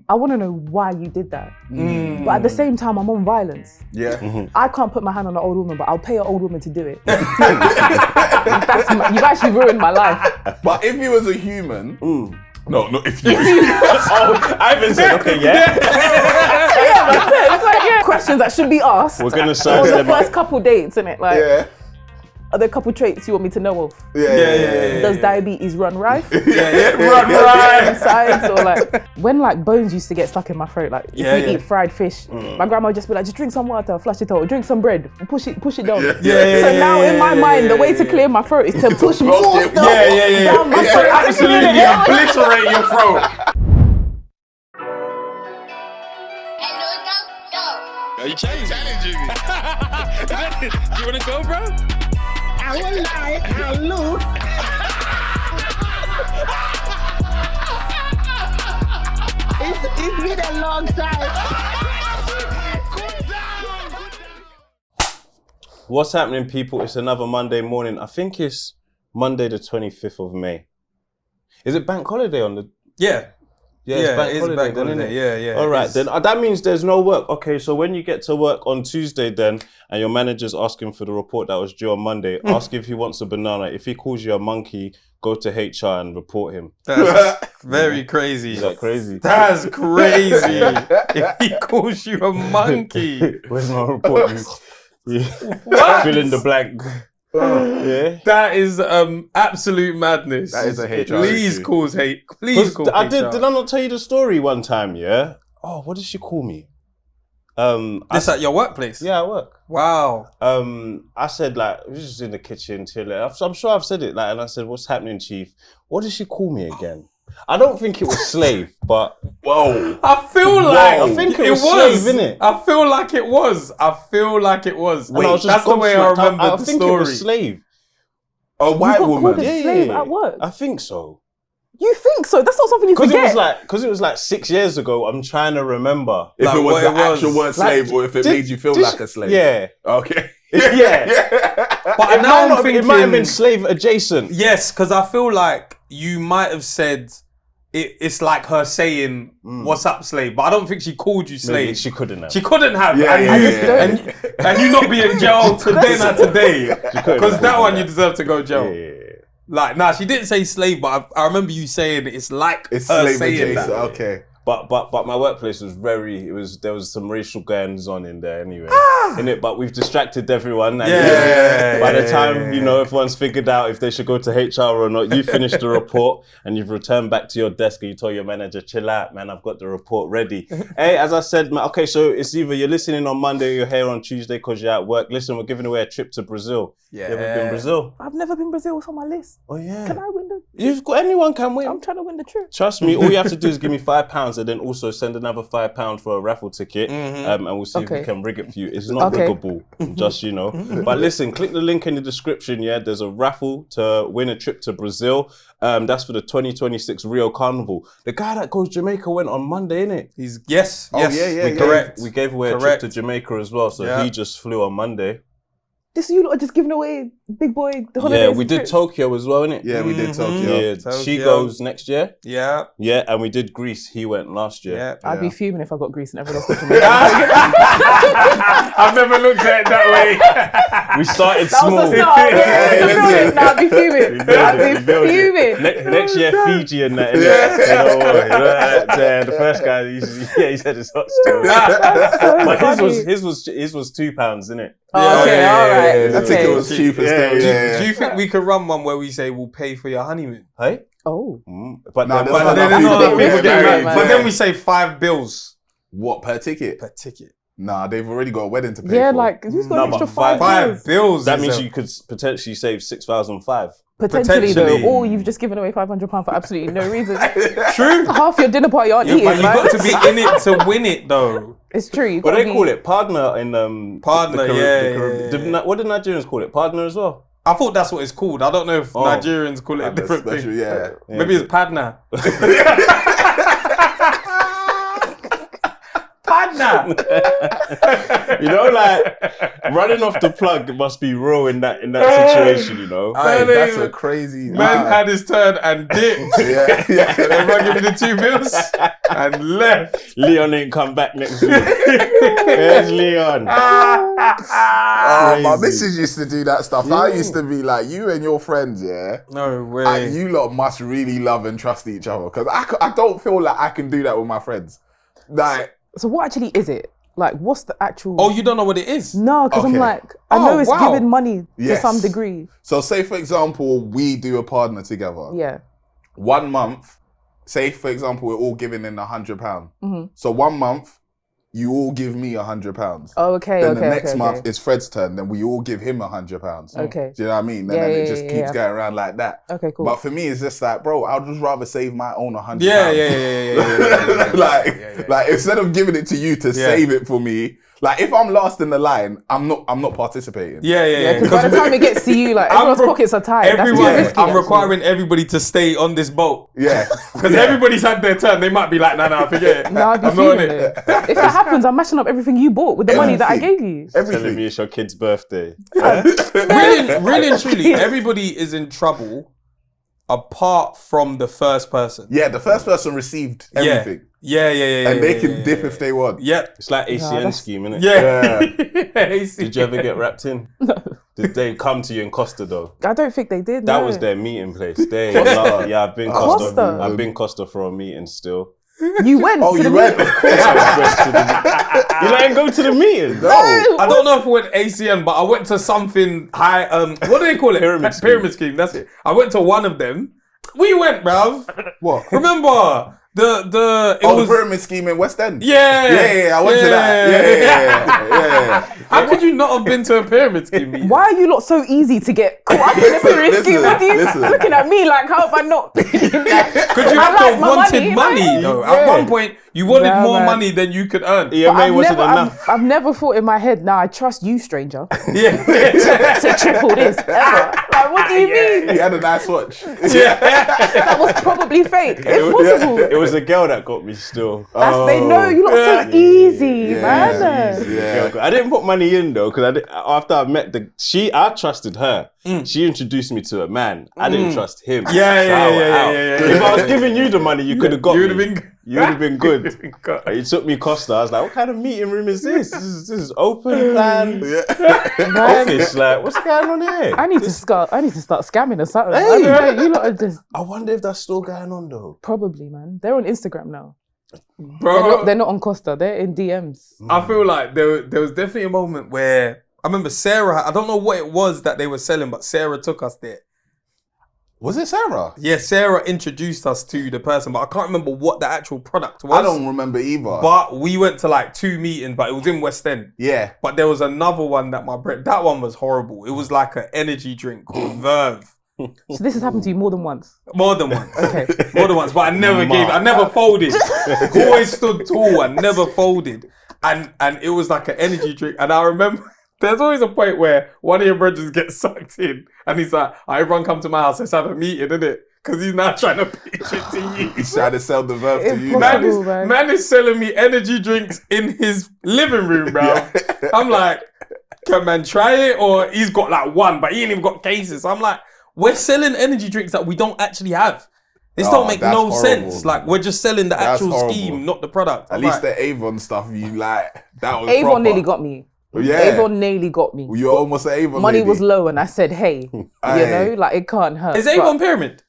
I want to know why you did that. But at the same time, I'm on violence. Yeah. I can't put my hand on an old woman, but I'll pay an old woman to do it. You've actually ruined my life. But if you was a human, no, not if you. Ivan said, okay, yeah. It's like, questions that should be asked. We're gonna On serve the them first couple dates, innit? Like, are there a couple traits you want me to know of? Does diabetes run rife? Run right. Insides, or like when like bones used to get stuck in my throat, like if we eat fried fish, my grandma would just be like, just drink some water, flush it out, drink some bread, push it down. So now in my mind, the way to clear my throat is to push more stuff down my throat. Absolutely obliterate your throat. Are you challenging me? Do you wanna go, bro? I will lie, I'll look. It's been a long time. What's happening, people? It's another Monday morning. I think it's Monday the 25th of May. Is it bank holiday on the... Yeah. Yeah, it's bank holiday, bank then, holiday. isn't it? Yeah. All right, then that means there's no work. Okay, so when you get to work on Tuesday then, and your manager's asking for the report that was due on Monday, ask if he wants a banana. If he calls you a monkey, go to HR and report him. That's very crazy. Is that crazy? That's crazy. If he calls you a monkey. Where's my report? Fill in the blank. Yeah. That is absolute madness. That is a HR Please issue. call HR. Did I not tell you the story one time, yeah? Oh, what did she call me? This at your workplace? Yeah, at work. Wow. I said, like, we was just in the kitchen chilling. I'm sure I've said it, like, and I said, what's happening, chief? What did she call me again? I don't think it was slave, but whoa. I feel like I think it was slave, innit? I feel like it was. Wait, that's the way I remember I the think story. It was slave. A white You got woman. called a slave at work? I think so. You think so? That's not something you forget. Because it was like 6 years ago. I'm trying to remember If Like it was what the it was. actual word slave, or if it made you feel like a slave. Yeah. Okay. Yeah. But now I'm thinking it might have been slave adjacent. yes, because I feel like you might have said it's like her saying, "What's up, slave?" But I don't think she called you slave. Maybe she couldn't have. She couldn't have. Yeah, and, yeah, and you not be in jail today, not today. couldn't Because have that done one that. you deserve to go jail. Yeah. Like, nah, she didn't say slave, but I remember you saying it's like It's her slave saying adjacent. that. Okay. But my workplace was there was some racial goings on in there anyway. In it, but we've distracted everyone. And by the time, everyone's figured out if they should go to HR or not, you finished the report and you've returned back to your desk and you told your manager, chill out, man, I've got the report ready. Hey, as I said, man, okay, so it's either you're listening on Monday or you're here on Tuesday because you're at work. Listen, we're giving away a trip to Brazil. Yeah. You ever been Brazil? I've never been Brazil. It's on my list. Oh yeah. Can I win the? Anyone can win. I'm trying to win the trip. Trust me, all you have to do is give me £5 and then also send another £5 for a raffle ticket, and we'll see if we can rig it for you. It's not riggable, just But listen, click the link in the description. Yeah, there's a raffle to win a trip to Brazil. That's for the 2026 Rio Carnival. The guy that goes Jamaica went on Monday, innit? Yes. Correct. We gave away a trip to Jamaica as well, so he just flew on Monday. This you lot are just giving away big boy the holidays. Yeah, we did trips. Tokyo as well, innit? Yeah, we did Tokyo. Yeah, Tokyo. she goes next year. Yeah. Yeah, and we did Greece. He went last year. Yeah. I'd be fuming if I got Greece and everyone else got Jamaica. I've never looked at it that way. We started That small. was the start. Yeah, I'd be fuming. I'd be fuming. Next year, Fiji and that. The first guy, he said it's hot still. But his was £2, innit? Oh, okay, all right. The ticket Okay. was cheaper still. Do you think we could run one where we say we'll pay for your honeymoon? Hey? Oh. But Nah, then, there's But not then, enough people risky, get married. man. but then we say 5 bills What, per ticket? per ticket. Nah, they've already got a wedding to pay Yeah, for. like who's got No, an extra but five Five bills? bills. that is means a- you could potentially save 6,500. Potentially though, potentially. or you've just given away £500 for absolutely no reason. True. Half your dinner party aren't eating, But you man. got to be in it to win it, though. It's true. you What do gotta they be- call it? Pardner in Pardner, yeah. What did Nigerians call it? Pardner as well? I thought that's what it's called. I don't know if Oh. Nigerians call it a That's different special, thing. yeah. Maybe it's Pardner. Pardner. Pardner. You know, like running off the plug must be raw in that situation. You know, Aye, that's a crazy. Man had his turn and dipped. yeah. Everyone gave me the 2 bills and left. Leon ain't come back next week. Where's Leon? Oh, my Crazy. missus used to do that stuff. I used to be like, you and your friends, No way. you lot must really love and trust each other. Because I don't feel like I can do that with my friends. Like, So what actually is it? Like, what's the actual? Oh, you don't know what it is? No, because I'm Okay. like, I know it's wow. giving money to Yes. some degree. so say for example, we do a partner together. Yeah. 1 month, say for example, we're all giving in £100. Mm-hmm. So 1 month, you all give me £100. Oh, okay. Then okay. the next okay, month okay. it's Fred's turn. Then we all give him £100. Okay. Do you know what I mean? And Yeah, then it yeah, just yeah, keeps yeah. going around like that. Okay, cool. But for me, it's just like, bro, I'd just rather save my own £100. Yeah. Like instead of giving it to you to save it for me, like if I'm last in the line, I'm not participating. Yeah, because by the time it gets to you, like everyone's pockets are tight. That's too risky, I'm actually. requiring everybody to stay on this boat. Yeah. Because everybody's had their turn. They might be like, nah, forget it. No, I'd be I'm not on feeling it. it. If that happens, I'm mashing up everything you bought with the money that I Everything. gave you. Telling me Everything. it's your kid's birthday. Really and truly, everybody is in trouble apart from the first person. Yeah, the first person received everything. Yeah. And they can dip if they want. Yeah. It's like ACN that's- scheme, innit? Yeah. Did you ever get wrapped in? No. Did they come to you in Costa though? I don't think they did. That no. was their meeting place. Yeah, I've been Costa. Costa? I've been Costa for a meeting still. You went. Oh, to you the went? meeting? You let him go to the meeting? No. I don't know if I went ACN, but I went to something high. What do they call it? Pyramid scheme. That's it. I went to one of them. We went, bruv. What? Remember the The pyramid scheme in West End. Yeah. I went to that. Yeah. How could you not have been to a pyramid scheme meeting? Why are you lot so easy to get caught up in the pyramid scheme with you? listen. Looking at me like, how have I not? Because you I have to like have my wanted money, though. At one point, you wanted Nah, more man. money than you could earn. EMA wasn't enough. I've never thought in my head, nah, I trust you, stranger, Yeah. to triple this ever. Like, what do you mean? He had a nice watch. That was probably fake. It's possible. It was a girl that got me still. They know you lot so easy, man. easy, yeah. I didn't put money in though, because after I met I trusted her. She introduced me to a man. I didn't trust him. Yeah. If I was giving you the money, you could have got You me. would have been. You would have been good. He took me Costa. I was like, what kind of meeting room is this? This is open plan office. Like, what's going on here? I need to start scamming or something. Hey. I don't know, you lot are just I wonder if that's still going on though. probably, man. They're on Instagram now. Bro, They're not on Costa. They're in DMs. I feel like there was definitely a moment where I remember Sarah. I don't know what it was that they were selling, but Sarah took us there. Was it Sarah? Yeah, Sarah introduced us to the person, but I can't remember what the actual product was. I don't remember either. But we went to like 2 meetings, but it was in West End. Yeah. But there was another one that that one was horrible. It was like an energy drink called Verve. So this has happened to you more than once. More than once. Okay. More than once. But I never folded. Always stood tall and never folded. And it was like an energy drink. And I remember there's always a point where one of your brothers gets sucked in and he's like, everyone come to my house, let's have a meeting, innit? Because he's now trying to pitch it to you. He's trying to sell the verb to you. Impossible. Man. Man is selling me energy drinks in his living room, bro. I'm like, can man try it? Or he's got like one, but he ain't even got cases. I'm like, we're selling energy drinks that we don't actually have. This don't make that's no horrible. sense. Like, we're just selling the That's actual horrible. scheme, not the product. At I'm least like, the Avon stuff, you like, that was Avon proper. nearly got me. Yeah. Avon nearly got me. You're almost an Avon Money lady. was low and I said, hey, you know, like it can't hurt. is But Avon pyramid?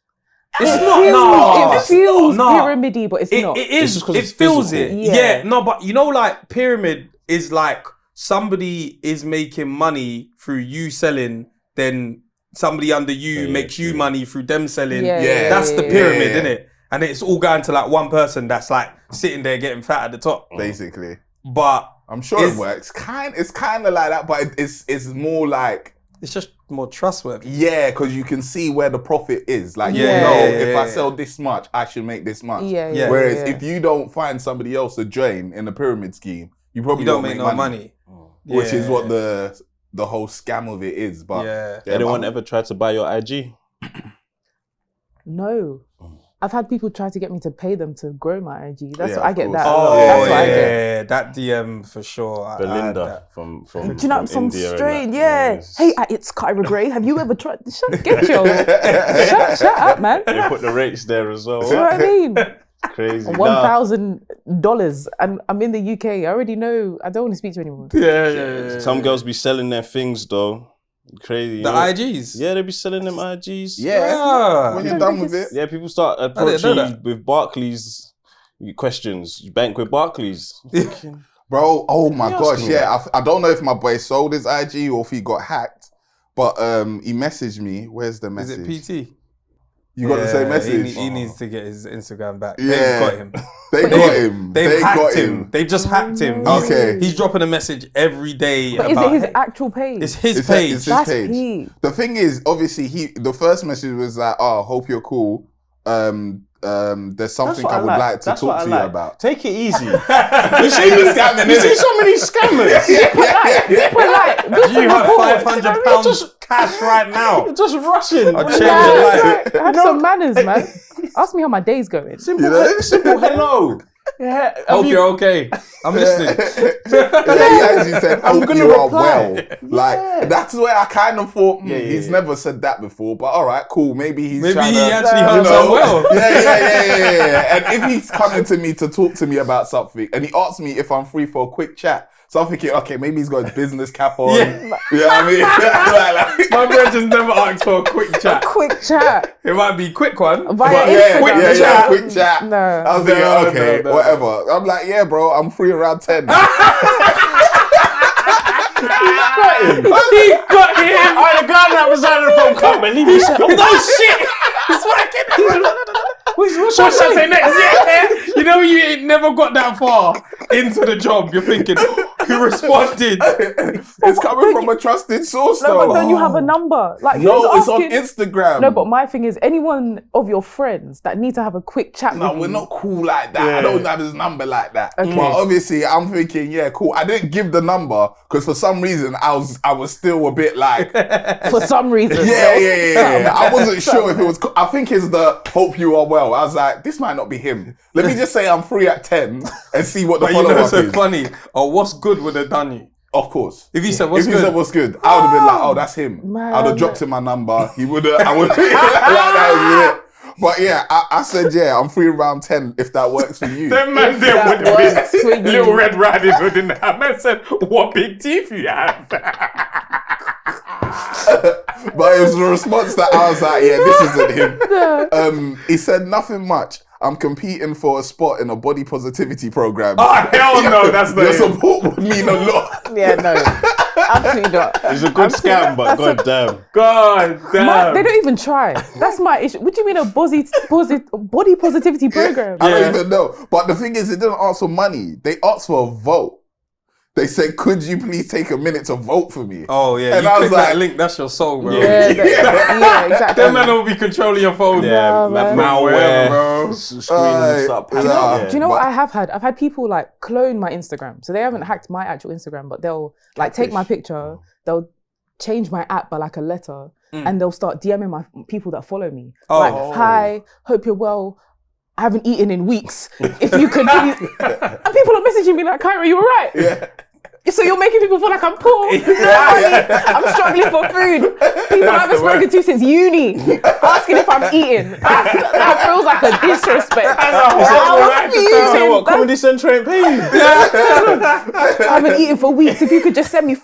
It's it not. feels, it feels no. pyramidy, but it's not. It is. just 'cause It it's feels physical. it. Yeah. Yeah. No, but you know, like pyramid is like somebody is making money through you selling, then somebody under you makes you money through them selling. Yeah. That's the pyramid, Yeah. isn't it? And it's all going to like one person that's like sitting there getting fat at the top. Basically. But I'm sure It's- it works. It's kind of like that, but it's more like, it's just more trustworthy. yeah, because you can see where the profit is. Like, you Yeah, know, yeah, if yeah, I yeah. sell this much, I should make this much. Yeah. Whereas yeah. if you don't find somebody else to join in the pyramid scheme, you probably You don't make no money. Which is Yeah. what the whole scam of it is. But Yeah. Anyone ever tried to buy your IG? No. I've had people try to get me to pay them to grow my IG. That's Yeah, what I of get. course. That. Oh, That's what I get. that DM for sure. Belinda from Do you know some India and straight? that. Yeah. Yes. Hey, it's Kyrah Gray. Have you ever tried? Get your shut up, man. They put the rates there as well. You know what I mean? Crazy. $1,000, and I'm in the UK. I already know. I don't want to speak to anyone. Yeah. Some girls be selling their things though. Crazy. The IGs. Yeah, they be selling them IGs. Yeah. When you're done with it. Yeah, people start didn't approaching know you with Barclays questions. You bank with Barclays. Bro, oh my He gosh, asked me yeah. I don't know if my boy sold his IG or if he got hacked, but he messaged me. Where's the Is message? it PT? You got the same message? He needs to get his Instagram back. Yeah. They've got him. They got him. They've They hacked got him. They've just hacked him. Okay. He's dropping a message every day. But is it his actual page? It's his It's page. his That's page. peak. The thing is, obviously, the first message was like, "Oh, hope you're cool. There's something I would like to talk to you about." Take it easy. You see the scamming, You see innit? so many scammers. You have £500 cash right now. Just rushing. I'll change your life. Have some manners, man. Ask me how my day's going. Simple, You know? simple hello. Yeah, Hope you're okay. I'm listening. Yeah, he actually said, "Hope gonna you are reply." well." Like that's where I kind of thought he's yeah. never said that before. But all right, cool. Maybe he's Maybe trying he to, actually you hopes know, I'm well. Yeah. And if he's coming to me to talk to me about something, and he asks me if I'm free for a quick chat, so I'm thinking, okay, maybe he's got his business cap on. Yeah. You know what I mean? Like, My bro just never asked for a quick chat. Quick chat It might be a quick one. via But Instagram. quick chat. No. I was thinking, No, okay, no. whatever. I'm like, yeah, bro, I'm free around 10. He got him. Oh, the guy that was on the phone come and he said, Oh shit! He's working. What's I say next? Yeah. You know you ain't never got that far into the job. You're thinking, who responded? It's coming from a trusted source, No, though. but don't you have a number? Like, No, who's it's on asking- Instagram. No, but my thing is, anyone of your friends that need to have a quick chat No, with we're you. not cool like that. I don't have his number like that. Okay. But obviously, I'm thinking, yeah, cool. I didn't give the number because for some reason I was still a bit like, For some reason. yeah. I wasn't sure if it was. I think it's the hope you are well. I was like, this might not be him. Let me just say I'm free at 10 and see what the But you follow know, up so is. funny. Oh, what's good would have done you. Of course. If he said what's If he good. said what's good, I would have been like, oh, that's him. Man. I'd have dropped him my number. He would have. I would have. That was it. But yeah, I said, yeah, I'm free around 10 if that works for you. Them man If there that would have works for been you. Little Red Riding Hood in that man said, what big teeth you have. But it was the response that I was like, yeah, this isn't him. He said nothing much. I'm competing for a spot in a body positivity program. Oh hell no, that's Your not him. support would mean a lot. Yeah, no. Absolutely not. it's a good scam, but god damn. God damn. They don't even try. That's my issue. What do you mean a body positivity program? I don't even know. But the thing is, it didn't ask for money. They asked for a vote. They said, could you please take a minute to vote for me? Oh yeah, And you I was click that like- link, that's your soul, bro. Yeah, exactly. That man will be controlling your phone. Yeah, man. malware, Bro. screens Aye. up. Do you Do you know what But- I have had? I've had people like clone my Instagram. So they haven't hacked my actual Instagram, but they'll like take my picture, they'll change my app by like a letter, and they'll start DMing my people that follow me. Oh. Like, hi, hope you're well. I haven't eaten in weeks. If you could please. And people are messaging me like, Kyrah, you alright? Yeah. So you're making people feel like I'm poor. I'm struggling for food. People I haven't spoken to since uni asking if I'm eating. That feels like a disrespect. I'm So what? Comedy Central ain't paying. I haven't eaten for weeks. If you could just send me £5.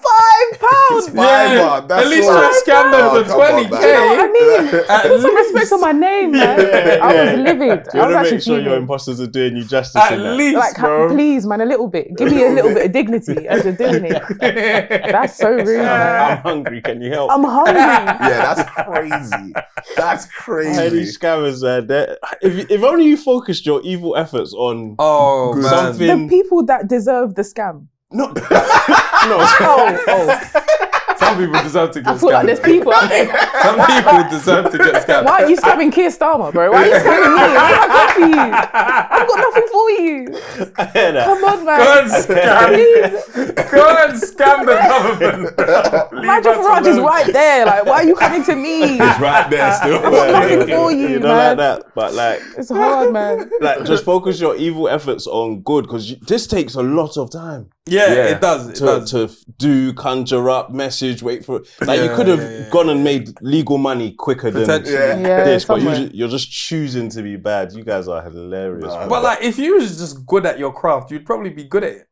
Fiver, that's At least all. try to scam them Oh, for come on, 20k. man. You know what I mean? Put some respect on my name, man. I was livid. You I was want to actually make sure your fuming. imposters are doing you justice At in that. least, Like, bro. please, man, a little bit. Give me a little bit of dignity as you're doing it. That's so rude, man. I'm hungry, can you help? I'm hungry. Yeah, that's crazy. That's Hey, crazy. these scammers, if only you focused your evil efforts on Oh, Good. man. something. The people that deserve the scam. No, Oh. Some people deserve to I get feel like there's scammed. people out there. Some people deserve to get scammed. Why are you scamming Keir Starmer, bro? Why are you scamming me? What have I got for you? I've got nothing for you. Come on, man. Good scam. Please. Go and scam the government. Imagine Farage is right there. Like, why are you coming to me? He's right there still. I've got nothing for you, You know, man. like that. But like, It's hard, man. like just focus your evil efforts on good, because this takes a lot of time. Yeah, it does. To do, conjure up, message, wait for it. Like you could have gone and made legal money quicker than this, but you're just choosing to be bad. You guys are hilarious. But like, if you was just good at your craft, you'd probably be good at it.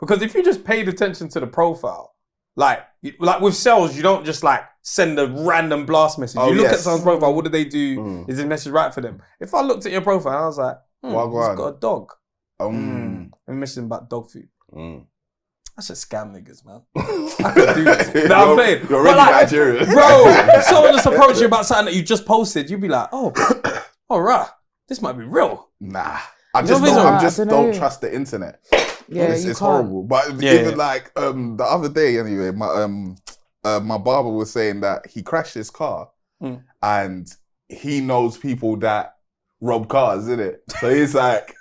Because if you just paid attention to the profile, like with sales, you don't just like send a random blast message. You look at someone's profile, what do they do? Is this message right for them? If I looked at your profile and I was like, he's got a dog. I'm missing about dog food. I should scam niggas, man. I could do this. No, I'm playing. You're already Nigerian. Bro, someone just approached you about something that you just posted, you'd be like, oh, alright, this might be real. Nah. I just don't trust the internet. Yeah, it's horrible. But even like the other day anyway, my barber was saying that he crashed his car and he knows people that rob cars, innit? So he's like,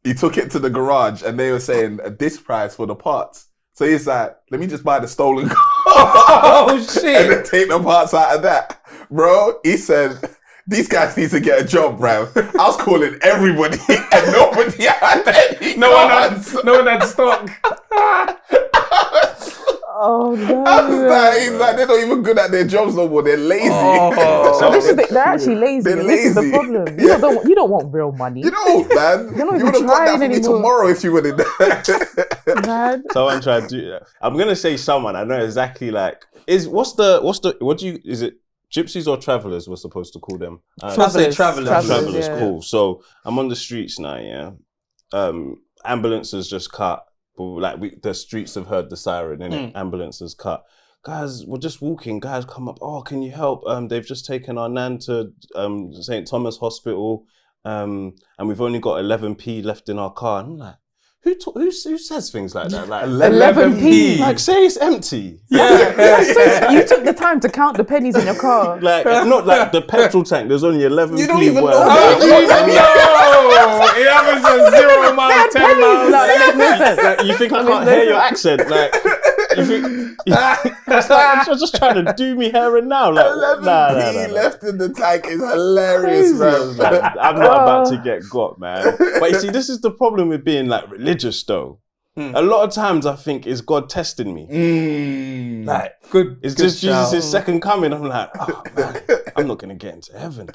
he took it to the garage and they were saying this price for the parts. So he's like, let me just buy the stolen car. Oh shit. And then take the parts out of that. Bro, he said, these guys need to get a job, bro. I was calling everybody and nobody had any No one had stock. Oh no! He's like, they're not even good at their jobs no more. They're lazy. They're actually lazy. They're This is the lazy. problem. You don't want real money. You know, man. You're not You even would have got that trying for me anymore. tomorrow if you would have done that. Man. Someone tried to do that. I'm gonna say someone. I know exactly. Like, is it gypsies or travelers? We're supposed to call them. Travelers. Travelers. Yeah. Cool. So I'm on the streets now. Yeah. Ambulances just cut. Like the streets have heard the siren, innit? Ambulances cut. Guys, we're just walking. Guys come up. Oh, can you help? They've just taken our nan to St. Thomas Hospital, and we've only got 11p left in our car. And I'm like, who says things like that? Like 11p. Like, say it's empty. You took the time to count the pennies in your car. Like, not like the petrol tank. There's only 11p. You don't even worth. know. How do you know? It happens at 0 miles, 10 miles. Like, you think I can't hear your accent? Like, you think it's like you're just trying to do me here and now? Like, 11p left in the tank is hilarious, bro. I'm not about to get got, man. But you see, this is the problem with being like religious, though. A lot of times I think, is God testing me? Like, it's just Jesus' second coming. I'm like, oh man, I'm not gonna get into heaven.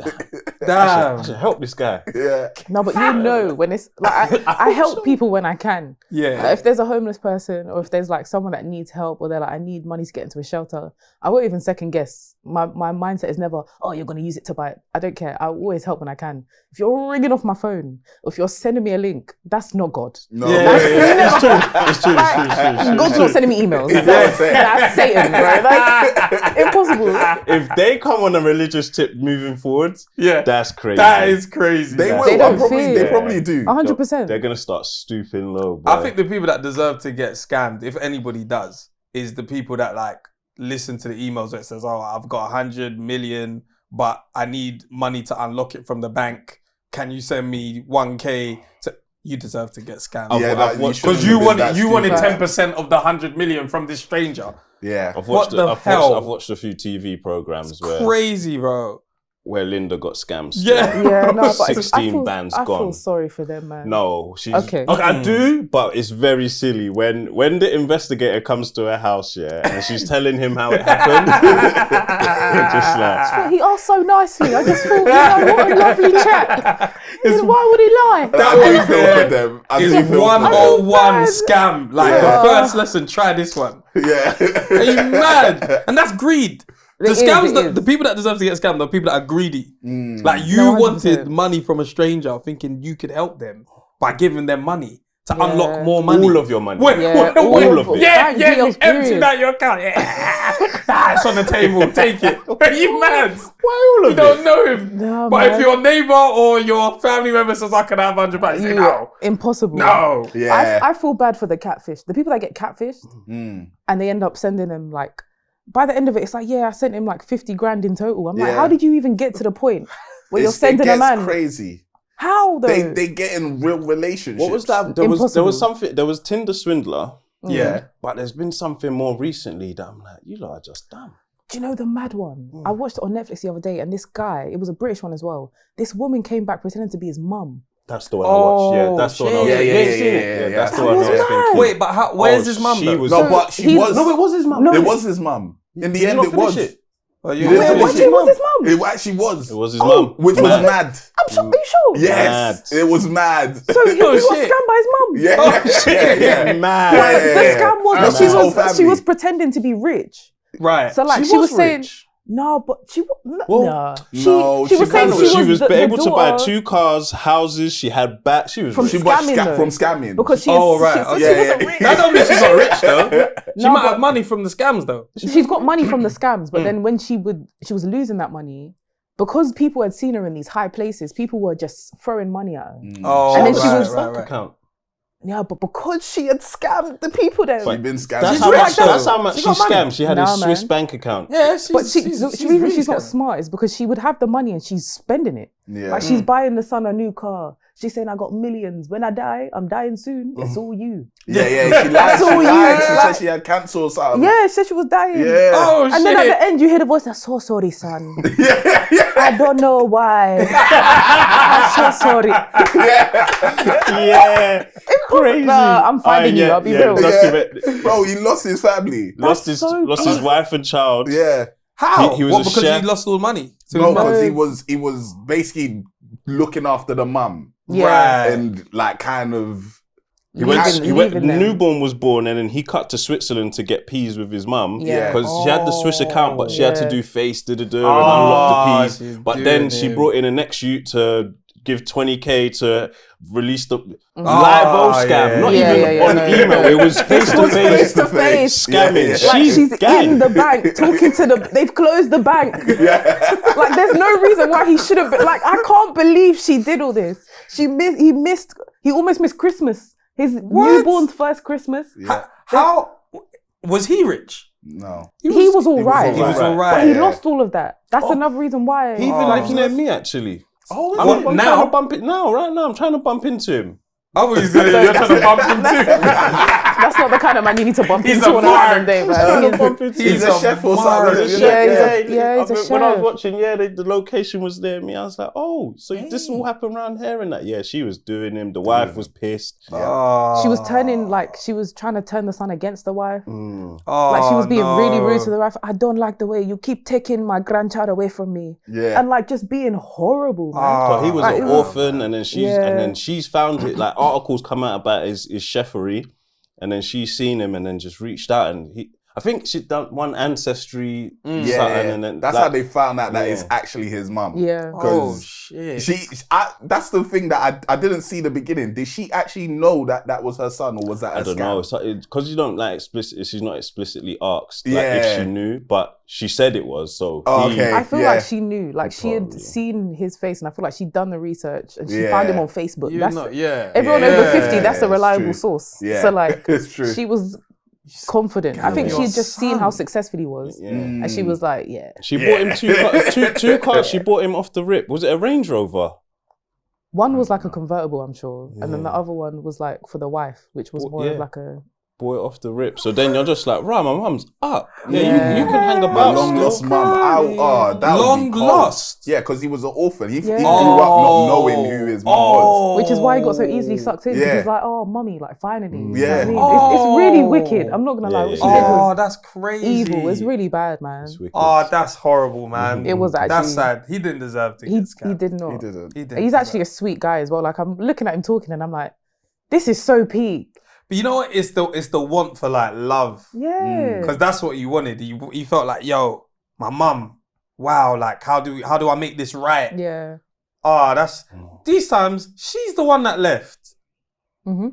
Damn. I should help this guy. Yeah. No, but you know when it's like I help people when I can. Yeah. Like, if there's a homeless person or if there's like someone that needs help or they're like, I need money to get into a shelter, I won't even second guess. My mindset is never, oh, you're gonna use it to buy it. I don't care. I always help when I can. If you're ringing off my phone or if you're sending me a link, that's not God. No. It's true. God's not sending me emails. That's Satan, bro. That's impossible. If they come on a religious tip moving forward, that's crazy. That is crazy. They will. They don't fear. They probably do. 100%. They're gonna start stooping low. Boy. I think the people that deserve to get scammed, if anybody does, is the people that like listen to the emails that says, oh, I've got 100 million, but I need money to unlock it from the bank. Can you send me 1k? You deserve to get scammed. Because you wanted 10% of the 100 million from this stranger. Yeah. I've watched a few TV programs Crazy, bro. where Linda got scammed. Yeah, no, but 16 bands gone. I feel sorry for them, man. No, she's okay. I do, but it's very silly when the investigator comes to her house, and she's telling him how it happened. Just like he asked so nicely. I just thought, what a lovely chat. Why would he lie? That feel for them. It's 101 scam. Like the first lesson, try this one. Yeah. Are you mad? And that's greed. The people that deserve to get scammed are people that are greedy. Like you wanted money from a stranger thinking you could help them by giving them money to unlock more money. All of your money. All of it. You emptied out your account. It's on the table. Take it. Are you mad? Why all of it? You don't know him. No, but man. if your neighbor or your family member says I can have £100, say no. Impossible. No. Yeah. I feel bad for the catfish. The people that get catfished and they end up sending them like, by the end of it, it's like, I sent him like 50 grand in total. I'm like, how did you even get to the point where you're sending a man? It's crazy. How though? They get in real relationships. What was that? There was something. There was Tinder swindler. Yeah. But there's been something more recently that I'm like, you lot are just dumb. Do you know the mad one? I watched it on Netflix the other day, and this guy, it was a British one as well. This woman came back pretending to be his mum. That's the one I watched. Yeah, that's the one I watched. Yeah. That's the one I was thinking. Wait, but where's his mum though? No, but she was. No, it was his mum. No, it was his mum. In the end, it was. Oh, It was his mum? It actually was. It was his mum. Which was mad. I'm sure. Are you sure? Yes, it was mad. So he got scammed by his mum? Yeah. Mad. The scam was His whole that she family. was pretending to be rich. Right. So like she was saying, rich. no, but she No, she was saying She was the able to buy daughter 2 cars, houses. She had back. She was From rich. She was scamming though. from scamming. because she Oh, right. she Yeah, wasn't yeah. rich. That don't mean she's not rich though. She No, might but- have money from the scams though. She's got money from the scams, but then when she was losing that money because people had seen her in these high places. People were just throwing money at her. Oh, And then she was- bank account. Yeah, but because she had scammed the people there. She's been scammed. That's She's how rich much. though. That's how much She she got money. scammed. She had a Nah, Swiss man. bank account. Yeah, But the reason really she's not scammed. smart is because she would have the money and she's spending it. Yeah. Like she's buying the son a new car. She's saying, I got millions. When I die, I'm dying soon. It's all you. Yeah. She lied. That's all She you- lied. She like- said she had cancer or something. Yeah, she said she was dying. Yeah. Oh And then at shit. the end, you hear the voice, I'm so sorry, son. Yeah. I don't know why. I'm so sorry. Yeah, crazy. Nah, I'm finding you, I'll be real. Bro, he lost his family. Lost his so wife and child. Yeah. How? He was What, a because chef. he lost all the money? to No, his mum? because he was basically looking after the mum Yeah. Right. and like kind of. He went. Leaving them. Newborn was born, and then he cut to Switzerland to get peas with his mum. Yeah. Because she had the Swiss account, but she had to Yeah. do face, and unlock the she's peas. But doing then she it. brought in a next shoot to give 20k to release the live yeah, scam. yeah, Not yeah. even Yeah, on no. email. It was face to Face to face face. scamming. Yeah. Like she's gang. in the bank talking to they've closed the bank. Like there's no reason why he should have been, like I can't believe she did all this. He almost missed Christmas. His newborn's first Christmas. Yeah. How was he rich? No. He was all right. He was all But right. he lost all of that. That's another reason why. He even lives near me, actually. Oh, I'm What, now? trying to bump it now. Right now, I'm trying to bump into him. Obviously, you're trying to bump him too. That's not the kind of man you need to bump He's into a on a random mark. day, Trying to man. bump into He's him. a chef or mark. something. Yeah, he's a When I was chef. watching, the location was there. Me, I was like, oh, so this all happened around here and that. Yeah, she was doing him. The wife was pissed. She was she was trying to turn the son against the wife. Mm. Like she was being really rude to the wife. I don't like the way you keep taking my grandchild away from me. Yeah. And like just being horrible, man. So he was Like, an it was- orphan, and then she's found it. Like articles come out about his chefery, and then she's seen him, and then just reached out, and I think she'd done one ancestry something, and then that's like, how they found out that Yeah. it's actually his mum. Yeah. Oh shit. That's the thing that I didn't see the beginning. Did she actually know that was her son, or was that a I don't scam? know, because you don't like she's not explicitly asked like Yeah. if she knew, but she said it was. So Oh, okay. I feel Yeah. like she knew, like she had Probably. seen his face, and I feel like she'd done the research, and she Yeah. found him on Facebook. Yeah. Everyone Yeah. over 50, that's a It's reliable true. source. Yeah. So like, It's true. she was confident. I think your she had just seen how son. successful he was, yeah. and she was like, yeah. She bought him two cars. She bought him off the rip. Was it a Range Rover? One was like a convertible, I'm sure, and then the other one was like for the wife, which was more of like a. Bought it off the rip. So then you're just like, right, my mum's up. Yeah, Yeah. you can hang My about. long lost still. mum. That Long would be cold. lost? Yeah, because he was an orphan. He grew Yeah. up not knowing who his mum was. Which is why he got so easily sucked in. Because Yeah. he's like, oh, mummy, like finally. You know Yeah. what I mean? It's really wicked. I'm not gonna lie. Yeah, What she yeah. did Oh, was that's crazy. evil. It's really bad, man. It's wicked. Oh, that's horrible, man. It was actually. That's sad. He didn't deserve to He get scammed. did not. He didn't. He didn't He's deserve actually a sweet guy as well. Like I'm looking at him talking, and I'm like, this is so peak. But you know what? It's the want for like love. Yeah. Because that's what you wanted. He felt like, yo, my mum, wow, like how do I make this right? Yeah. That's these times she's the one that left. hmm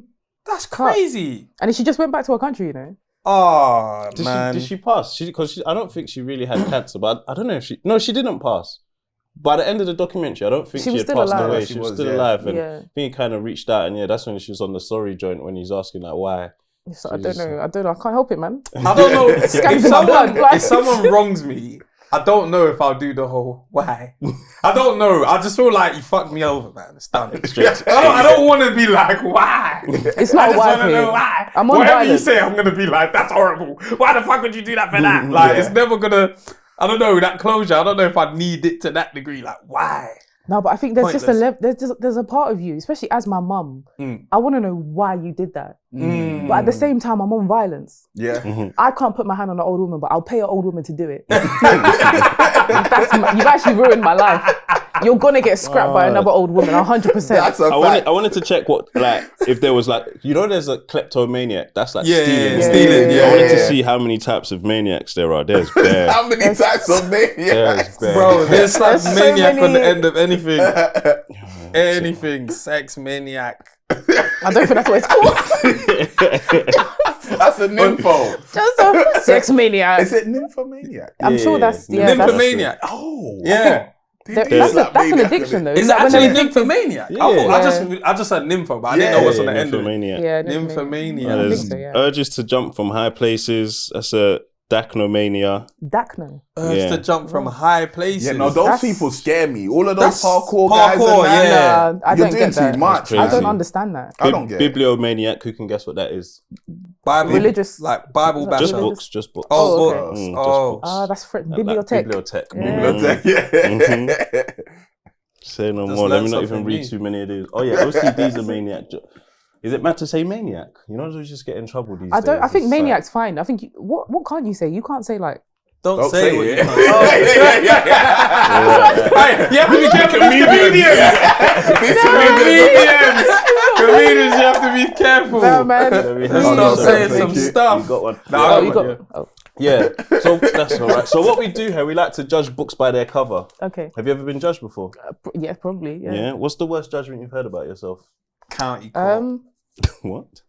That's crazy. And then she just went back to her country, you know. Oh Did man. she pass? Because I don't think she really had cancer, but I don't know if she. No, she didn't pass. By the end of the documentary, I don't think She she was had still passed alive. away. Yeah, She she was was, still yeah. alive, and Yeah. I think he kind of reached out, and that's when she was on the sorry joint when he's asking like why. So I don't know. I can't help it, man. I don't know. Scams in my blood, like- If someone wrongs me I don't know if I'll do the whole why. I don't know. I just feel like you fucked me over, man. It's done. I don't want to be like, why? It's not I just why. want to know why. I'm on Whatever violence. you say, I'm going to be like, that's horrible. Why the fuck would you do that for that? Like, it's never going to, I don't know, that closure. I don't know if I need it to that degree. Like, why? No, but I think there's Pointless. just there's a part of you, especially as my mum. I want to know why you did that. But at the same time, I'm on violence. Yeah. I can't put my hand on an old woman, but I'll pay an old woman to do it. You've actually ruined my life. You're gonna get scrapped by another old woman, 100%. That's a fact. I wanted to check what, like, if there was like, there's a kleptomaniac. That's like stealing. Stealing. I wanted to see how many types of maniacs there are. There's bare. How many types of maniacs? Bro, there's like so maniac on the many- end of anything. Anything. Sex maniac. I don't think that's what it's called. That's a nympho. Just a sex maniac. Is it nymphomaniac? I'm sure that's that's, Nymphomaniac. Oh. Yeah. that's an addiction though. It's Like when actually they're addicted- nymphomaniac. Yeah. I just said nympho, but I didn't know what's on the end of it. Nymphomaniac. Yeah, Nymphomania. I There's think so, yeah. urges to jump from high places. That's a dachnomania. Dachno. Yeah. To jump from high places. Yeah, no, those That's- people scare me. All of those That's parkour guys and parkour, that. yeah. Nah, I You're don't doing get that. too much. I Crazy. don't understand that. I don't get it. Bibliomaniac. Who can guess what that is? Bible, Religious. like Bible basher. Just Religious. books. Just books. Oh, Oh, okay. books. Just Oh. books. Ah, that's Like bibliothèque. bibliotech. Yeah. Say no Just more. Let learn me not something even read new. too many of these. Oh yeah, OCD's a maniac. Is it mad to say maniac? You know, those just get in trouble these days. I think It's maniac's fine. I think what can't you say? You can't say like Don't say what you it. can't. Yeah. You have to be careful. Comedians, you have to be careful. no man. Let's start saying some stuff. You got one. Nah, Oh, you got oh, Yeah. So that's all right. So what we do here, we like to judge books by their cover. okay. Have you ever been judged before? Yeah, probably. Yeah. Yeah. What's the worst judgment you've heard about yourself? County court. What?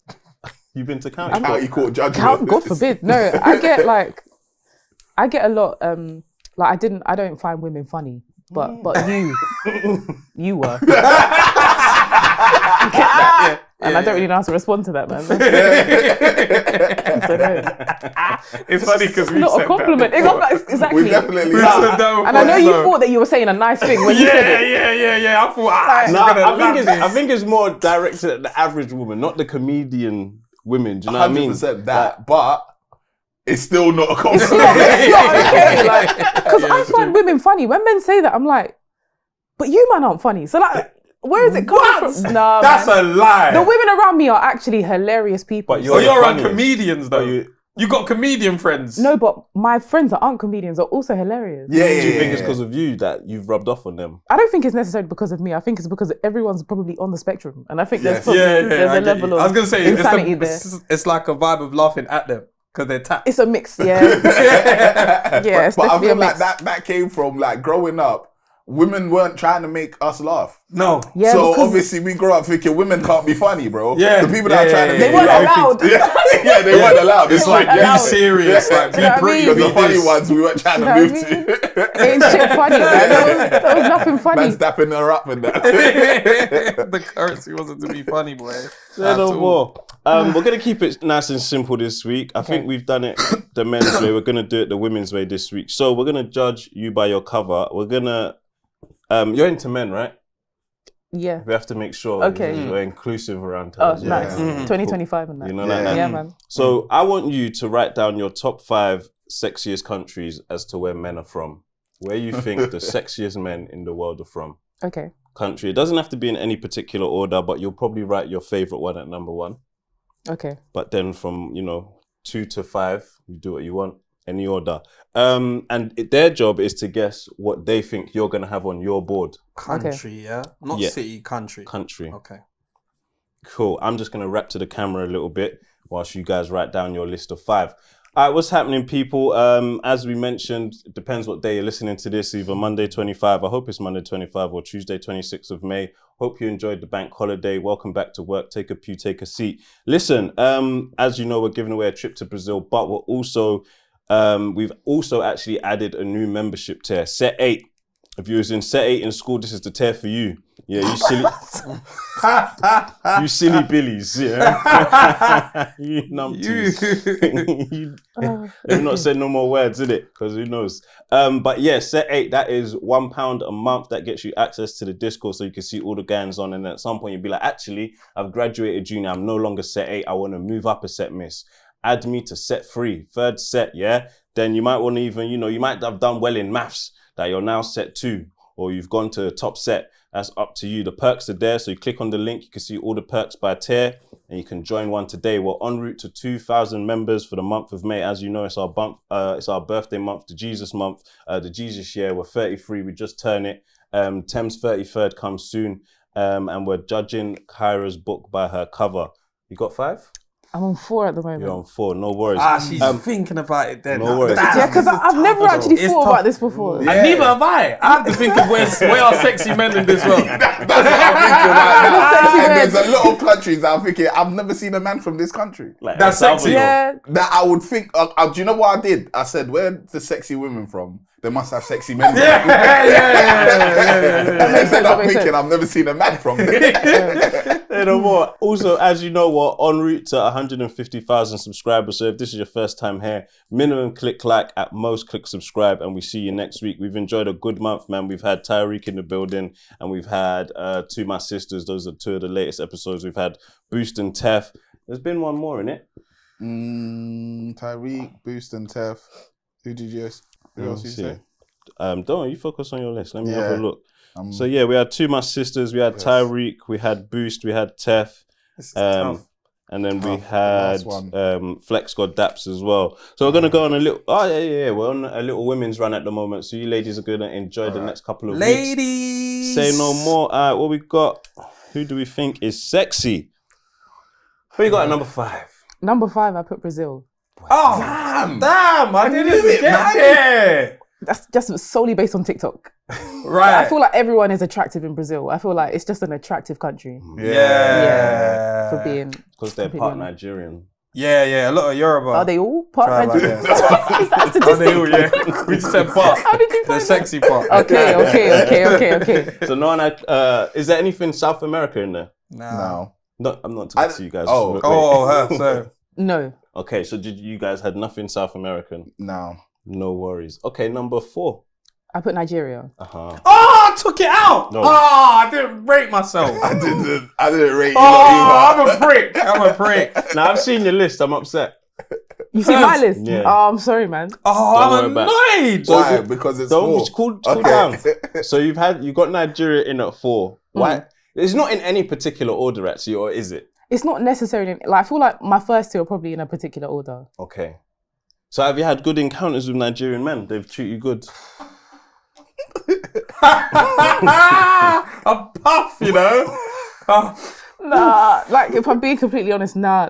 You've been to county court? County court judgment. God forbid. No, I get a lot. I don't find women funny, but you were. And I don't really know how to respond to that, man. It's funny because we Not a compliment. Exactly. We definitely And I know you thought that you were saying a nice thing when you said it. Yeah. I thought, I think it's more directed at the average woman, not the comedian women. Do you know what I mean? 100% that, but it's still not a compliment. It's not okay. Because I find women funny. When men say that, I'm like, but you man aren't funny. So like, where is it coming from? Nah, that's man. a lie. The women around me are actually hilarious people. But You're the around funniest. comedians though. You got comedian friends. No, but my friends that aren't comedians are also hilarious. Yeah, Do you think it's because of you that you've rubbed off on them? I don't think it's necessarily because of me. I think it's because everyone's probably on the spectrum. And I think there's probably I there's a get level you. of I was gonna say insanity there. it's like a vibe of laughing at them because they're tapped. It's a mix, yeah. Yeah, it's But I definitely a feel like mix. that came from like growing up. Women weren't trying to make us laugh. No. Yeah, So because obviously we grew up thinking women can't be funny, bro. Yeah. The people that are trying to Yeah, make they weren't you laugh. allowed. Yeah, they weren't allowed. It's like, weren't yeah, allowed. Be serious, like be You know what I pretty. mean? because the be funny this. ones we weren't trying You to know move what to. ain't shit funny, man. There was nothing funny. Man's dapping her up and that. The currency wasn't to be funny, boy. Say At no all. more. We're going to keep it nice and simple this week. I think we've done it the men's way. We're going to do it the women's way this week. So we're going to judge you by your cover. We're going to... you're into men, right? Yeah. We have to make sure Okay. we're inclusive around Oh, here. nice. 2025 and that. You know like that? Yeah, man. So I want you to write down your top 5 sexiest countries as to where men are from. Where you think the sexiest men in the world are from. Okay. Country. It doesn't have to be in any particular order, but you'll probably write your favorite one at number 1. Okay. But then from, 2 to 5, you do what you want, any order. And their job is to guess what they think you're going to have on your board. Country, yeah? Not Yeah. city, country. Country. Okay. Cool. I'm just going to rap to the camera a little bit whilst you guys write down your list of 5. All right, what's happening, people? As we mentioned, it depends what day you're listening to this, either Monday 25, I hope it's Monday 25, or Tuesday 26th of May. Hope you enjoyed the bank holiday. Welcome back to work. Take a pew, take a seat. Listen, as you know, we're giving away a trip to Brazil, but we're also, we've also actually added a new membership tier, Set 8. If you was in set 8 in school, this is the tear for you. Yeah, you silly, you silly billies. Yeah, you numpties. They've not said no more words, did it? Because who knows? But yeah, set 8. That is £1 a month. That gets you access to the Discord, so you can see all the gangs on. And then at some point, you'll be like, actually, I've graduated junior. I'm no longer set 8. I want to move up a set, miss. Add me to set 3, 3rd set. Yeah. Then you might want to even, you might have done well in maths that you're now set 2, or you've gone to top set. That's up to you. The perks are there. So you click on the link, you can see all the perks by tier, and you can join one today. We're en route to 2,000 members for the month of May. As you know, it's our birthday month, the Jesus month, the Jesus year. We're 33. We just turned it. Thames 33rd comes soon. And we're judging Kyrah's book by her cover. You got 5? I'm on 4 at the moment. You're on 4, no worries. She's thinking about it then. No worries. Yeah, because I've never actually thought about this before. Yeah. And neither have I. I have to think of where are sexy men in this world. That's what I'm thinking right now. And there's a lot of countries that I'm thinking, I've never seen a man from this country. Like, that's sexy. Yeah. That I would think, do you know what I did? I said, where the sexy women from? They must have sexy men. Yeah. And then I'm thinking, I've never seen a man from there. No more. Also, as you know, we're en route to 150,000 subscribers. So if this is your first time here, minimum click like, at most click subscribe, and we see you next week. We've enjoyed a good month, man. We've had Tyreek in the building, and we've had Two My Sisters. Those are 2 of the latest episodes. We've had Boost and Tef. There's been one more in it. Tyreek, Boost and Tef. Who else did you say? Don't you focus on your list. Let me have a look. So yeah, we had Two My Sisters, we had Tyreek, we had Boost, we had Tef, and then we had Flex God Daps as well. So we're gonna go on a little. We're on a little women's run at the moment. So you ladies are gonna enjoy the next couple of weeks. Say no more. What we got? Who do we think is sexy? Who you got at number 5? Number 5, I put Brazil. Oh, damn! I didn't even get there. That's just solely based on TikTok. Right. I feel like everyone is attractive in Brazil. I feel like it's just an attractive country. Yeah. For being. Because they're part Nigerian. Yeah. A lot of Yoruba. Are they all part Nigerian? Is that statistic? Are they all? Yeah. We just said part. How did you find the sexy part? Okay. So no one. Is there anything South America in there? No. No, I'm not talking to you guys. Her. So. No. Okay, so did you guys had nothing South American? No. No worries. Okay, number 4. I put Nigeria. Uh-huh. Oh, I took it out. No. Oh, I didn't rate myself. I didn't rate you. I'm a prick. Now I've seen your list. I'm upset. You see my list? Yeah. Oh, I'm sorry, man. Oh, I'm annoyed. Why? Because it's Don't 4. cool down. So you got Nigeria in at 4. Why? It's not in any particular order, actually, or is it? It's not necessarily, I feel like my first 2 are probably in a particular order. Okay. So have you had good encounters with Nigerian men? They've treated you good? I'm puff, you know? Nah, if I'm being completely honest, no.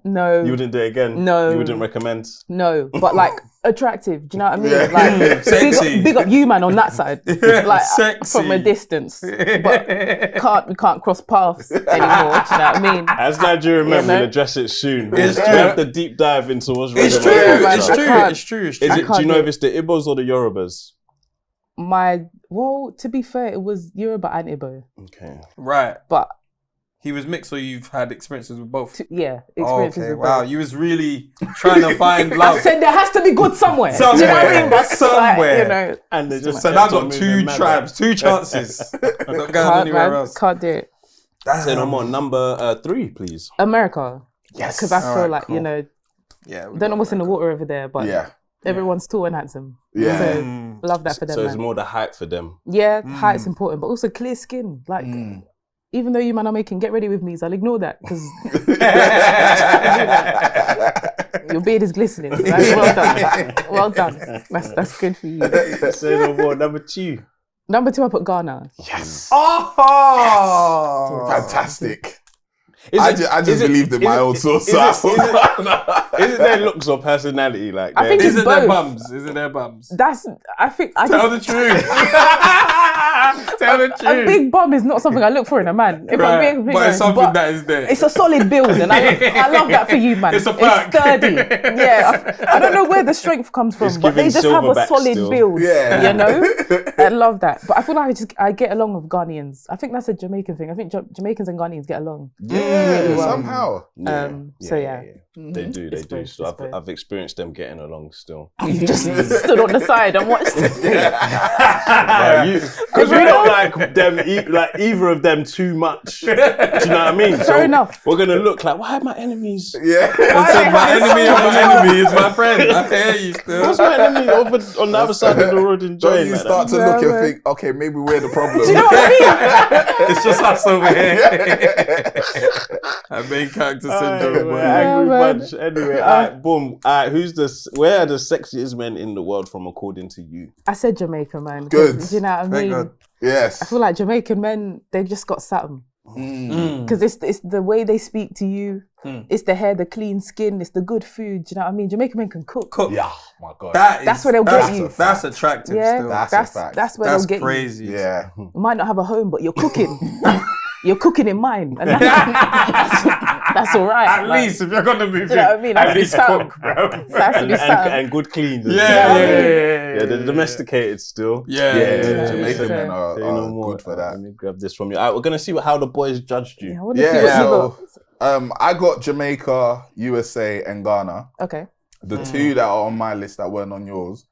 No. You wouldn't do it again? No. You wouldn't recommend? No, but attractive, do you know what I mean? Yeah. Sexy. Big up you, man, on that side. Sexy. From a distance. But we can't cross paths anymore, do you know what I mean? As Nigerian men, we'll address it soon. It's We true. have to deep dive into what's It's really true. going on. It's I true. can't. It's true. Do you know if it's the Igbos or the Yorubas? To be fair, it was Yoruba and Igbo. Okay. Right. But He was mixed, or you've had experiences with both? Experiences with Wow, both. you was really trying to find love. I said there has to be good somewhere. Do you know what I mean? But Somewhere. And they just So now I've got 2 tribes, 2 chances. I'm not going anywhere else. Can't do it. Say no more. Number 3, please. America. Yes. Because I feel Alright, like, cool. I don't know what's in the water over there, but everyone's tall and handsome. Yeah. So love that for them, So it's man. more the hype for them. Yeah, height's important, but also clear skin. Even though you man are making get ready with me's, I'll ignore that because your beard is glistening. Well done. Well done. That's good for you. Say no more. Number 2. Number 2, I put Ghana. Yes. Oh! Fantastic. I just believed in my own source. Is it their looks or personality? Like, I think Is it's it their both. bums? Is it their bums? Tell the truth. Tell the truth. A big bum is not something I look for in a man. If I'm being completely but it's honest, something that is there. It's a solid build, and I love that for you, man. It's a perk. It's sturdy. Yeah, I don't know where the strength comes from, but they just have a solid build. Yeah. You know, I love that. But I feel like I get along with Ghanaians. I think that's a Jamaican thing. I think Jamaicans and Ghanaians get along. Yeah, somehow. They do. So I've experienced them getting along still. You just stood on the side and watched it. Because we don't like them, like either of them too much. Do you know what I mean? Fair enough. We're gonna look like, why are my enemies? Yeah. My enemy of my enemy is my friend. I hear you still. What's my enemy on the other side of the road enjoying? Don't you start to look and think, okay, maybe we're the problem. Do you know what I mean? It's just us over here. Our main character syndrome. We're angry bunch. Anyway, alright, boom. Alright, where are the sexiest men in the world from according to you? I said Jamaica, man. Good. Do you know what I Thank mean? God. Yes. I feel like Jamaican men, they've just got something. Because it's the way they speak to you, it's the hair, the clean skin, it's the good food. Do you know what I mean? Jamaican men can cook. Yeah, my God. That's where they'll get you. That's attractive still. That's a fact. That's where That's they'll get crazy. you. Yeah. You might not have a home, but you're cooking. You're cooking in mine. And that's all right. At least if you're gonna move Do you know what I mean? at least cook, bro. That has to be something. And good clean. Yeah, they're domesticated still. Jamaican men are Say no more. good for that. Let me grab this from you. Alright, we're gonna see how the boys judged you. I want to see what you got. I got Jamaica, USA, and Ghana. Okay. The two that are on my list that weren't on yours.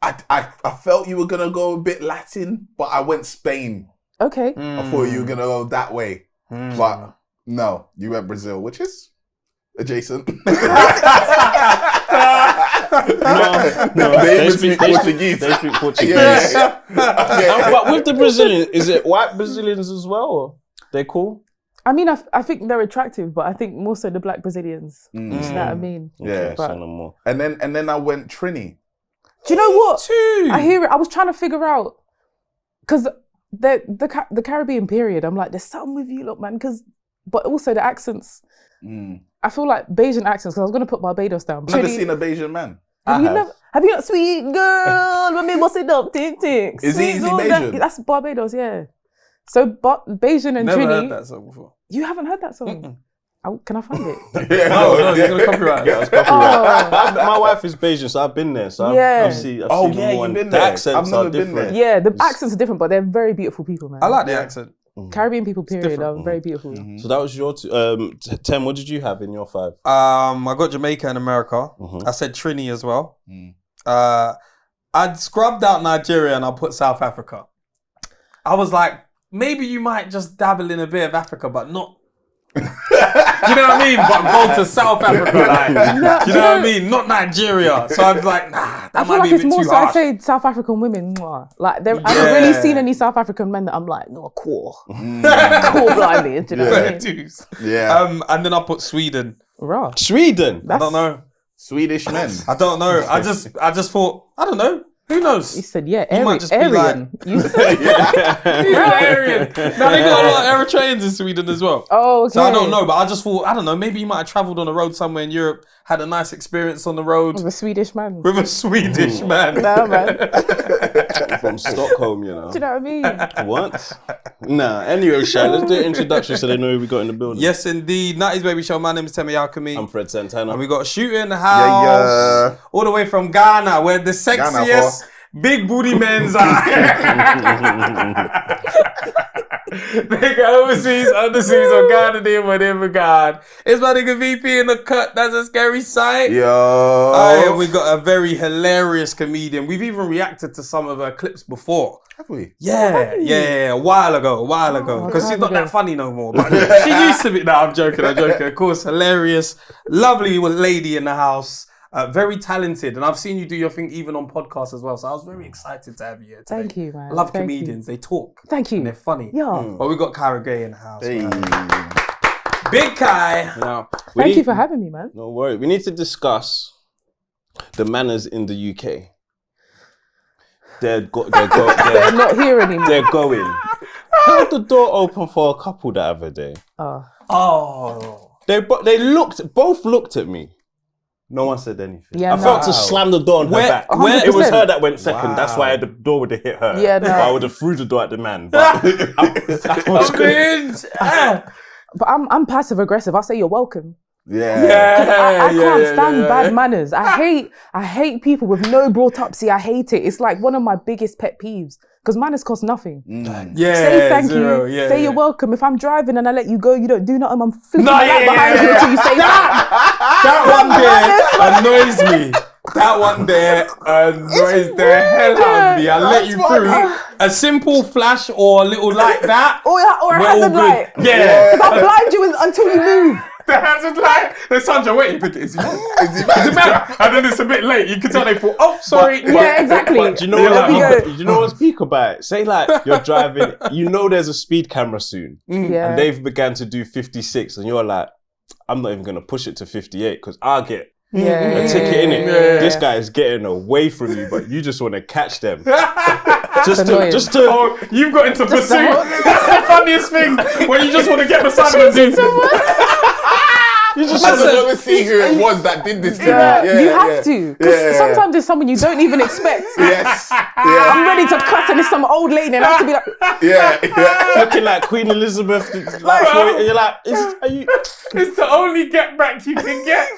I felt you were gonna go a bit Latin, but I went Spain. Okay. I thought you were gonna go that way, but no, you went Brazil, which is adjacent. They speak Portuguese. They speak Portuguese. Yeah. But with the Brazilians, is it white Brazilians as well? Or they cool? I mean, I think they're attractive, but I think more so the black Brazilians. Do you know what I mean? Yeah. But, Say no more. And then I went Trini. do you know what? I hear it. I was trying to figure out, because the Caribbean period, I'm like, there's something with you, look, man. But also the accents. I feel like Bayesian accents, because I was going to put Barbados down. I've never seen a Bayesian man. Have you not sweet girl when me bust it up, tick tick. Is he Sweet girl, Bayesian? That's Barbados, yeah. So Bayesian and Never Trini. heard that song before. You haven't heard that song? Can I find it? No, you're gonna copyright. Yeah, it's copyright. My wife is Bayesian, so I've been there. So I've seen them all, you've been and the there. accents I've are never been different. there. Yeah, the accents are different, but they're very beautiful people, man. I like the accent. Caribbean people, period, are very beautiful. So that was your Tem, what did you have in your 5? I got Jamaica and America. I said Trini as well. I'd scrubbed out Nigeria and I put South Africa. I was like, maybe you might just dabble in a bit of Africa, but not. You know what I mean? But go to South Africa, like, you know what I mean? Not Nigeria. So I was like, nah, that I feel might like be a it's bit more too so I harsh. say South African women. Mwah. Like, I haven't really seen any South African men that I'm like, no, cool. Cool blindly. Do you know what I mean? Tattoos. Yeah. And then I put Sweden. Raw. Sweden. I don't know. Swedish men. I don't know. I just thought, I don't know. Who knows? You said, yeah, You might just be Aryan. You said, Aryan. Now they got a lot of Eritreans in Sweden as well. oh, okay. So I don't know, but I just thought, I don't know, maybe you might have travelled on the road somewhere in Europe, had a nice experience on the road With a Swedish man. with a Swedish man. Nah, man. From Stockholm, you know. Do you know what I mean? What? Nah, anyway, Shay, let's do an introduction so they know who we got in the building. Yes, indeed. 90s Baby Show. My name is Temi Alchemy. I'm Fred Santana. And we got a shooter in the house. All the way from Ghana, where the sexiest big booty men's are. They go overseas, underseas, or Ghana, there, whatever, God. It's my nigga VP in the cut. That's a scary sight. Yo. We got a very hilarious comedian. We've even reacted to some of her clips before. Have we? Yeah, a while ago. Because she's not that funny no more. But she used to be. No, I'm joking. Of course, hilarious, lovely lady in the house. Very talented, and I've seen you do your thing even on podcasts as well. So I was very excited to have you here today. Thank you, man. I love Thank comedians. They talk. Thank you. And they're funny. Yeah. But we got Kyrah Gay in the house. Hey. Man. Big Kai. Now, Thank you for having me, man. No worry. We need to discuss the manners in the UK. They're not here anymore. They're going. Held the door open for a couple the other day. Oh. Oh. They both looked at me. No one said anything. Yeah, I felt to slam the door on her back. 100%. It was her that went second. That's why the door would have hit her. Yeah, no. I would have threw the door at the man. But But I'm passive aggressive. I'll say you're welcome. Yeah. I can't stand bad manners. I hate people with no brought up. See, I hate it. It's like one of my biggest pet peeves. Because manners cost nothing. Say thank you. Say you're welcome. If I'm driving and I let you go, you don't do nothing. I'm flicking my light behind you until you say that one there annoys me. That one there annoys the hell out of me. I let you through. A simple flash or a little like that. Or a hazard light. Yeah. Because I'll blind you until you move. The hazard light. The Sandra, wait, you think, is he mad? Is he mad? And then it's a bit late. You can tell they thought, oh, sorry. Yeah, exactly. But do you know what's peak about it? Say like you're driving, you know there's a speed camera soon. Yeah. And they've began to do 56 and you're like, I'm not even going to push it to 58 because I'll get a ticket in it. This guy is getting away from you, but you just want to catch them. just to Oh, you've got into pursuit. That's the funniest thing. When you just want to get beside them. You just want to see who it was that did this to me. You have to. Because sometimes it's someone you don't even expect. Yes. I'm ready to cut and it's some old lady and I have to be like... looking like Queen Elizabeth. You're like, are you... It's the only get back you can get.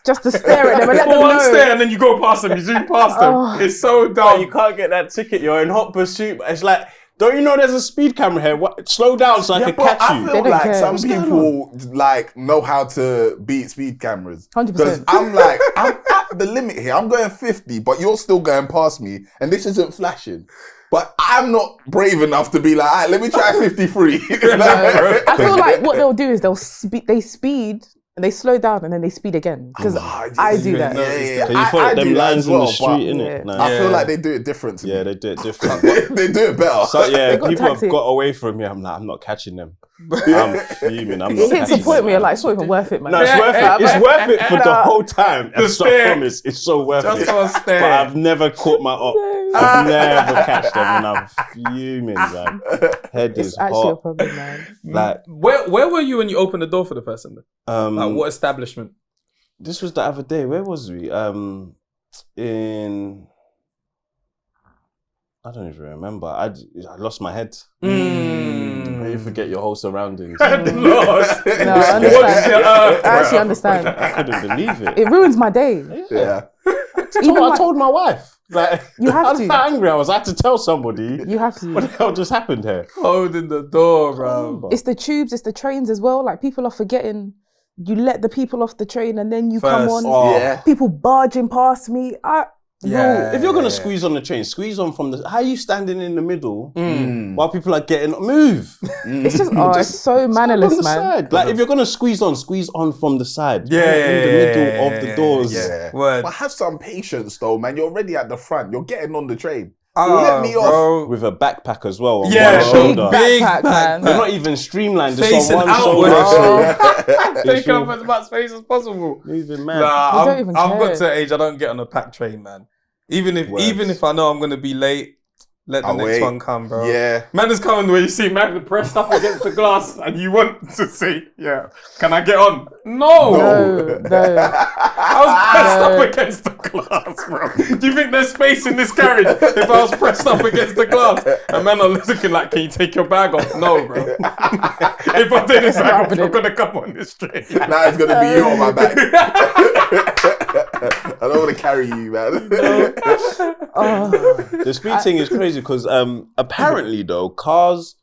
Just to stare at them and let them one know. stare and then you go past them, you zoom past them. It's so dumb. You can't get that ticket. You're in hot pursuit. It's like, don't you know there's a speed camera here? Slow down so I can catch you. I feel like some people like know how to beat speed cameras. 100%. Because I'm at the limit here. I'm going 50, but you're still going past me, and this isn't flashing. But I'm not brave enough to be like, all right, let me try 53. I feel like what they'll do is they speed and they slow down and then they speed again. Because I do that. So you follow them lines in the street, innit? I feel like they do it different to me. Yeah, they do it different. They do it better. So people have got away from me. I'm like, I'm not catching them. I'm fuming. It hits a point where you're like, it's not even worth it, man. No, it's worth it. It's worth it for the whole time. I promise, it's so worth it. But I've never caught my op. I've never catched them and I'm fuming, man. Head is actually hot. a problem, man. Like, where were you when you opened the door for the person? Like what establishment? This was the other day. Where was we? I don't even remember. I lost my head. You forget your whole surroundings. I actually understand. I couldn't believe it. It ruins my day. Yeah. I told my wife. Like, you have I was to. that angry. I had to tell somebody. You have to. What the hell just happened here? Holding the door, bro. It's the tubes, it's the trains as well. Like, people are forgetting. You let the people off the train and then you come on. People barging past me. If you're gonna squeeze on the train, squeeze on from the. How are you standing in the middle while people are getting move? It's just it's so mannerless, man. Side. Like if you're gonna squeeze on from the side. In the middle of the doors. Yeah. Word. But have some patience though, man. You're already at the front. You're getting on the train. Let me off. With a backpack as well. On Yeah, one shoulder. Big backpack, man. They're not even streamlined. Facing on one outward. Take up as much space as possible. Moving, man. I've got to an age I don't get on a packed train, man. Even if I know I'm gonna be late, let the next one come, bro. Yeah. Man is coming where you see man pressed up against the glass and you want to say, can I get on? No. I was pressed up against the glass, bro. Do you think there's space in this carriage if I was pressed up against the glass? And man are looking like, can you take your bag off? No, bro. If I take this bag off, you're gonna come on this train. Now it's gonna be you on my back. I don't want to carry you, man. The speed thing is crazy because apparently though, cars,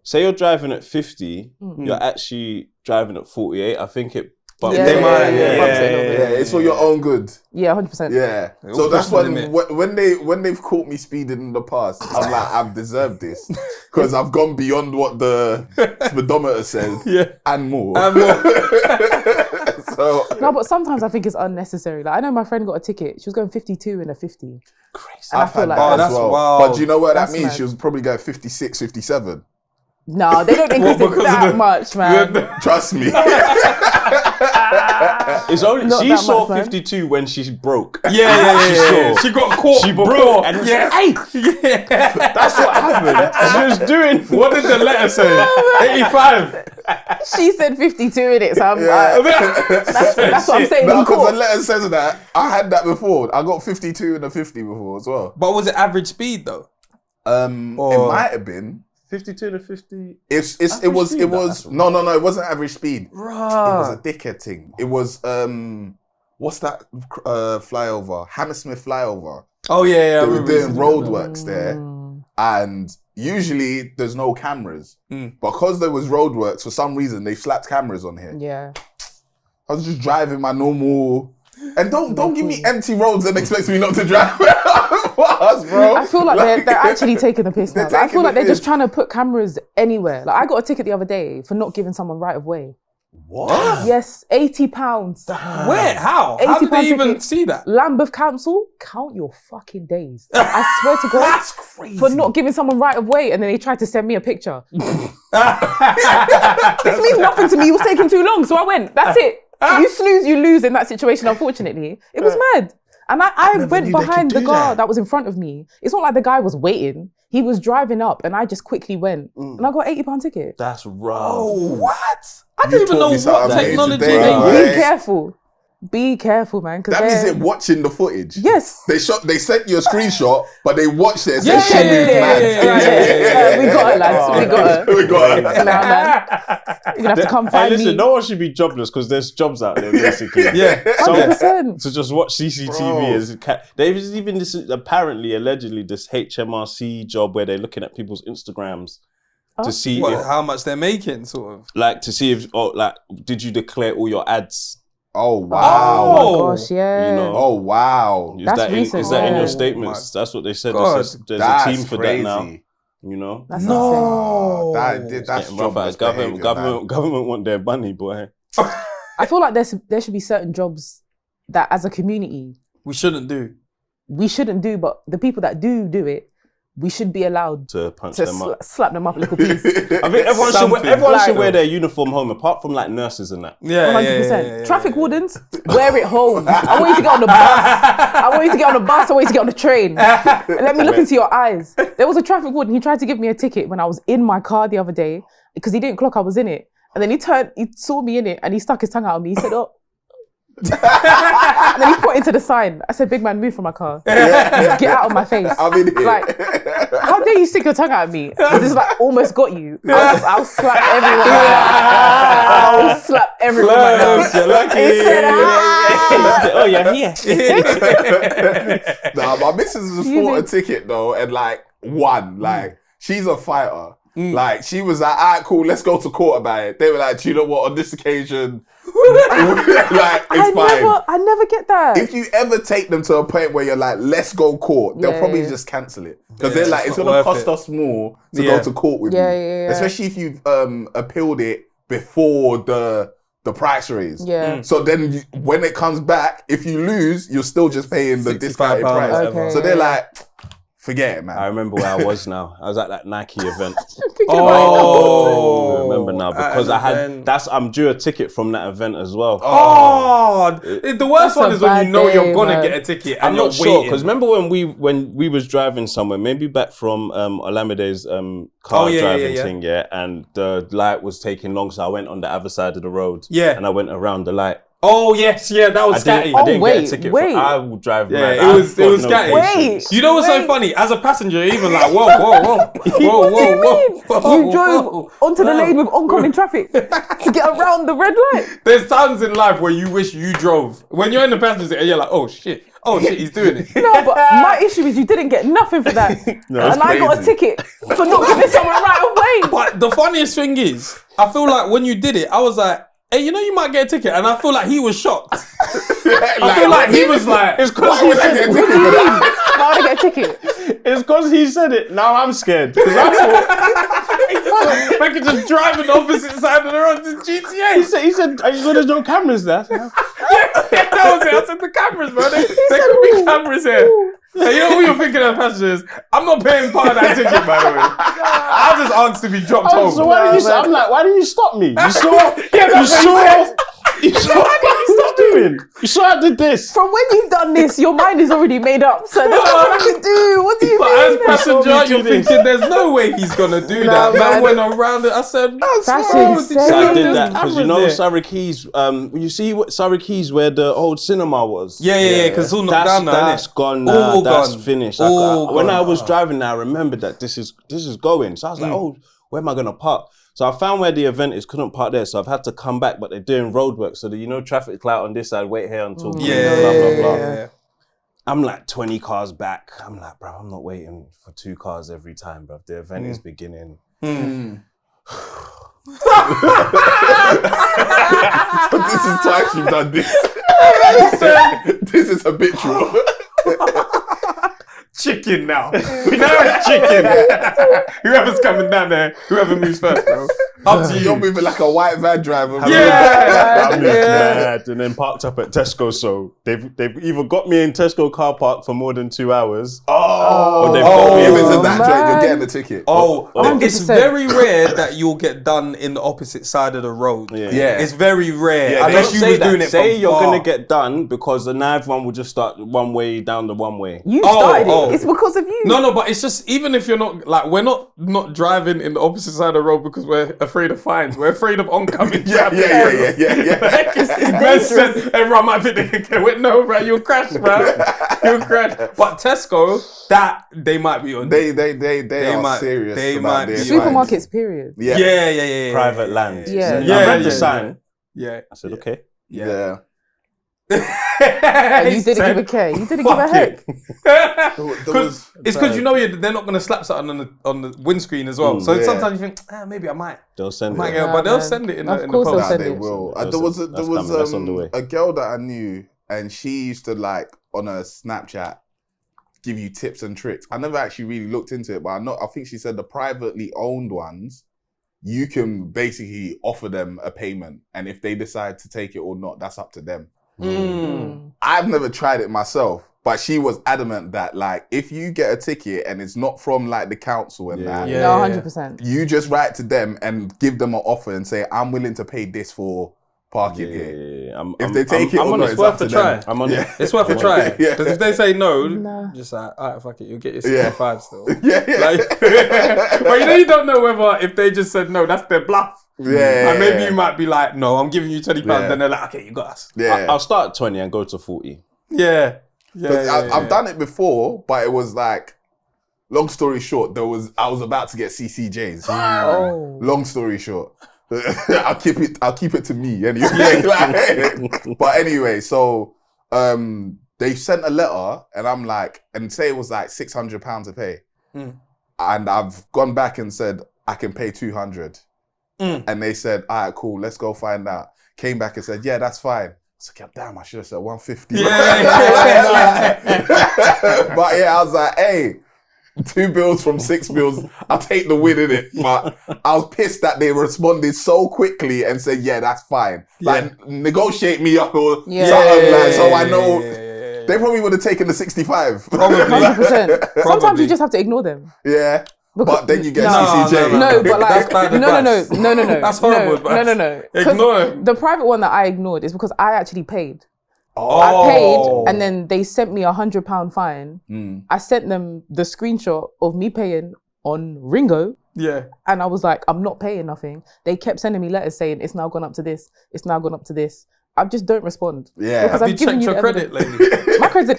say you're driving at 50, you're actually driving at 48. I think it. But It's for your own good. Yeah, 100%. Yeah. So that's when they've caught me speeding in the past, I'm like, I've deserved this because I've gone beyond what the speedometer said and more. No, but sometimes I think it's unnecessary. Like I know my friend got a ticket. She was going 52 in a 50. Crazy. And I feel like that's wild. But do you know what that means? Mad. She was probably going 56, 57. No, they don't increase it that much, man. Trust me. It's only Not she that saw much, man. 52 when she broke. Yeah. She got caught. She broke, bro. and it was Yeah. That's what happened. She was doing. What did the letter say? 85. She said 52 in it, so I'm like, that's what I'm saying. No, in because court. the letter says that. I had that before. I got 52 and a 50 before as well. But was it average speed though? It might have been. 52 to 50. It was no, it wasn't average speed. It was a dickhead thing. It was what's that flyover? Hammersmith flyover. Oh yeah. They were doing roadworks there, and usually there's no cameras. Because there was roadworks, for some reason they slapped cameras on here. Yeah. I was just driving my normal. And don't give me empty roads and expect me not to drive fast, bro. I feel like they're actually taking the piss now. Like, I feel like they're just trying to put cameras anywhere. Like, I got a ticket the other day for not giving someone right of way. What? Yes, £80. Where? How? How did they even see that? Lambeth Council, count your fucking days. I swear to God. That's crazy. For not giving someone right of way, and then they tried to send me a picture. This means nothing to me. It was taking too long, so I went. That's it. You snooze, you lose in that situation, unfortunately. It was mad. And I went behind the car that was in front of me. It's not like the guy was waiting. He was driving up and I just quickly went. And I got £80 ticket. That's rough. Oh, what? I didn't even know what technology today, they right? use. Be careful. Be careful, man. That means they're watching the footage. Yes. They sent you a screenshot, but they watched it and Yeah, said she moved mad. We got her, lads. We got her. We got her. Nah, man. You're gonna have to come Hey, find listen, me. no one should be jobless because there's jobs out there, basically. Yeah. 100%. To just watch CCTV as there's even this allegedly this HMRC job where they're looking at people's Instagrams to see if, How much they're making, sort of. like, to see if, did you declare all your ads? Oh wow! Oh my gosh, yeah. You know, Oh wow! Is That's that recent, is that in yeah. your statements? That's what they said. God, They said there's That's a team for crazy. that now. You know, That's Oh, that's getting rough out. jobless Government want their money, boy. I feel like there should be certain jobs that as a community We shouldn't do. we shouldn't do, but the people that do it, we should be allowed To punch to them up. slap them up a little piece. I think everyone should wear their uniform home, apart from like nurses and that. Yeah, 100%. Traffic wardens, wear it home. I want you to get on the bus. I want you to get on the bus. I want you to get on the train. And let me look into your eyes. There was a traffic warden. He tried to give me a ticket when I was in my car the other day because he didn't clock I was in it. And then he saw me in it and he stuck his tongue out at me. He said, oh. And then he pointed to the sign. I said, big man, move from my car. Get out of my face. I'm in here. Like, how dare you stick your tongue out at me? This like almost got you. I'll slap everyone. I'll slap everyone right now. You're lucky. He said, Oh, you're here. Nah, my missus was bought a ticket though, and won. She's a fighter. She was like, alright, cool, let's go to court about it. They were like, do you know what, on this occasion, it's fine. I never get that. If you ever take them to a point where you're like, let's go court, they'll probably just cancel it. Because they're like, it's going to cost us more to go to court with you. Yeah. Especially if you've appealed it before the price raise. Yeah. So then when it comes back, if you lose, you're still just paying the discounted price. Okay, So they're like, forget it, man. I remember where I was now. I was at that Nike event. Thinking about I remember now because I'm due a ticket from that event as well. The worst one is when you know you're gonna get a ticket and I'm you're not sure waiting. because remember when we was driving somewhere, maybe back from Olamide's car driving thing, and the light was taking long, so I went on the other side of the road, and I went around the light. Oh yes, that was scatty. I didn't get a ticket. I will drive. Yeah, it was scatty. Wait. You know what's so funny? As a passenger, you're even like, whoa. What do you mean? You drove onto the lane with oncoming traffic to get around the red light. There's times in life where you wish you drove. When you're in the passenger seat and you're like, oh shit, he's doing it. No, but my issue is you didn't get nothing for that. And I got a ticket for not giving someone right away. But the funniest thing is, I feel like when you did it, I was like, hey, you know you might get a ticket, and I feel like he was shocked. I feel like he was like, it's because he said it. What do you mean? Why would I get a ticket? It's because he said it. Now I'm scared. Because I thought I could just drive on the opposite side of the road to GTA. he said, are you sure there's no cameras there? That was it. I said the cameras, man. There could be cameras here. Hey, you know what you're thinking of passengers? I'm not paying part of that ticket, by the way. I just asked to be dropped home. So why did you stop me? You saw? You saw? Why did you stop me? doing? You saw I did this. From when you've done this, your mind is already made up. So there's nothing to do. What do you But mean? as passenger, you're thinking there's no way he's gonna do that. Man went around it. I said, That's insane. So I did that There's because cameras Surrey Keys. You see what Surrey Keys where the old cinema was. Yeah. Because it's all knocked down now. That's gone now. All That's gone. finished. All When gone. I was driving, I remembered that this is going. So I was like, oh, where am I gonna park? So I found where the event is. Couldn't park there, so I've had to come back. But they're doing road work, so that traffic light on this side. Wait here until blah blah blah. Yeah. I'm like 20 cars back. I'm like, bro, I'm not waiting for 2 cars every time, bro. The event is beginning. So this is twice you've done this. This is habitual. Chicken now. We know it's chicken. Whoever's coming down there, whoever moves first, bro. Up to you. You're moving like a white van driver. Bro. Yeah. I'm mad. And then parked up at Tesco. So they've either got me in Tesco car park for more than 2 hours. Oh, or they've got me if it's in in that joint, you're getting the ticket. It's very rare that you'll get done in the opposite side of the road. Yeah. It's very rare. Yeah, Unless you was doing it Say from you're far. gonna get done because the knife one will just start one way down the one way. You started Oh. it. It's because of you. No, but it's just even if you're not like we're not driving in the opposite side of the road because we're afraid of fines. We're afraid of oncoming traffic. Yeah. Everyone might think they can get it. No, bro, you'll crash, bro. You'll crash. But Tesco, that they might be on. They are serious. They about might their be. Supermarkets, period. Yeah. Private land. Yeah. I read the sign. Yeah. I said, okay. Yeah. And you didn't give a care. You didn't give a heck. It's because they're not going to slap something on the windscreen as well. So sometimes you think, maybe I might. They'll send it. But they'll send it in the course post. they'll send They it. will. That's There was on the way. a girl that I knew, and she used to like on a Snapchat give you tips and tricks. I never actually really looked into it, but I think she said the privately owned ones, you can basically offer them a payment, and if they decide to take it or not, that's up to them. I've never tried it myself, but she was adamant that like if you get a ticket and it's not from like the council and that, No, 100%. you just write to them and give them an offer and say, I'm willing to pay this for parking here. If they take it or not, it's up to them. I'm on it. It's worth a try. Yeah. Because if they say no, Nah. just like, alright, fuck it, you'll get your 65 still. Yeah. But you don't know whether if they just said no, that's their bluff. Yeah. And maybe you might be like, no, I'm giving you £20. Yeah. Then they're like, okay, you got us. Yeah. I'll start at 20 and go to 40. Yeah. I've done it before, but it was like, long story short, I was about to get CCJs. Oh. Long story short. I'll keep it to me anyway. But anyway, so they sent a letter and I'm like, and say it was like £600 to pay. And I've gone back and said, I can pay 200. And they said, all right, cool, let's go find out. Came back and said, yeah, that's fine. So damn, I should have said 150. But yeah, I was like, hey, 2 bills from 6 bills, I'll take the win in it. But I was pissed that they responded so quickly and said, yeah, that's fine. Like, negotiate me up or something like, so I know. They probably would have taken the 65. Probably. 100%. Sometimes you just have to ignore them. Yeah. But then you get No, CCJ. No, but like, That's bad no. That's horrible advice. No. Ignore them. The private one that I ignored is because I actually paid. Oh. I paid, and then they sent me £100 fine. I sent them the screenshot of me paying on Ringo. Yeah. And I was like, I'm not paying nothing. They kept sending me letters saying, it's now gone up to this. It's now gone up to this. I just don't respond. Yeah. Because Have you I've given checked you your credit evidence. lately?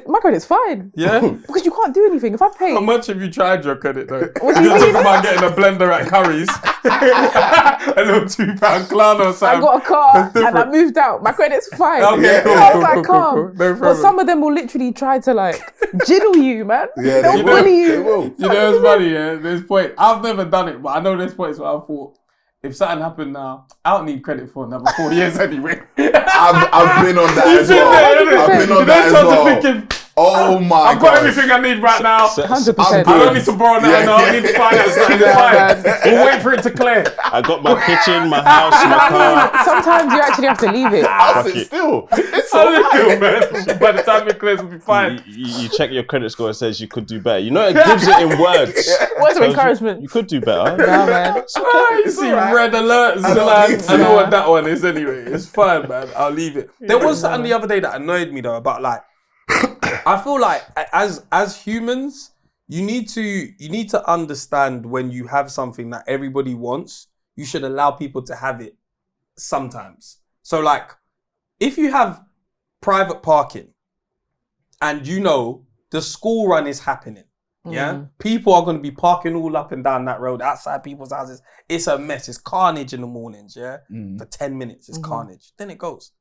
My credit's fine. Yeah? Because you can't do anything. If I pay, How much have you tried your credit though? What do you You're mean? talking about getting a blender at Curry's. A little £2 Clano or I something. got a car That's and I different. moved out. My credit's fine. Okay, cool, I was cool, like, cool, calm. cool. No But problem. some of them will literally try to like jiddle you, man. Yeah, They'll they bully will. you. They will. You know what's funny, yeah? There's point. I've never done it, but I know there's points where I thought, if something happened now, I don't need credit for another 4 years anyway. I've been on that as well. I've been on that as well. Thinking, Oh my I've got everything I need right now. 100%. I don't need to borrow now. No, I need to find out something. We'll wait for it to clear. I got my kitchen, my house, my car. Sometimes you actually have to leave it. I'll sit still. It's so Man. By the time it clears, we'll be fine. You check your credit score and says you could do better. You know, it gives it in words. Words of encouragement. You could do better. Yeah, man. You see red alerts. I know what that one is anyway. It's fine, man. I'll leave it. There was something the other day that annoyed me though about like, I feel like as humans, you need to understand when you have something that everybody wants, you should allow people to have it sometimes. So like, if you have private parking and you know the school run is happening, yeah, people are going to be parking all up and down that road outside people's houses. It's a mess. It's carnage in the mornings, yeah? For 10 minutes, it's carnage. Then it goes.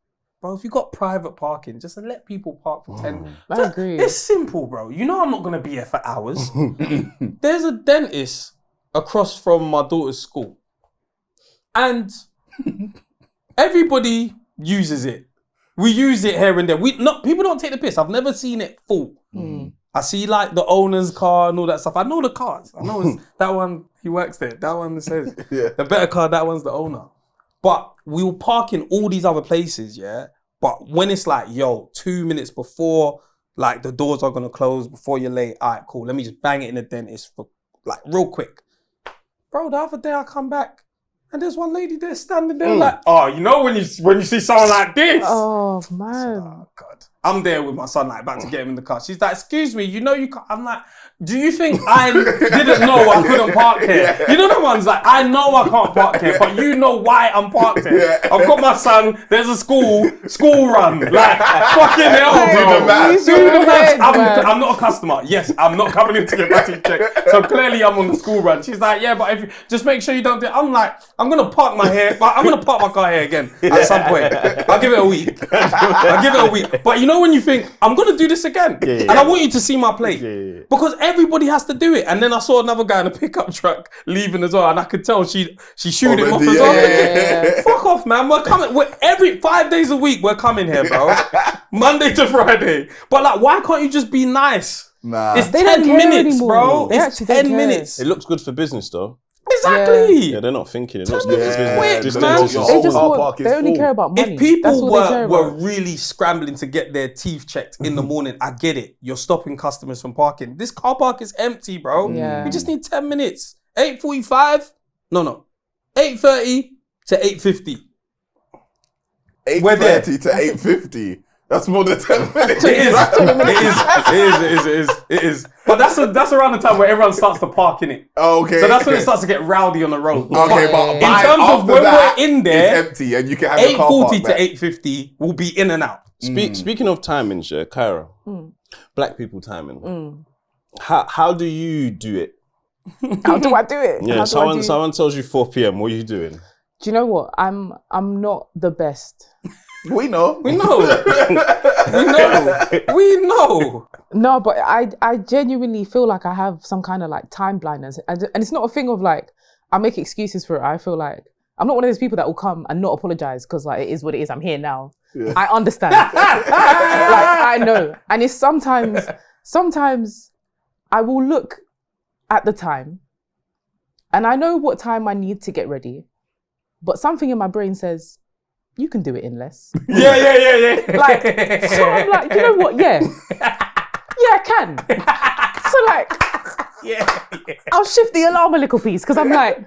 Bro, if you got private parking, just let people park for 10 minutes. I agree. It's simple, bro. You know I'm not going to be here for hours. There's a dentist across from my daughter's school. And everybody uses it. We use it here and there. People don't take the piss. I've never seen it full. I see like the owner's car and all that stuff. I know the cars. I know it's that one, he works there. That one says, the better car, that one's the owner. But we'll park in all these other places, yeah? But when it's like, 2 minutes before, like the doors are gonna close, before you're late, all right, cool, let me just bang it in the dentist for, like, real quick. Bro, the other day I come back and there's one lady there standing there like, oh, you know when you see someone like this? Oh, man. Oh, God. I'm there with my son, like, about to get him in the car. She's like, excuse me, you know you can't. I'm like, do you think I didn't know I couldn't park here? You know the ones like, I know I can't park here, but you know why I'm parked here. I've got my son, there's a school run. Like, fucking hell, bro. I'm not a customer. Yes, I'm not coming in to get my teeth checked. So clearly I'm on the school run. She's like, yeah, but if you just make sure you don't do it. I'm like, I'm going to park my car here again at some point. I'll give it a week. But you know when you think, I'm going to do this again. And I want you to see my plate. Because everybody has to do it. And then I saw another guy in a pickup truck leaving as well. And I could tell she shooed him off as well. Fuck off, man. We're coming. Every 5 days a week, we're coming here, bro. Monday to Friday. But like, why can't you just be nice? Nah. It's 10 minutes, bro. It's 10 minutes. It looks good for business, though. Exactly. Yeah, they're not thinking. It looks good for business. They only care about money. If people were really scrambling to get their teeth checked in the morning, I get it. You're stopping customers from parking. This car park is empty, bro. Yeah. We just need 10 minutes. 8:45. No. 8:30 to 8:50. 8:30 to 8:50. That's more than 10 minutes. It is. But that's around the time where everyone starts to park in it. Okay. So that's when it starts to get rowdy on the road. Okay, but in terms of when we're in there, it's empty and you can have a car park 8:40 to 8:50 will be in and out. Speaking of timings, Kyrah, black people timing. How do you do it? How do I do it? Yeah, someone tells you 4 p.m. What are you doing? Do you know what? I'm not the best. We know. No, but I genuinely feel like I have some kind of like time blindness. And it's not a thing of like, I make excuses for it. I feel like I'm not one of those people that will come and not apologize because like it is what it is. I'm here now. Yeah. I understand. Like I know. And it's sometimes I will look at the time and I know what time I need to get ready. But something in my brain says, you can do it in less. Yeah. Like, so I'm like, you know what? Yeah, I can. So like, I'll shift the alarm a little piece because I'm like,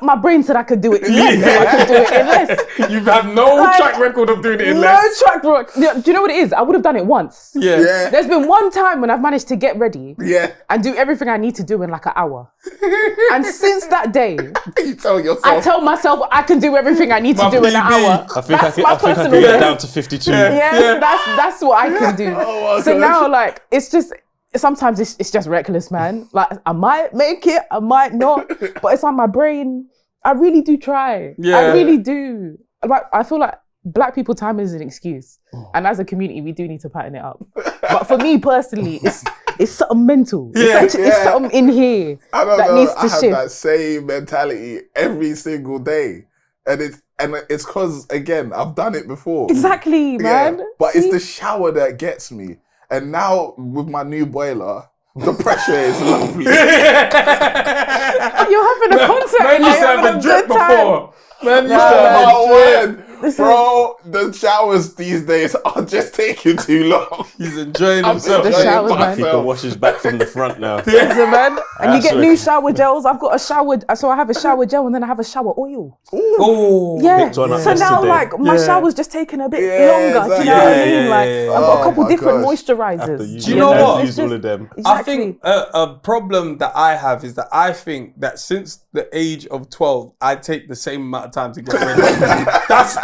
my brain said I could do it in less. So I could do it in less. You have no track record of doing it in less. No track record. Do you know what it is? I would have done it once. Yeah. There's been one time when I've managed to get ready. Yeah. And do everything I need to do in like an hour. And since that day, you tell yourself. I tell myself I can do everything I need to do in an hour. I think I can get down to 52. Yeah. That's what I can do. So now like it's just sometimes it's just reckless, man. Like I might make it, I might not, but it's on my brain. I really do try. Yeah. I really do. Like I feel like black people time is an excuse, and as a community, we do need to pattern it up. But for me personally, it's something mental. It's something in here that needs to shift. I have that same mentality every single day, and it's because again I've done it before. Exactly, man. But it's the shower that gets me. And now with my new boiler, the pressure is lovely. You're having a concert. Man used to have a drip before. Man used to have a drip. Bro, the showers these days are just taking too long. He's enjoying himself. The showers, man. He can wash his back from the front now. Listen, man. And you get That's new shower gels. I've got a shower, so I have a shower gel and then I have a shower oil. Oh, Yeah. Picked one up So now, yesterday. like, my shower's just taking a bit Yeah, longer. Do you exactly. know what I Yeah, mean? yeah, Like, yeah, I've got a Oh couple my different gosh. moisturizers. Do you know what? Use all of them. Exactly. I think a problem that I have is that I think that since the age of 12, I take the same amount of time to get ready.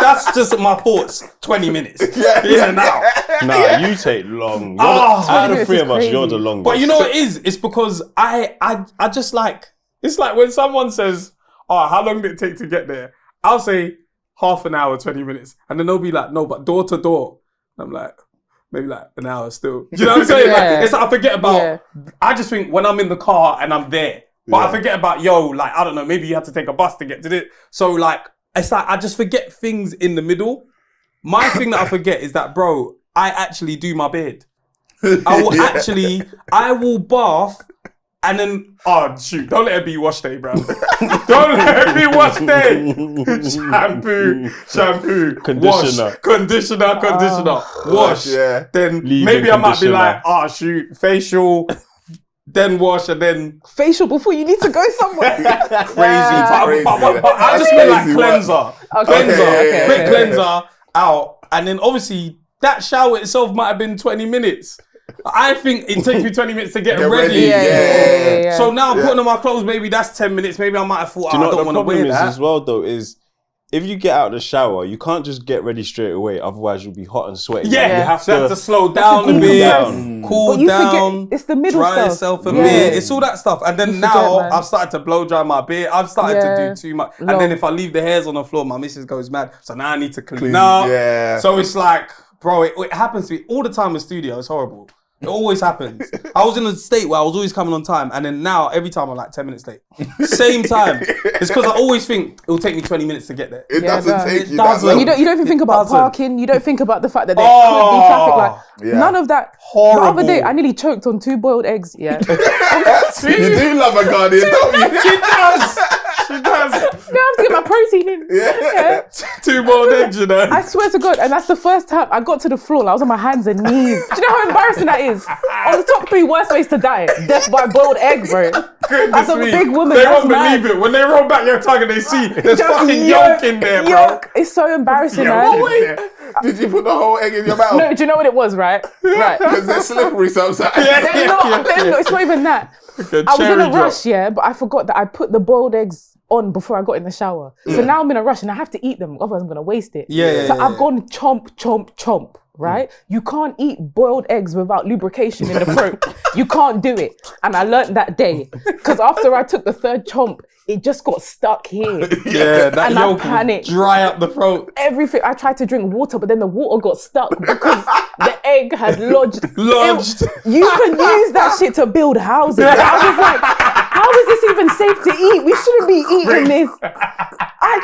That's just my thoughts. 20 minutes. In and out. Nah, you take long. Out of the three of us, you're the longest. But you know what it is? It's because I just like, it's like when someone says, oh, how long did it take to get there? I'll say half an hour, 20 minutes. And then they'll be like, no, but door to door. I'm like, maybe like an hour still. Do you know what I'm saying? Yeah. Like, it's like I forget about, I just think when I'm in the car and I'm there, but I forget about, like, I don't know, maybe you have to take a bus to get to this. So like, it's like, I just forget things in the middle. My thing that I forget is that, bro, I actually do my beard. I will bath and then, oh shoot, don't let it be wash day, bro. Don't let it be wash day. Shampoo, Conditioner. wash, conditioner, wash. Yeah. Then Leave-in maybe I might be conditioner. like, oh shoot, facial, then wash and then Facial before you need to go somewhere. crazy. Crazy. But I That's just mean like crazy cleanser. Okay, okay. Quick cleanser out. And then obviously that shower itself might have been 20 minutes. I think it takes me 20 minutes to get ready. Yeah. So now I'm putting on my clothes, maybe that's 10 minutes. Maybe I might have thought, Do you know I what don't the want to problem wear is that. as well though is if you get out of the shower, you can't just get ready straight away, otherwise you'll be hot and sweaty. Yeah, You have so you have to to slow down a cool bit, down. cool But you down, forget, it's the middle dry stuff. yourself a Yeah. bit. It's all that stuff. And then You now forget, man. I've started to blow dry my beard. I've started to do too much. And Long. then if I leave the hairs on the floor, my missus goes mad. So now I need to clean up. Yeah. So it's like, bro, it happens to me all the time in studio. It's horrible. It always happens. I was in a state where I was always coming on time, and then now every time I'm like 10 minutes late. Same time. It's because I always think it'll take me 20 minutes to get there. It doesn't take you doesn't. that long. You don't even think about doesn't. parking. You don't think about the fact that there could be traffic. Like none of that. Horrible. The other day, I nearly choked on 2 boiled eggs. Yeah. You do love a guardian, don't you? She does. She does. Now I have to get my protein in. Yeah. 2 more eggs, you know. I swear to God, and that's the first time I got to the floor. I was on my hands and knees. Do you know how embarrassing that is? On the top 3 worst ways to die: death by boiled egg, bro. As a big woman, they that's won't mad. believe it when they roll back your tongue and they see there's Just fucking yolk in there, bro. Yolk. It's so embarrassing, man. Did you put the whole egg in your mouth? No, do you know what it was? Right. Because they're slippery sometimes. It's not even that. I was in a cherry rush, yeah, but I forgot that I put the boiled eggs on before I got in the shower. So now I'm in a rush and I have to eat them, otherwise I'm gonna waste it. So I've gone chomp, right? You can't eat boiled eggs without lubrication in the throat. You can't do it. And I learned that day. Because after I took the 3rd chomp, it just got stuck here. Yeah, that And I yolk will panicked. dry up the throat. Everything. I tried to drink water, but then the water got stuck because the egg had lodged. You can use that shit to build houses. I was like, how is this even safe to eat? We shouldn't be eating this.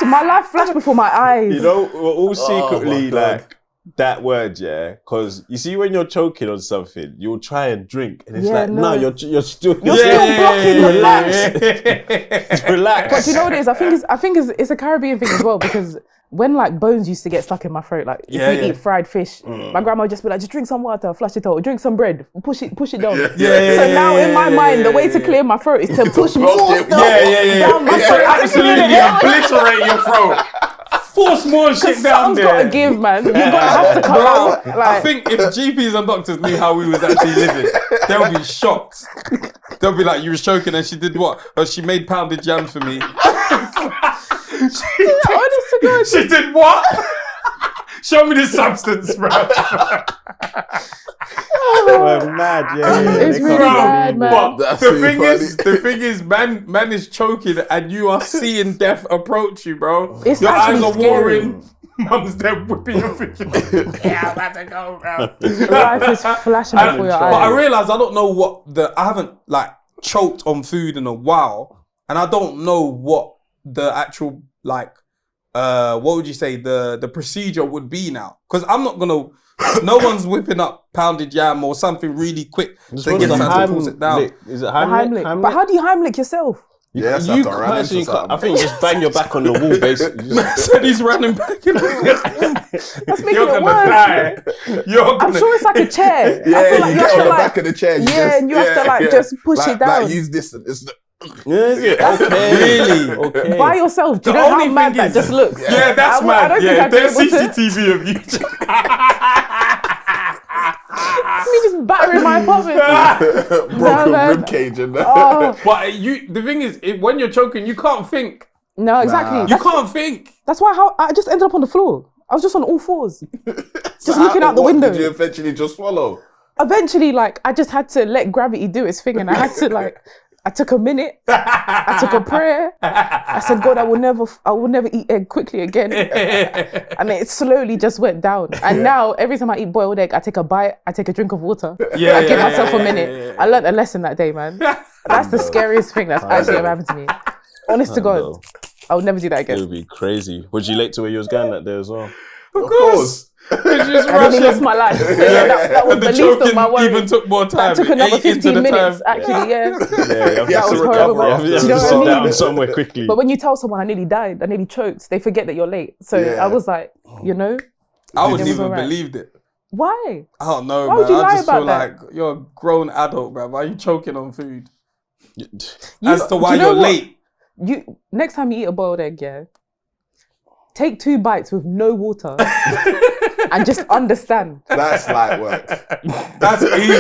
My life flashed before my eyes. You know, we're all secretly my God. like that word, yeah. Because you see, when you're choking on something, you'll try and drink, and it's Yeah, like, no. you're still blocking the flash. relax. But you know what it is? I think it's a Caribbean thing as well, because when like bones used to get stuck in my throat, like if we eat fried fish, my grandma would just be like, just drink some water, flush it out, drink some bread, push it down. So now in my mind, the way to clear my throat is to push more stuff down my throat. Absolutely obliterate your throat. Force more shit down Something's there. gotta give, man. You're gonna have to come out. I Like, think if GPs and doctors knew how we was actually living, they'll be shocked. They'll be like, you was choking and she did what? Or she made pounded jams for me. honest to God. She did what? Show me the substance, bro. We're mad, yeah. It's really bad, man. But That's the really thing is, man is choking and you are seeing death approach you, bro. It's your eyes actually are scary. watering. Mum's there whipping your thinking. Yeah, I'm about to go, bro. Life is flashing before your But I eyes. realised I don't know I haven't like choked on food in a while, and I don't know what the actual like what would you say the procedure would be now, because I'm not gonna No one's whipping up pounded yam or something really quick to get something to pulls it down. Is it Heimlich? But how do you Heimlich yourself? You personally, I think you just bang your back on the wall, basically. Said he's running back in the That's making You're it gonna worse. die. I'm sure it's like a chair. Yeah, I feel like you you get have on to the like, back of the chair. and you have to like just push it down. Like use this. Okay. Really? Okay. By yourself. Do you The know how only mad thing that is- just looks? Yeah, that's I mad. don't think Yeah, I'd be there's able to- CCTV of you. Me just battering my apartment. Broken man. rib cage and that. Oh, But the thing is, when you're choking, you can't think. no, exactly. Nah. You can't think. That's why I just ended up on the floor. I was just on all fours. Just looking out the What, window. Did you eventually just swallow? Eventually, like, I just had to let gravity do its thing, and I had to like, I took a minute, I took a prayer, I said, God, I will never eat egg quickly again, and it slowly just went down. And now every time I eat boiled egg, I take a bite, I take a drink of water, I give myself a minute. I learned a lesson that day, man. That's the scariest thing that's actually ever happened to me. Honest to God, I would never do that It again. would be crazy. Was you late to where you was going that day as well? Of course. I nearly lost my life. So yeah, that was And the the least of choking my worries. even took more time. That took another Ate into 15 the minutes, time. actually, yeah. Yeah, That was horrible. You have Do you to know what I sit mean? down somewhere quickly. But when you tell someone I nearly died, I nearly choked, they forget that you're late. So Yeah. I was like, you know, I wouldn't It was even alright. believed it. why? I don't know, Why man. would you I lie just feel about that? like you're a grown adult, bro. Why are you choking on food? You- As to do why you know you're what? late. You next time you eat a boiled egg, yeah, take 2 bites with no water and just understand. That's light work. That's easy.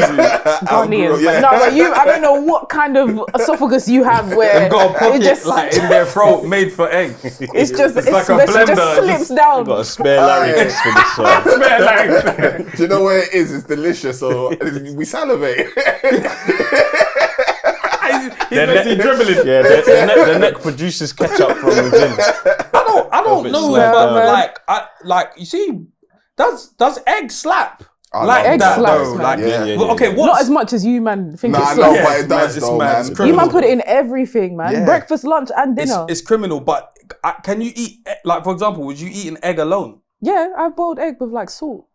Ghanaians, man. No, but I don't know what kind of esophagus you have where They've got a pocket it just like in their throat made for egg. it's just It's like a it just blender. slips down. Got a spare larynx for this one. Do you know where it is? It's delicious. So we salivate. He's basically dribbling. Yeah, the neck produces ketchup from within. I don't bit know slap if I'm down. like you see, does egg slap I like love Egg that slaps, though? man. Like, Yeah. well, okay, Not what's as much as you, man, think Nah, it's no, slaps. but it does it's though, mad, man. it's You criminal. man put it in everything, man. Yeah. Breakfast, lunch, and dinner. it's criminal, but can you eat like, for example, would you eat an egg alone? Yeah, I have boiled egg with like salt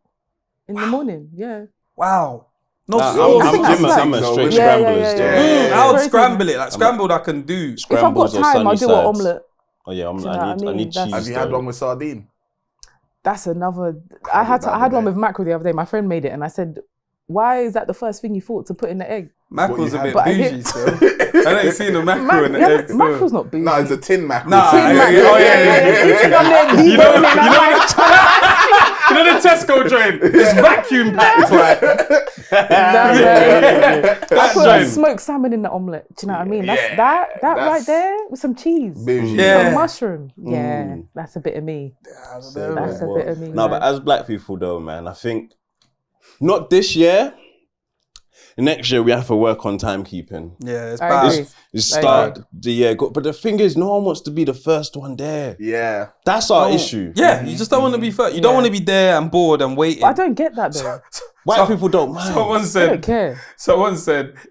in the morning. Yeah. Wow. No Nah, sauce. I think that's I'm a like- straight Yeah, yeah, scramblers. yeah, though. yeah. I would Protein. scramble it. Like scrambled, I can do. If I've got Scrambles or time, I'll do sunny an sides. omelette. Oh yeah, you know what I I mean? need That's- cheese. Have you had though. one with sardine? That's another. I had one with mackerel the other day. My friend made it, and I said, "Why is that the first thing you thought to put in the egg?" Mackerel's a What you bit had? bougie, so I ain't seen a mackerel in the egg. Mackerel's not bougie. No, it's a tin mackerel. Nah, Tin yeah, mackerel. oh, yeah. You think I'm there deboning and like, You know the Tesco drain? It's vacuum packed. Like, I put joint. smoked salmon in the omelette. Do you know what I mean? That's that that's right there with some cheese, Bougie. Yeah. some mushroom. Yeah, that's a bit of me. That's a bit of me. No, but as black people though, man, I think not this year. Next year we have to work on timekeeping. yeah, it's I bad. agree. You start the year, but the thing is, no one wants to be the first one there. Yeah. That's our issue. Yeah, you just don't want to be first. You don't want to be there and bored and waiting. I don't get that though. White people don't mind. Someone I don't said, care.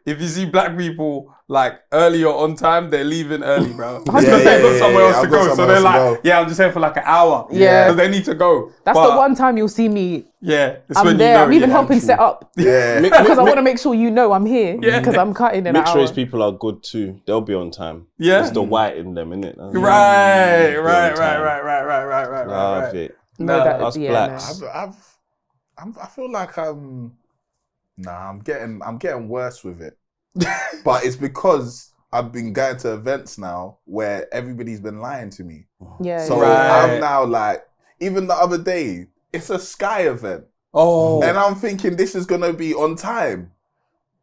if you see black people like early or on time, they're leaving early, bro. 100%. Because they've got somewhere else to I've got go. So somewhere they're else to like, go. yeah, I'm just here for like an hour. Yeah. Because they need to go. That's But, the one time you'll see me. Yeah. It's I'm when there. You know, I'm even yeah, helping set up Yeah. because I want to make sure you know I'm here. Yeah. Because I'm cutting in an Mixed hour. race people are good too. They'll be on time. Yeah. It's the white in them, innit? Right. Love it. No, that, Us yeah, blacks. no. I feel like I'm getting worse with it. But it's because I've been going to events now where everybody's been lying to me. Yeah, So yeah. I'm now like, even the other day, it's a Sky event. Oh. And I'm thinking this is going to be on time.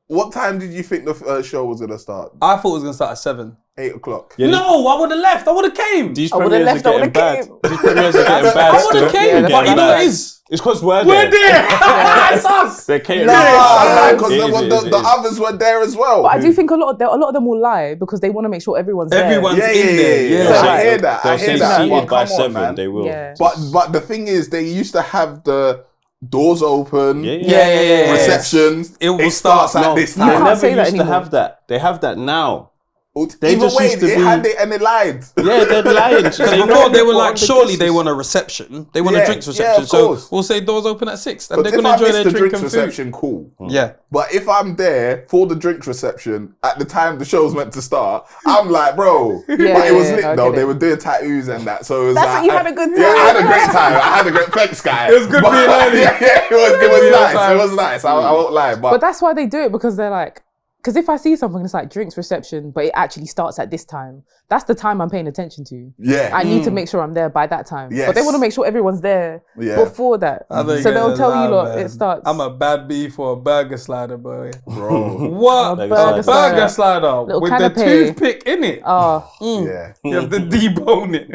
What time did you think the show was going to start? I thought it was going to start at 7. 8 o'clock. Yeah, No, I would have left. I would have came. These I would've premieres are left, I getting would've bad. came. These premieres are getting bad I would have still. came. Yeah, But that's you know bad. what it is? It's because we're We're there. there. It's us. They're catering. Because It is, the others were there as well. But I do think a lot of them will lie because they want to make sure everyone's there. Everyone's Yeah, in there. yeah. So, I hear that. I They'll hear say that. seated But by come on, 7, man. they will. Yeah. But the thing is, they used to have the doors open, Yeah. receptions. It will It starts start. at No, this You They time. can't never say that used to anymore. have that. They have that now. They Either just way, used to they be- had it and they lied. Yeah, they're lying. Because before they were like, surely they want a reception. They want a drinks reception. of so course. we'll say doors open at 6 and But they're if going to I enjoy miss their the drink drinks and food. reception, cool. Yeah. But if I'm there for the drinks reception at the time the show's meant to start, I'm like, bro. But it was lit though. They were doing tattoos and that. So it was That's like, what you had a good time. Yeah, I had a great time. I had a great thanks, guy. It was good being early. Yeah, it was nice. It was nice. I won't lie. But that's why they do it, because they're like, because if I see something that's like drinks reception, but it actually starts at this time, that's the time I'm paying attention to. Yeah. I need to make sure I'm there by that time. Yes. But they want to make sure everyone's there before that. I think So they'll it's tell you, loud, lot, man. it starts. I'm a bad bee for a burger slider, boy. Bro. What? A A burger slider Little with the canapé. toothpick in it. Oh, Yeah. You have to debone it.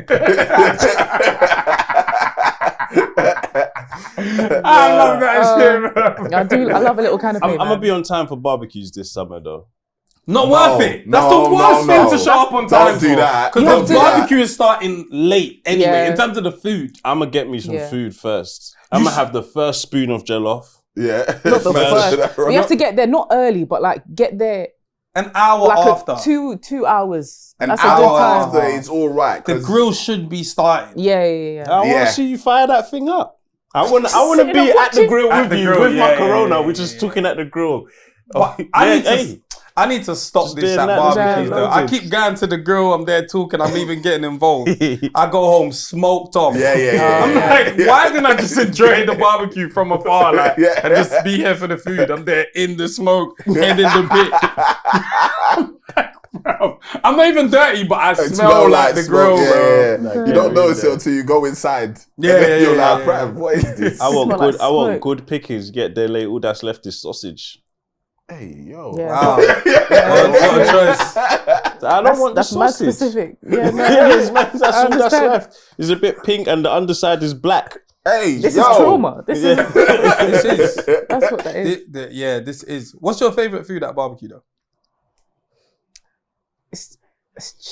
I love that shit, bro. I love a little canapé. I'm gonna be on time for barbecues this summer though. Not worth it. That's the worst thing to show up on time Don't do that. Because Don't the do barbecue is starting late anyway, in terms of the food. I'm gonna get me some Yeah. food first. I'm gonna have the first spoon of jollof. Yeah. Not the first. You have to get there not early, but like get there An hour like after. 2 hours. An That's a hour good time. after, it's all right. The grill should be starting. Yeah. I want Yeah. to see you fire that thing up. I want to Sitting be and at the watching. grill At with the you grill, with my yeah, Corona. yeah, We're just talking at the grill. But I need to stop Just this doing at that, barbecues yeah, though. loads I of- keep going to the grill, I'm there talking, I'm even getting involved. I go home smoked off. Yeah. I'm like, why didn't I just enjoy the barbecue from afar, like, Yeah. and just be here for the food? I'm there in the smoke, head in the pit. Bro, I'm not even dirty, but I smell like the grill, bro. Yeah. You don't notice it until you go inside. Yeah, And then yeah, you're yeah, like, yeah. "Bruv, what is this?" I want Smell good. like I want smoke. good pickings. Get there late. All that's left is sausage. Hey, yo. Yeah. Wow. What a choice. I don't want the That's mad sausage. specific. Yeah, no. Yes, man, that's all that's understand. left. It's a bit pink and the underside is black. Hey, This yo. is trauma. This is. This is. That's what that is. Yeah, this is. What's your favorite food at barbecue though? It's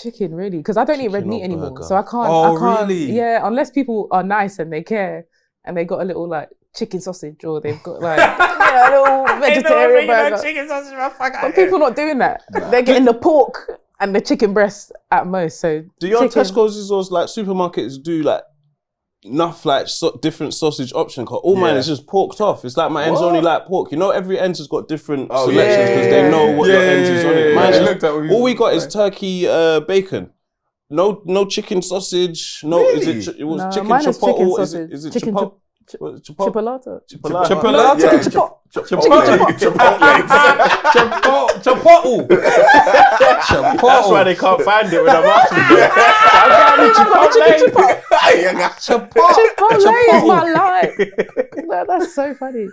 chicken, really, because I don't eat red Chicken or meat anymore, burger? so I can't. Oh, I can't, really? Yeah, unless people are nice and they care, and they got a little like chicken sausage, or they've got like a little vegetarian burger. Chicken sausage, But people not doing that. They're getting the pork and the chicken breast at most. So Do your chicken. Tesco's or like supermarkets do like enough like different sausage option? Cause all mine Yeah. is just porked off. It's like my ends What? only like pork. You know, every ends has got different Oh, selections because they know what your ends is on it. Mine's I just- looked at what you- all we got is turkey bacon. No chicken sausage. No, Really? is it? It was No, chicken mine is chicken chipotle. sausage. Is it Chicken chipotle? What, chipotle? Chipolata. Chipolata. Chipolata? Yeah. Chipotle. That's why they can't find it when I'm asking them. Chipotle is my life. That's so funny.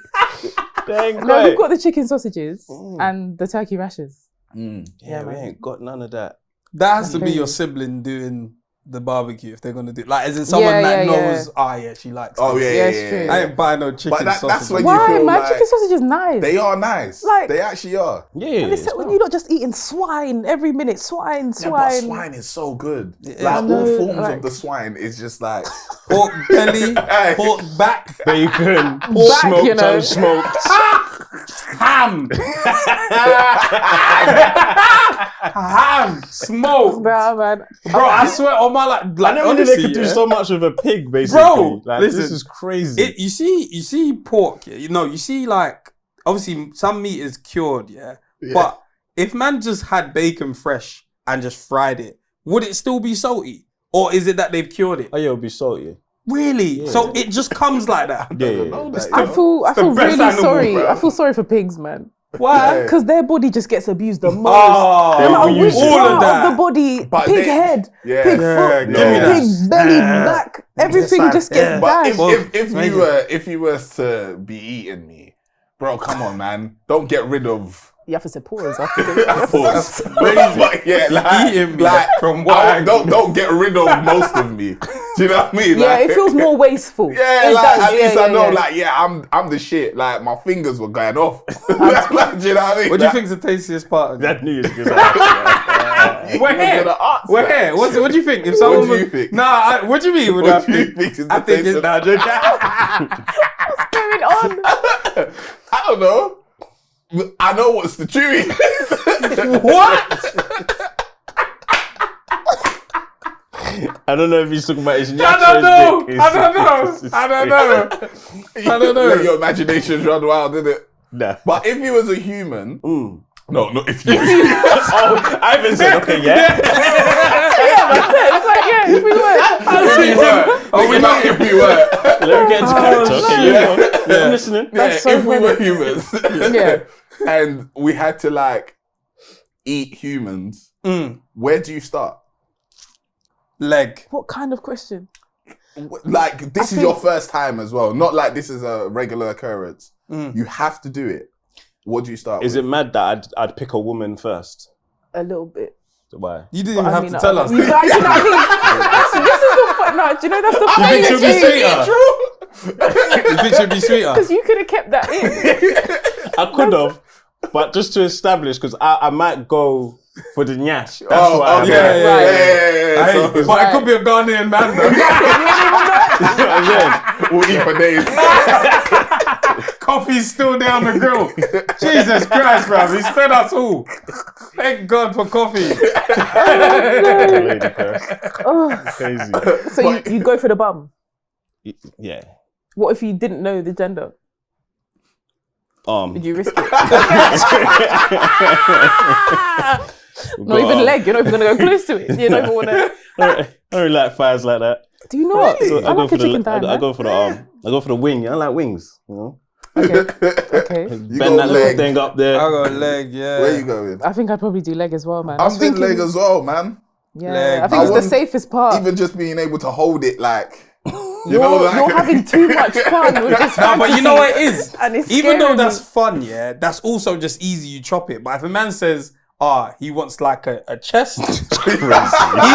Dang No, great. we've got the chicken sausages and the turkey rashers. Yeah, we ain't got none of that. That has to be crazy. your sibling doing the barbecue if they're gonna do like as in someone that knows she likes Oh, this. yeah, Yeah, it's true. I ain't buying no chicken But that's sausage. when you Why, feel man? like Chicken sausage is nice. they are nice. Like- They actually are. Yeah, And it's when you're not just eating swine every minute. Swine. Yeah, but swine is so good. Like all know, forms like- of the swine is just like Pork belly, pork back, bacon, Back, smoked, you know. unsmoked. ham, ham, smoked. Nah, man. Bro, I swear on my I like never knew honestly, they could do yeah. so much with a pig, basically. Bro, like, listen, this is crazy. You see pork, yeah, you see like obviously some meat is cured, yeah. But if man just had bacon fresh and just fried it, would it still be salty? Or is it that they've cured it? Oh yeah, it'll be salty. Really? So it just comes like that? I feel the really best animal, sorry. bro. I feel sorry for pigs, man. Why? Because their body just gets abused the most. Oh, No matter we which use all of part that. of the body, But pig they- head, Yeah. pig Yeah, foot, give me pig belly, back, everything just gets But bashed. if you were to be eating me, bro, come on, man, don't get rid of. You have to say pause after this. Of course, but yeah, like, eating me like from what angle? don't get rid of most of me. Do you know what I mean? Yeah, Like, it feels more wasteful. Yeah, It like does, at least yeah, I know, yeah. like, I'm the shit. Like my fingers were going off. Like, do you know what I mean? What do you think's the tastiest part of that? That news because Where? What do you think? If someone do you would- think? Nah, what do you mean? What do you think is I the think taste it's of- nah, joking. What's going on? I don't know. I know what's the chewy. What? I don't know if he's talking about his I don't know. dick. I don't know. Let your imagination run wild, didn't it? Nah. But if he was a human, no, not if you. Oh, Ivan said, okay, yeah. It's like, if we were. If we were. Let me get into character. Okay, yeah, I'm listening. Yeah, so if we funny. were humans. Yeah. And we had to like eat humans, where do you start? Leg. What kind of question? Like, this is your first time as well. Not like this is a regular occurrence. You have to do it. What do you start Is with? it mad that I'd pick a woman first? A little bit. Why? You didn't even have to tell us. This is the fun. No, do you know that's the You think she'll be sweeter? You think she'll be sweeter? Because you could have kept that in. I could have, but just to establish, because I might go for the nyash. That's why. Right. So, But it could be a Ghanaian man though. we'll eat for days. Coffee's still there on the grill. Jesus Christ, bruv. He's fed us all. Thank God for coffee. Crazy. So you go for the bum. Yeah. What if you didn't know the gender? Would you risk it? Not even leg. You're not even going to go close to it. You don't even want to. I don't really like fires like that. Do you know what? So I like a chicken thigh. I go for the arm. I go for the wing. I like wings. You know. Okay. Bend that little thing up there. I got a leg, yeah. Where you going? I think I'd probably do leg as well, man. I'm doing leg as well, man. Yeah, leg. I think it's the safest part. Even just being able to hold it, like, You're having too much fun with this No, but you know what it is? And it's Even though scaring that's me. fun, yeah, that's also just easy, you chop it. But if a man says, he wants like a chest, he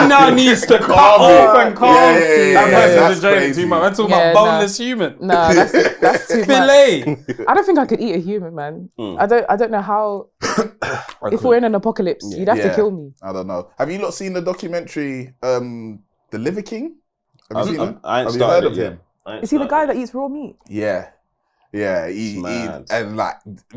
now needs to cut off and carve. That person's enjoying it too much. I'm talking about boneless human. No, that's too much. Filet. I don't think I could eat a human, man. I don't know how. If we're in an apocalypse, you'd have to kill me. I don't know. Have you not seen the documentary, The Liver King? Have you seen it? I ain't Have you heard started of it yet. him? Is he the guy that eats raw meat? Yeah. Yeah, he mad. and like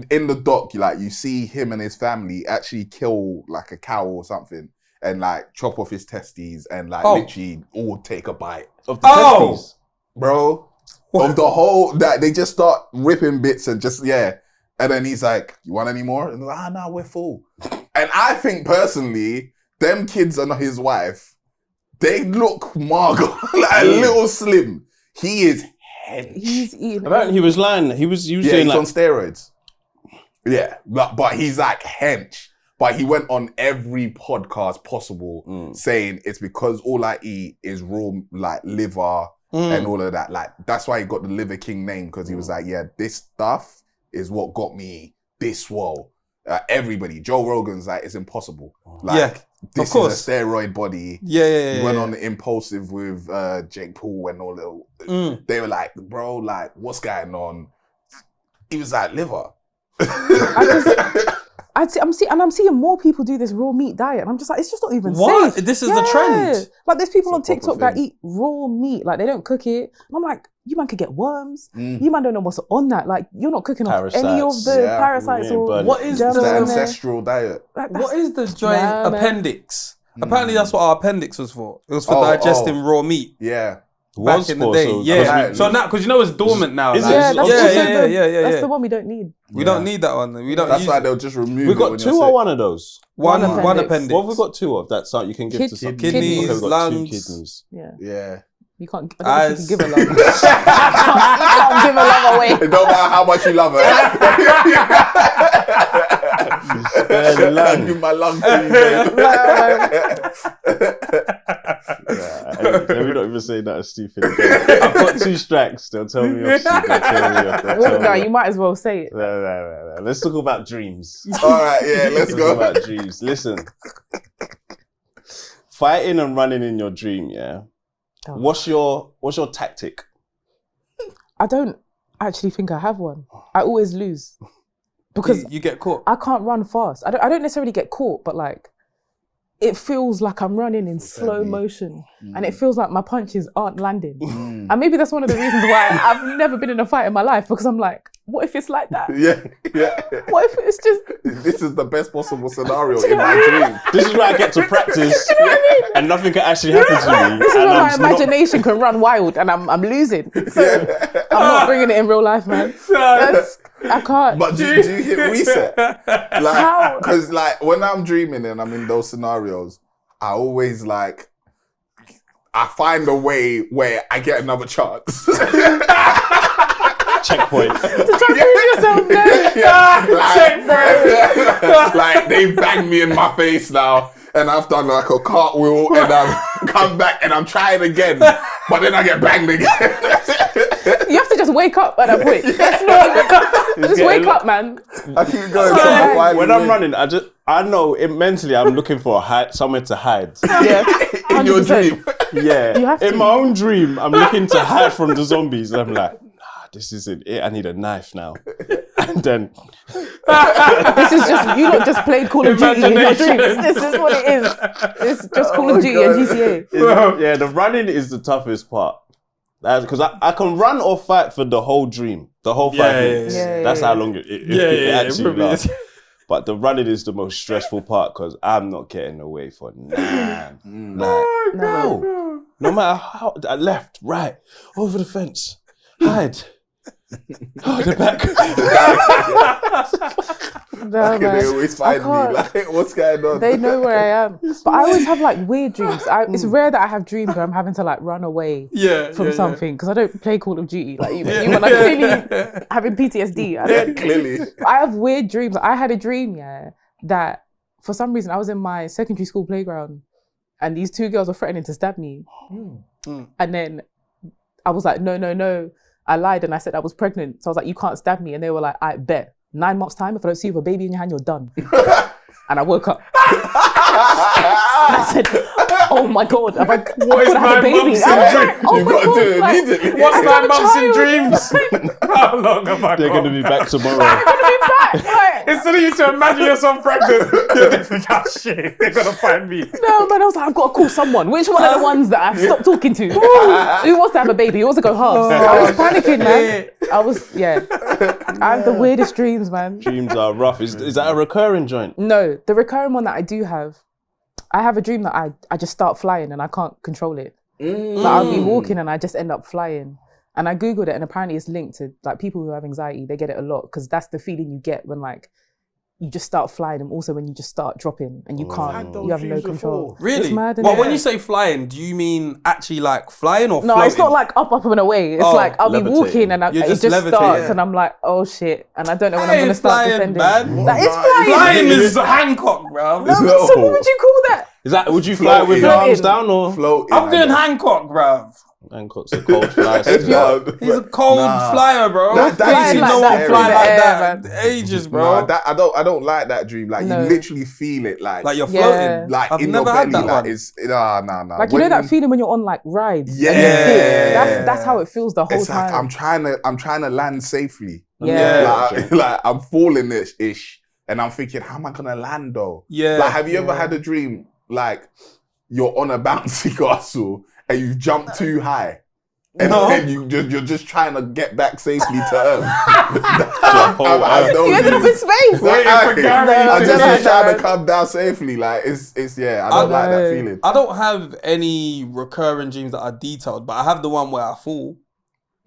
in the doc, like you see him and his family actually kill like a cow or something and like chop off his testes and like literally all take a bite Of the testes. bro. Of the whole that they just start ripping bits and just and then he's like, "You want any more?" And they're like, "No, we're full." And I think personally, them kids and his wife, they look Margot like a little slim. He is. He's eating. Apparently he was lying. He was He's doing like on steroids. Yeah, but he's like hench. But he went on every podcast possible saying it's because all I eat is raw like liver and all of that. Like that's why he got the Liver King name, because he was like, yeah, this stuff is what got me this swole. Everybody, Joe Rogan's like, it's impossible. Like this of course. is a steroid body. He went on Impulsive with Jake Paul and all that. They were like, bro, like, what's going on? He was like, liver. I'm seeing more people do this raw meat diet, and I'm just like, it's just not even What? safe. This is the trend. Like, there's people on It's a TikTok proper that eat raw meat, like they don't cook it. And I'm like, you man could get worms. You man don't know what's on that. Like, you're not cooking off any of the parasites or what is germs the in there. ancestral diet. Like, What is the joint appendix? Apparently that's what our appendix was for. It was for Oh, digesting raw meat. Yeah. Back in the day, So now, because you know it's dormant now. Is like- it? Yeah, that's yeah. the one we don't need. We don't need that one. We don't. That's use why it. they'll just remove We it. got when two you're or sick. one of those. One appendix. appendix. What have we got two of? That's something you can give to some people. Kidneys, Okay, we've got lungs. 2 kidneys. Yeah. Yeah. You can't. I don't know if you can give a lung. You can't give a lung away. It don't matter how much you love her. I'll give my lung to you, Let me not even say that as stupid. I've got 2 strikes. They'll tell me off. No, you might as well say it. No. Let's talk about dreams. All right, yeah, let's Talk go. about dreams. Listen, fighting and running in your dream. Yeah. Oh. What's your tactic? I don't actually think I have one. I always lose because You get caught. I can't run fast. I don't necessarily get caught, but like it feels like I'm running in slow motion, and it feels like my punches aren't landing. And maybe that's one of the reasons why I've never been in a fight in my life, because I'm like, what if it's like that? Yeah. What if it's just... This is the best possible scenario in my dream. This is where I get to practice, and nothing can actually happen to me. This is where my imagination can run wild, and I'm losing. So I'm not bringing it in real life, man. I can't. But do you hit reset? Like, because like when I'm dreaming and I'm in those scenarios, I always like, I find a way where I get another chance. Checkpoint. To try to prove yourself, no. Like they bang me in my face now, and I've done like a cartwheel, and I've come back, and I'm trying again, but then I get banged again. You have to just wake up at that point. Just wake up, man. I keep going. When I'm running, I know mentally I'm looking for somewhere to hide. Yeah, in your dream. Yeah, you have to. In my own dream, I'm looking to hide from the zombies. And I'm like, nah, this isn't it. I need a knife now. And then this is just you not just played Call of Duty in your dreams. This is what it is. It's just Call of Duty and GTA. Yeah, the running is the toughest part. Because I can run or fight for the whole dream, the whole 5 minutes. That's how long it actually lasts. But the running is the most stressful part because I'm not getting away for none. No matter how, left, right, over the fence, hide. Oh, the back. No, They always find me. Like, what's going on? They know where I am. But I always have like weird dreams. It's rare that I have dreams where I'm having to like run away from something because I don't play Call of Duty. Like you when I'm clearly having PTSD. Clearly. I have weird dreams. I had a dream, that for some reason I was in my secondary school playground and these two girls were threatening to stab me. And then I was like, no. I lied and I said I was pregnant. So I was like, you can't stab me. And they were like, I bet. 9 months time, if I don't see you with a baby in your hand, you're done. And I woke up. And I said, oh my God, what is 9 months in dreams? You've got to do it immediately. What's 9 months in dreams? How long have I They're going to be back tomorrow. Instead of you to imagine yourself pregnant, you're thinking, oh shit, they're going to find me. No, man, I was like, I've got to call someone. Which one of the ones that I've stopped talking to? Who wants to have a baby? Who wants to go halves? I was panicking, man. I have the weirdest dreams, man. Dreams are rough. Is that a recurring joint? No, the recurring one that I do have, I have a dream that I just start flying and I can't control it. Like I'll be walking and I just end up flying. And I Googled it and apparently it's linked to like people who have anxiety, they get it a lot because that's the feeling you get when like you just start flying and also when you just start dropping and you can't, you have no control. Really? It's mad, Well, when you say flying, do you mean actually like flying or floating? No, it's not like up and away. It's like I'll be walking and it just starts and I'm like, oh shit. And I don't know when I'm going to start descending. Man. That is flying. Flying is Hancock, bro. No, so what would you call that? Is that, would you fly with your arms down or? Floating. I'm doing Hancock, bro. Hancock's a cold flyer. He's a cold flyer, bro. That That's is no one scary. fly like that. Man. Ages, bro. I don't like that dream. Like you literally feel it, like you're floating. like I've in never your had belly. that Like one. it's nah. Like you know that feeling when you're on like rides. Yeah. And you're big? That's how it feels the whole It's like time. I'm trying to land safely. Yeah. Like I'm falling ish, and I'm thinking, how am I gonna land though? Yeah. Like, have you ever had a dream like you're on a bouncy castle and you jump too high? And then you're just trying to get back safely to Earth. You ended up in space. I'm just trying to come down safely. Like it's I don't like that feeling. I don't have any recurring dreams that are detailed, but I have the one where I fall.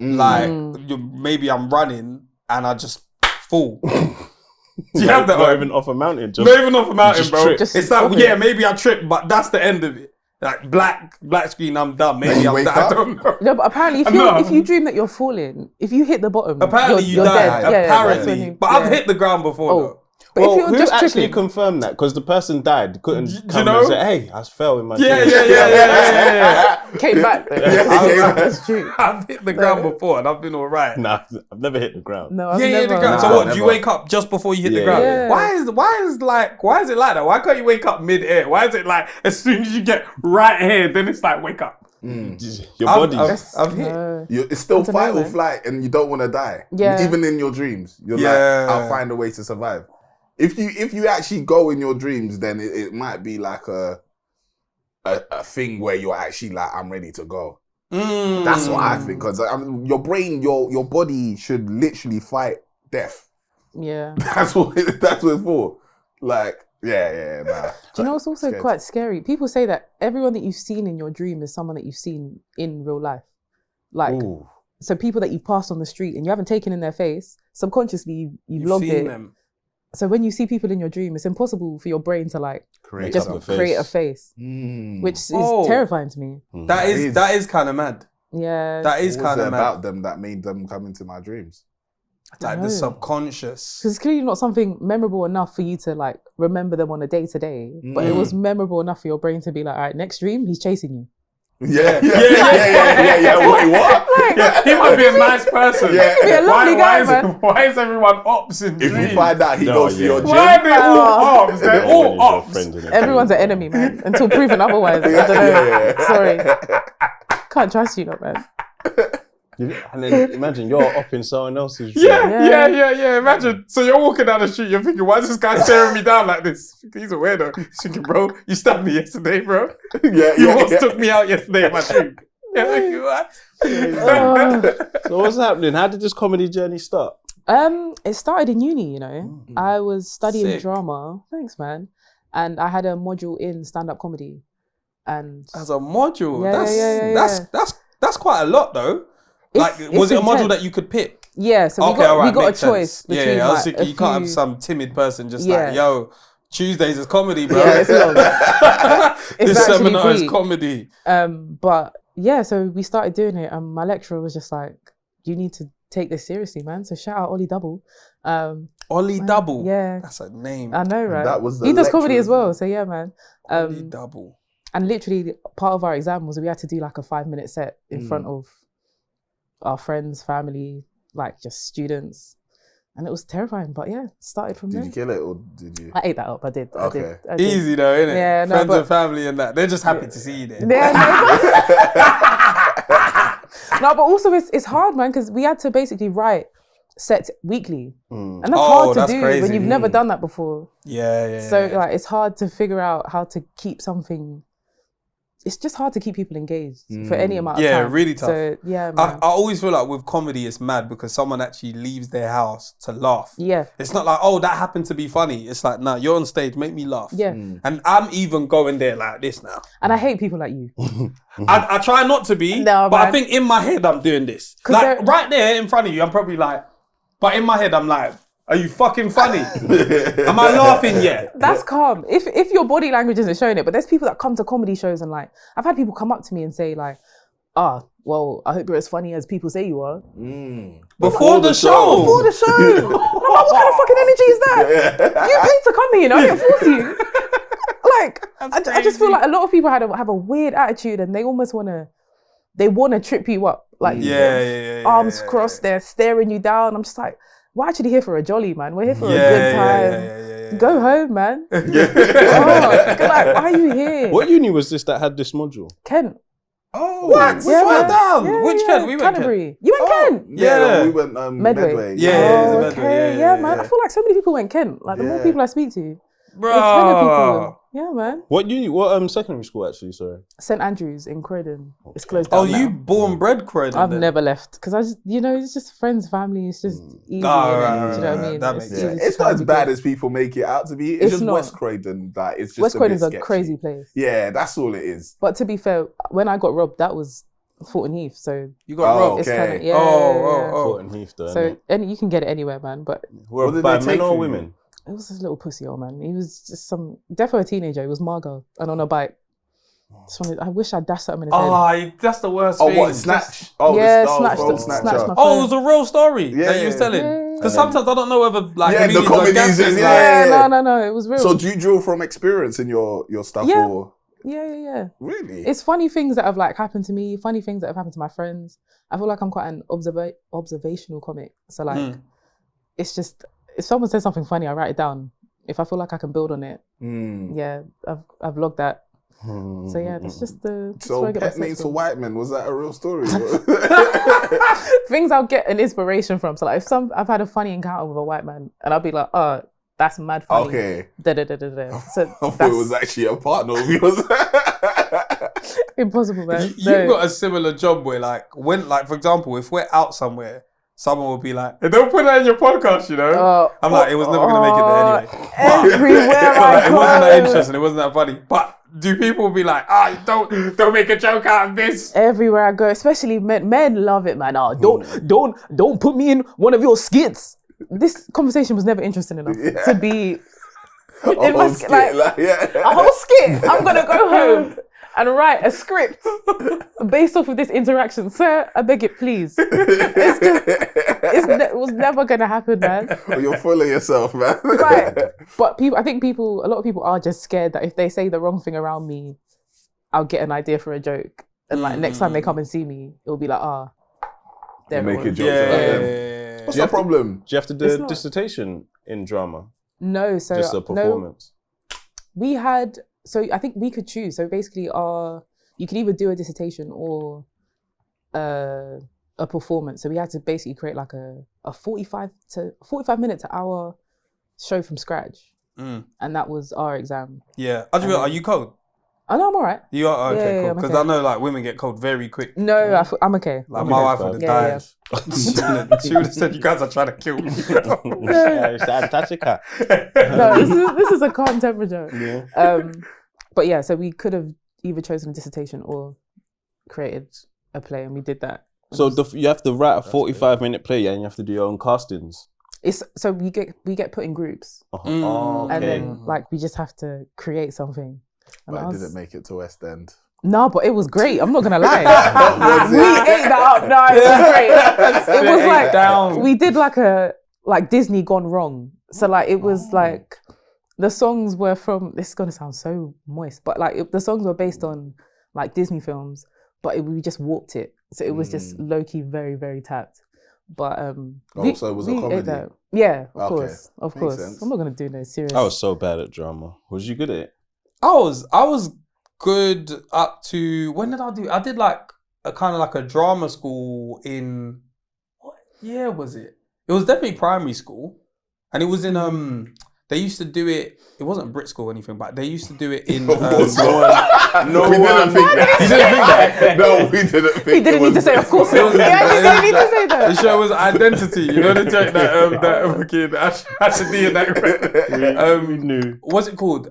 Like maybe I'm running and I just fall. Do you have that? Not even off a mountain. Not even off a mountain, bro. It's like maybe I trip, but that's the end of it. Like black screen, I'm done. Maybe I'm done. I don't know. No, but apparently, if you dream that you're falling, if you hit the bottom, apparently you're die. dead. Apparently, but I've hit the ground before though. But Well, if you're who just actually tripping, confirmed that? Because the person died, couldn't come know? and say, "Hey, I fell in my dream." Yeah. came back. That's true. I've hit the ground before and I've been all right. Nah, I've never hit the ground. No, I've Yeah, never. the ground. So what? Do you wake up just before you hit the ground? Yeah. Why is it like that? Why can't you wake up mid-air? Why is it like as soon as you get right here, then it's like wake up? Your body. I've hit. It's still I don't fight know, or man. flight, and you don't want to die. Yeah. Even in your dreams, you're Yeah. like, I'll find a way to survive. If you actually go in your dreams, then it might be like a thing where you're actually like, I'm ready to go. That's what I think, because your brain, your body should literally fight death. Yeah. That's what it's for. Like, nah. Do you know what's also quite scary? People say that everyone that you've seen in your dream is someone that you've seen in real life. Like, so people that you've passed on the street and you haven't taken in their face, subconsciously you've logged seen it. them. So when you see people in your dream, it's impossible for your brain to like create a face, which is terrifying to me. That is kind of mad. Yeah. That is What was kind it of mad. about them that made them come into my dreams? Like the subconscious. Because it's clearly not something memorable enough for you to like remember them on a day to day, but it was memorable enough for your brain to be like, all right, next dream, he's chasing you. Yeah. Wait, what? He might be a nice person. Yeah. He could be a lovely guy, man. Why is everyone ops in dreams? If you find out he goes to your gym. Why are they all ops? They're all ops. Everyone's an enemy, man, until proven otherwise. I don't know. Sorry. Can't trust you, man. And then imagine you're up in someone else's dream. Yeah. Imagine. So you're walking down the street, you're thinking, why is this guy staring me down like this? He's a weirdo. He's thinking, bro, you stabbed me yesterday, bro. You almost took me out yesterday in my dream. Yeah, thinking, what? So what's happening? How did this comedy journey start? It started in uni, you know. I was studying Sick. drama. Thanks, man. And I had a module in stand-up comedy. And As a module? Yeah. That's quite a lot, though. Like, was it a module that you could pick? Yeah, so we got a choice between I was thinking you can't have some timid person just like, yo, Tuesdays is comedy, bro. Yeah, it's long. This seminar is comedy. But yeah, so we started doing it and my lecturer was just like, you need to take this seriously, man. So shout out Ollie Double. Ollie Double? Yeah. That's a name. I know, right? That was the he does comedy lecturer. as well, so yeah, man. Ollie Double. And literally part of our exam was we had to do like a 5-minute set in front of our friends, family, like just students. And it was terrifying, but yeah, started from there. Did you kill it or did you? I ate that up, I did. Okay. I did. Easy though, innit? Yeah, no, Friends but- and family and that. They're just happy to see you there. No, but also it's hard, man, because we had to basically write sets weekly. And that's hard to do crazy. when you've never done that before. Yeah. So like it's hard to figure out how to keep something. It's just hard to keep people engaged for any amount of time. Yeah, really tough. So yeah, man. I always feel like with comedy it's mad because someone actually leaves their house to laugh. Yeah. It's not like, oh, that happened to be funny. It's like, nah, you're on stage, make me laugh. Yeah. And I'm even going there like this now. And I hate people like you. I try not to be, No, but man. I think in my head I'm doing this. Like right there in front of you, I'm probably like, but in my head I'm like, are you fucking funny? Am I laughing yet? That's calm. If your body language isn't showing it, but there's people that come to comedy shows and like, I've had people come up to me and say like, well, I hope you're as funny as people say you are. Before the show. Before the show. I'm like, what kind of fucking energy is that? You paid to come here, you know, I didn't force you. Like, I just feel like a lot of people have a weird attitude and they almost want to trip you up. Like, arms crossed, they're staring you down. I'm just like, we're actually here for a jolly, man. We're here for a good time. Go home, man. Like, why are you here? What uni was this that had this module? Kent. Oh, what? Which one down? Which Kent? We went Canterbury. Kent. You went Kent? Yeah, we went Medway. Yeah, man. I feel like so many people went Kent. Like the more people I speak to, Bro. it's hella people. Yeah, man. What uni? What secondary school actually? Sorry. St Andrews in Croydon. It's closed down. Oh, you now. born bred Croydon? I've then? never left because I just, it's just friends, family. It's just easy. Right, Do you know what I mean? that makes sense. easy to It's not find as people. bad as people make it out to be. It's just not. West Croydon that it's just West Croydon's a a bit crazy sketchy. place. Yeah, that's all it is. But to be fair, when I got robbed, that was Fulton Heath. So You got robbed. it's kind of Fulton Heath, though. So you can get it anywhere, man. But Were What did by they men take or from you? women? it was this little pussy old man. He was just definitely a teenager. He was Margot and on a bike. I wish I dashed something in his head. That's the worst Oh, thing. what, snatch? Oh, Yeah, the snatched phone the- snatcher. snatched my Oh, it was a real story that you was yeah. telling. Because sometimes I don't know whether like Yeah, the comedians are comedies gassing, is- like- yeah. No, it was real. So do you draw from experience in your stuff? Yeah. Or Yeah. really? It's funny things that have like happened to me, funny things that have happened to my friends. I feel like I'm quite an observational comic. So like, it's just, if someone says something funny, I write it down. If I feel like I can build on it, yeah, I've logged that. So yeah, that's just the. So pet names for white men, was that a real story? Things I'll get an inspiration from. So like, if I've had a funny encounter with a white man, and I'll be like, oh, that's mad funny. Okay. Da. So I thought it was actually a partner of yours. impossible, man. You've got a similar job where like, when, like, for example, if we're out somewhere someone will be like, hey, don't put that in your podcast, you know? I'm like, it was never going to make it there anyway. Everywhere I It wasn't that interesting. It wasn't that funny. But do people be like, don't make a joke out of this? Everywhere I go, especially men love it, man. Don't put me in one of your skits. This conversation was never interesting enough to be in my skit. A whole skit. I'm gonna go home and write a script based off of this interaction. Sir, I beg it, please. It was never gonna happen, man. Well, you're full of yourself, man. Right. But a lot of people are just scared that if they say the wrong thing around me, I'll get an idea for a joke. And like next time they come and see me, it'll be like, there it Make was. a joke about them. What's the problem? Do you have to do a dissertation in drama? No, so just a performance. We had, so I think we could choose. So basically, you could either do a dissertation or a performance. So we had to basically create like a 45 minute to hour show from scratch, and that was our exam. Yeah, are you cold? I know I'm alright. You are okay, yeah, cool. Because I know like women get cold very quick. No, I'm okay. Like my wife would have died. She would have said, "You guys are trying to kill me." It's Antarctica. No, this is a calm temperature. Yeah. But yeah, so we could have either chosen a dissertation or created a play, and we did that. So you have to write a 45-minute play, and you have to do your own castings. So we get put in groups, Okay. and then like we just have to create something. And But I didn't make it to West End. No, but it was great. I'm not gonna lie. We ate that up. No, it was great. It was like we did like Disney gone wrong. So like it was like the songs were from. This is gonna sound so moist, but like the songs were based on like Disney films, but we just warped it. So it was just low key, very very tapped. But so it was a comedy. Ate that. Yeah, of Makes course. sense. I'm not gonna do no serious. I was so bad at drama. Was you good at it? I was good up to, when did I do? I did like a kind of like a drama school in, what year was it? It was definitely primary school, and it was in they used to do it. It wasn't Brit school or anything, but they used to do it in. We didn't think that. You didn't think that? No, we didn't think. He didn't need to say, of course. Yeah, he didn't need to say that. The show was Identity. You know the joke that fucking Ashley and that. We knew. What's it called?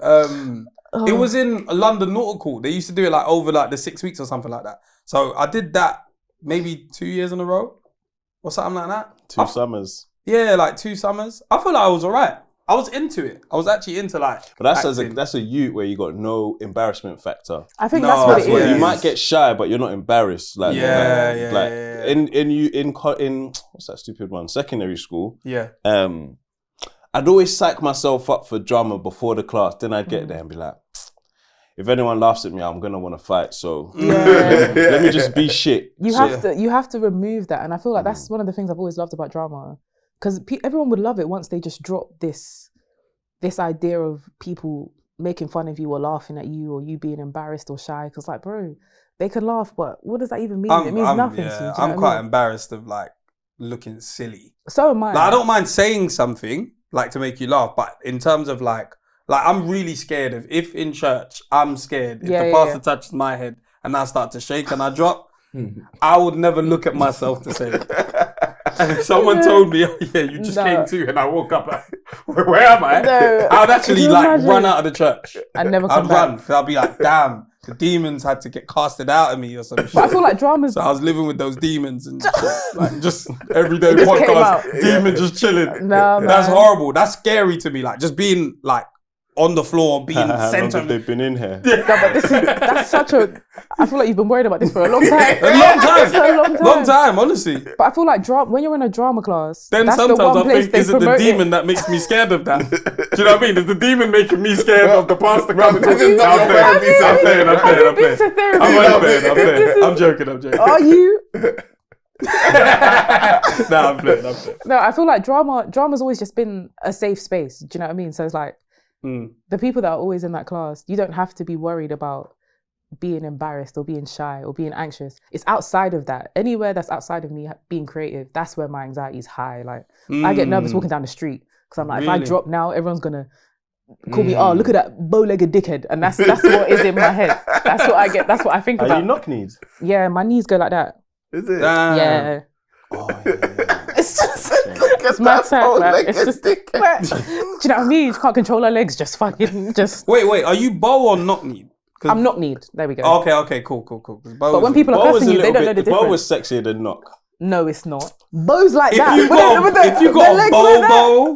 It was in London Nautical. They used to do it like over like the 6 weeks or something like that. So I did that maybe 2 years in a row or something like that. 2 summers. Yeah, like 2 summers. I feel like I was alright. I was into it. I was actually into like. But that's a youth where you got no embarrassment factor. I think that's what it is. You might get shy, but you're not embarrassed. Like yeah. In what's that stupid one? Secondary school. Yeah. I'd always psych myself up for drama before the class. Then I'd get there and be like, if anyone laughs at me, I'm gonna want to fight. So let me just be shit. You have to remove that, and I feel like that's one of the things I've always loved about drama, because everyone would love it once they just drop this idea of people making fun of you or laughing at you or you being embarrassed or shy. Because like, bro, they can laugh, but what does that even mean? It means nothing. Yeah, to you, I'm quite embarrassed of like looking silly. So am I. Like, I don't mind saying something like to make you laugh, but in terms of like I'm really scared of, if in church I'm scared if the pastor touches my head and I start to shake and I drop, I would never look at myself to say it. And if someone told me, oh yeah, you just came too, and I woke up like, where am I? No. I would actually like run out of the church. I'd never come back. Run, because I'd be like, damn, the demons had to get casted out of me or something. But I feel like drama's... So I was living with those demons and just everyday podcast, demon just chilling. Nah, that's man. horrible. That's scary to me. Like just being like on the floor, being sent on. They've been in here. No, but that's such a... I feel like you've been worried about this for a long time. Long time, honestly. But I feel like when you're in a drama class, then that's sometimes the one I place think, is it the demon that makes me scared of that? Do you know what I mean? Is the demon making me scared of the pastor coming to me? I'm playing. I'm joking. Are you? I'm playing. No, I feel like drama's always just been a safe space. Do you know what I mean? So it's like, the people that are always in that class, you don't have to be worried about being embarrassed or being shy or being anxious. It's outside of that. Anywhere that's outside of me being creative, that's where my anxiety is high. Like I get nervous walking down the street because I'm like, if I drop now, everyone's gonna call me, oh, look at that bow-legged dickhead. And that's what is in my head. That's what I get. That's what I think about. Are you knock knees? Yeah, my knees go like that. Is it? Yeah. Oh, yeah. It's mad sad, like, it's just, do you know what I mean? You can't control her legs, just fucking, just. Wait, are you bow or knock kneed? I'm knock kneed. There we go. Okay, cool. But when people are cussing you, they don't know the difference. Bow was sexier than knock. No, it's not. Bows like If that. you got a bow,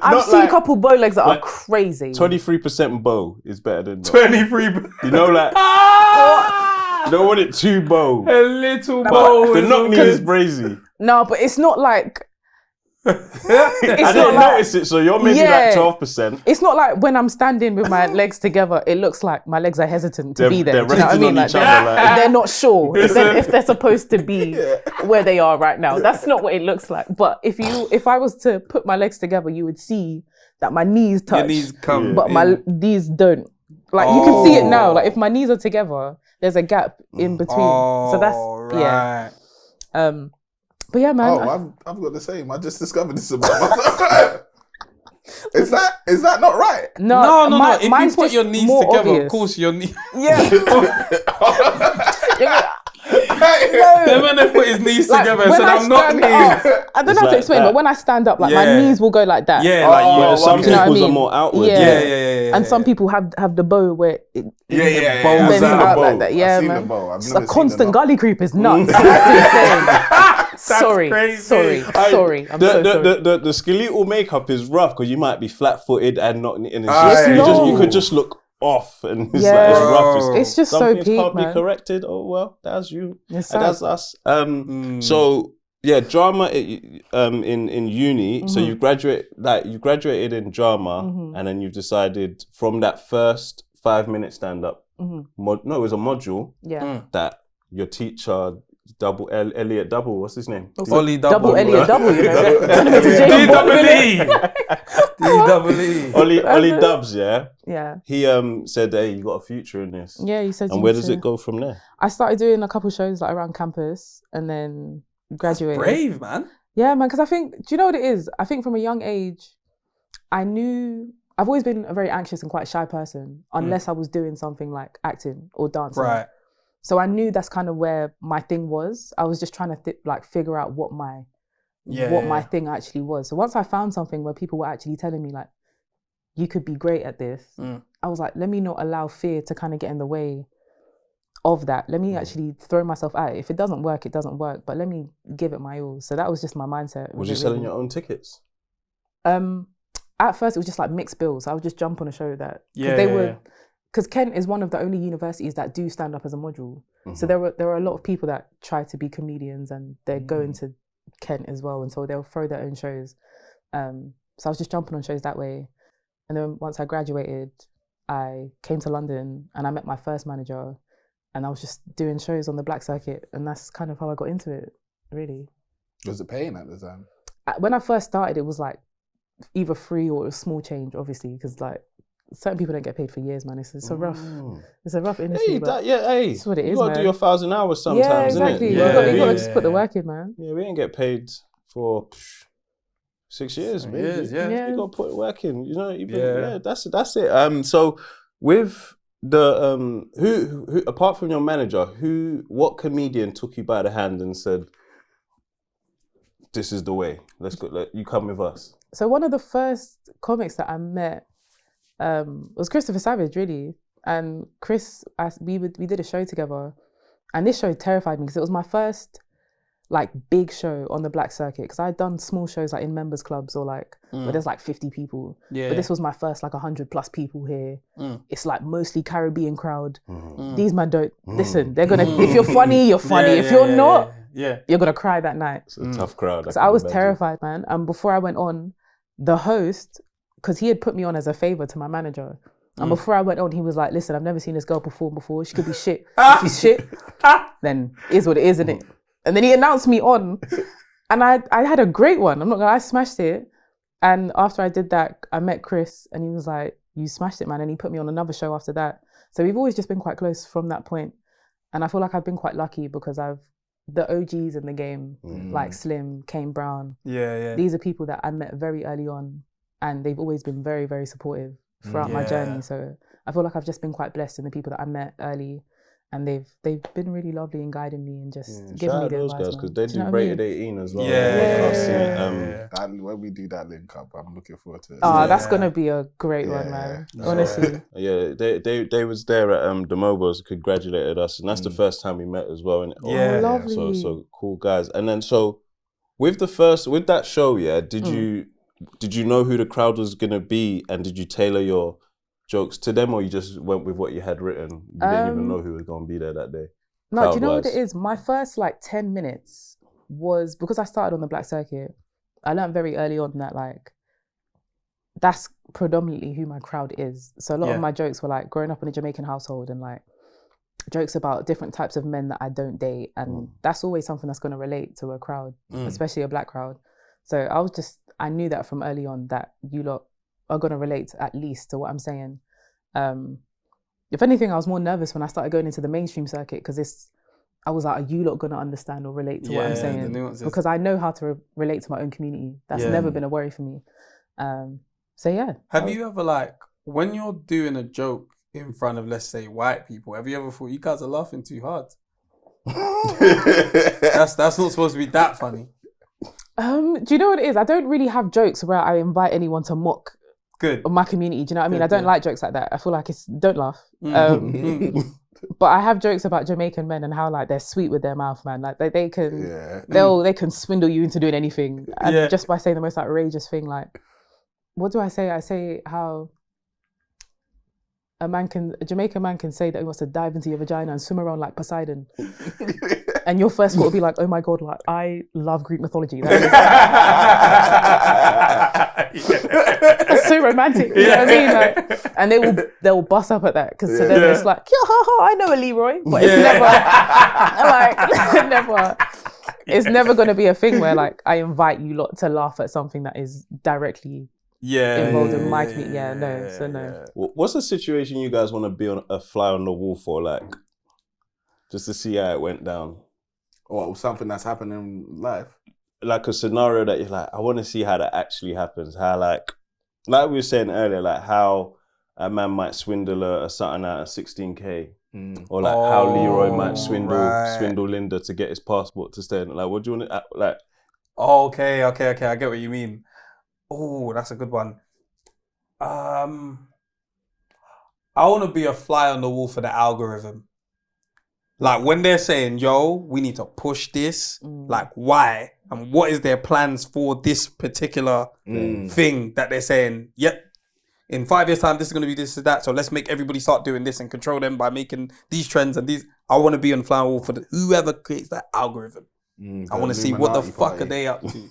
I've seen a couple bow legs that are crazy. 23% bow is better than knock. 23. You know, like, you don't want it too bow. A little bow. The knock knee is brazy. No, but it's not like. I didn't notice it, so you're maybe like 12%. It's not like when I'm standing with my legs together, it looks like my legs are hesitant to be there. They're Do you know what I mean? resting on each other, like. They're not sure if they're supposed to be where they are right now. That's not what it looks like. But if I was to put my legs together, you would see that my knees touch. Your knees come. But my knees don't. Like you can see it now. Like if my knees are together, there's a gap in between. So that's right. But yeah, man. I've got the same. I just discovered this about myself. Is that not right? No. If you put your knees together, obvious. of course your knees. Yeah. The man that put his knees together and said, "I'm not knees." I don't know how to explain, but when I stand up, like my knees will go like that. Yeah, like some people's are more outward. Yeah. And some people have the bow where it I've bends seen the out bow. like that. Yeah, I've seen man. the bow. I've It's never a seen constant the gully creep is nuts. That's insane. Sorry. I'm so sorry. The skeletal makeup is rough because you might be flat-footed and not, and you could just look off, and it's like it's rough. It's just some so things peak, can't man. be corrected. Oh well, that's you. Yes, and that's us. So yeah, drama in uni. So you graduated in drama, and then you decided from that first 5-minute stand-up. No, it was a module. Yeah. That your teacher. Elliot Double, what's his name? Ollie Double. Elliot Double, you know. D-double-E. Ollie Dubs, yeah? Yeah. He said, hey, you got a future in this. Yeah, he said. And where does it go from there? I started doing a couple shows like around campus and then graduated. That's brave, man. Yeah, man, because I think, do you know what it is? I think from a young age, I've always been a very anxious and quite shy person, unless I was doing something like acting or dancing. Right. So I knew that's kind of where my thing was. I was just trying to figure out what my thing actually was. So once I found something where people were actually telling me like, you could be great at this, I was like, let me not allow fear to kind of get in the way of that. Let me actually throw myself at it. If it doesn't work, it doesn't work. But let me give it my all. So that was just my mindset. Was you selling your own tickets? At first, it was just like mixed bills. I would just jump on a show that because Kent is one of the only universities that do stand up as a module. So there were a lot of people that try to be comedians and they're going to Kent as well, and so they'll throw their own shows. So I was just jumping on shows that way. And then once I graduated, I came to London and I met my first manager, and I was just doing shows on the black circuit, and that's kind of how I got into it, really. Was it paying at the time? When I first started, it was like either free or a small change, obviously, because like certain people don't get paid for years, man. It's a rough industry. Hey, but that's what it is, you gotta man. do your 1,000 hours sometimes, yeah, exactly. Innit? You gotta just put the work in, man. Yeah, we ain't get paid for 6 years, man. Yeah. You gotta put work in, you know. That's it. So with the who apart from your manager, what comedian took you by the hand and said, "This is the way. Let's go. You come with us." So one of the first comics that I met was Christopher Savage, really. And Chris, we did a show together, and this show terrified me because it was my first like big show on the black circuit, because I'd done small shows like in members clubs or like where there's like 50 people. But this was my first like 100+ people here. It's like mostly Caribbean crowd. These men don't listen. They're gonna if you're funny, you're funny. If you're not, you're gonna cry that night. It's a tough crowd. So I was terrified, man. And before I went on, the host, because he had put me on as a favor to my manager. And before I went on, he was like, listen, I've never seen this girl perform before. She could be shit. If she's shit, then it is what it is, isn't it? And then he announced me on, and I had a great one. I'm not gonna lie, I smashed it. And after I did that, I met Chris, and he was like, you smashed it, man. And he put me on another show after that. So we've always just been quite close from that point. And I feel like I've been quite lucky because the OGs in the game, like Slim, Kane Brown. These are people that I met very early on, and they've always been very, very supportive throughout my journey. So I feel like I've just been quite blessed in the people that I met early. and they've been really lovely in guiding me and just giving shout me out the those advice. guys because they do you know rated 18 as well. When we do that link up, I'm looking forward to it. That's gonna be a great one, man. Honestly. Yeah, they was there at the Mobos, congratulated us, and that's the first time we met as well. Lovely. So cool guys. And then so with that show, did you know who the crowd was gonna be, and did you tailor your jokes to them, or you just went with what you had written? You didn't even know who was gonna be there that day. No, do you know what it is? My first 10 minutes was because I started on the black circuit. I learned very early on that that's predominantly who my crowd is. So a lot of my jokes were growing up in a Jamaican household and jokes about different types of men that I don't date, and that's always something that's going to relate to a crowd, especially a black crowd. So I knew that from early on that you lot are going to relate at least to what I'm saying. If anything, I was more nervous when I started going into the mainstream circuit because I was like, are you lot going to understand or relate to what I'm saying? Because I know how to relate to my own community. That's never been a worry for me. Have you ever when you're doing a joke in front of, let's say, white people, have you ever thought you guys are laughing too hard? That's not supposed to be that funny. Do you know what it is? I don't really have jokes where I invite anyone to mock my community. Do you know what I mean? I don't like jokes like that. I feel like don't laugh. But I have jokes about Jamaican men and how they're sweet with their mouth, man. They can swindle you into doing anything, and just by saying the most outrageous thing. What do I say? I say how a Jamaican man can say that he wants to dive into your vagina and swim around like Poseidon. And your first thought will be oh my God, I love Greek mythology. It's so romantic, you know what I mean? And they will bust up at that because to them it's I know a Leroy, but it's never it's never going to be a thing where I invite you lot to laugh at something that is directly involved in my community. No. What's the situation you guys want to be on a fly on the wall for, just to see how it went down? Or something that's happening in life? A scenario that you're I want to see how that actually happens. How like we were saying earlier, how a man might swindle a something out of 16K. Or how Leroy might swindle Linda to get his passport to stay in. What do you want to Okay, I get what you mean. Oh, that's a good one. I want to be a fly on the wall for the algorithm. When they're saying, yo, we need to push this, why? And what is their plans for this particular thing that they're saying, yep, in 5 years' time, this is going to be this and that. So let's make everybody start doing this and control them by making these trends and these. I want to be on the fly on the wall for whoever creates that algorithm. I want to see what the fuck are they up to.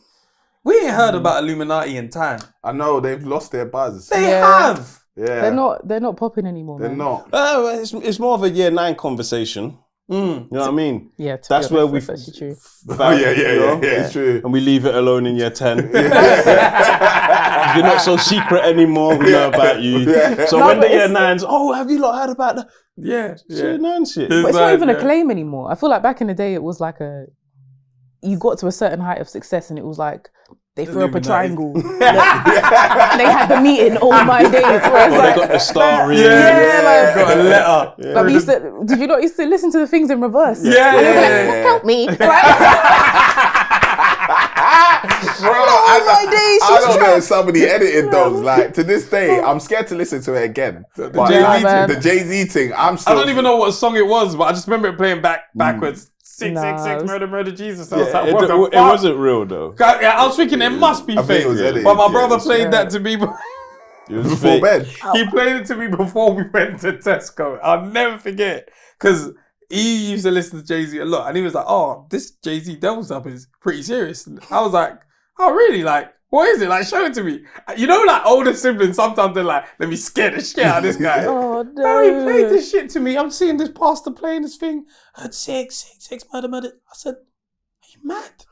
We ain't heard about Illuminati in time. I know, they've lost their buzz. They have. Yeah. They're not popping anymore. They're man. not. It's more of a year 9 conversation. You know what I mean? Yeah, that's where we. That's actually true. It's true. And we leave it alone in year 10. You're not so secret anymore. We know about you. So when the year 9s, have you not heard about that? Yeah. Year 9 shit. But it's not even a claim anymore. I feel back in the day, it was you got to a certain height of success, and it was they threw up a triangle. They had the meeting all my days. Where they got the star ring. Got a letter. Did you not used to listen to the things in reverse? Help me. Bro, I don't know if somebody edited those. To this day, I'm scared to listen to it again. The Jay-Z thing, I don't even know what song it was, but I just remember it playing backwards. 666 murder Jesus. I was it wasn't real though. I was thinking it must be fake. But my brother played that to me. Before bed. He played it to me before we went to Tesco. I'll never forget. Because he used to listen to Jay-Z a lot. And he was this Jay-Z Devil's Up is pretty serious. And I was oh really? What is it? Show it to me. You know, older siblings, sometimes they're let me scare the shit out of this guy. Oh, no. No, he played this shit to me. I'm seeing this pastor playing this thing. I heard 666 murder. I said, are you mad?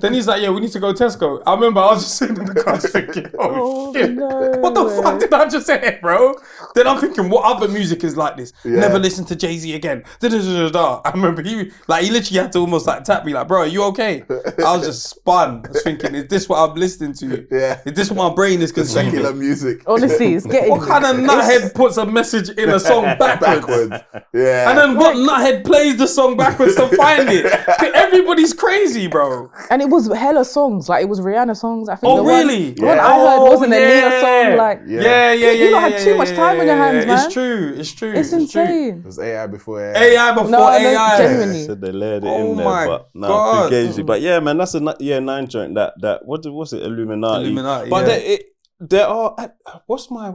Then he's like, yeah, we need to go Tesco. I remember I was just sitting in the car thinking, oh shit, no what the way. fuck did I just say, bro? Then I'm thinking, what other music is like this? Never listen to Jay-Z again. Da-da-da-da-da. I remember he literally had to almost like tap me like, bro, are you okay? I was just spun. I was thinking, is this what I'm listening to? Yeah. Is this what my brain is consuming? Secular music. Honestly, it's getting. What kind of nuthead puts a message in a song backwards? Yeah. And then what nuthead plays the song backwards to find it? Everybody's crazy, bro. And it was hella songs. Like, it was Rihanna songs. I think Oh, the really? One I heard wasn't a Nia song. Like, Yeah. You lot had too much time on your hands, man. It's true. It's It's insane. It was AI before AI. AI before AI. Genuinely. So they layered it Oh in there, my but no, God. fugazi. But yeah, man, that's a year 9 joint. That what's it? Illuminati. But yeah. there are.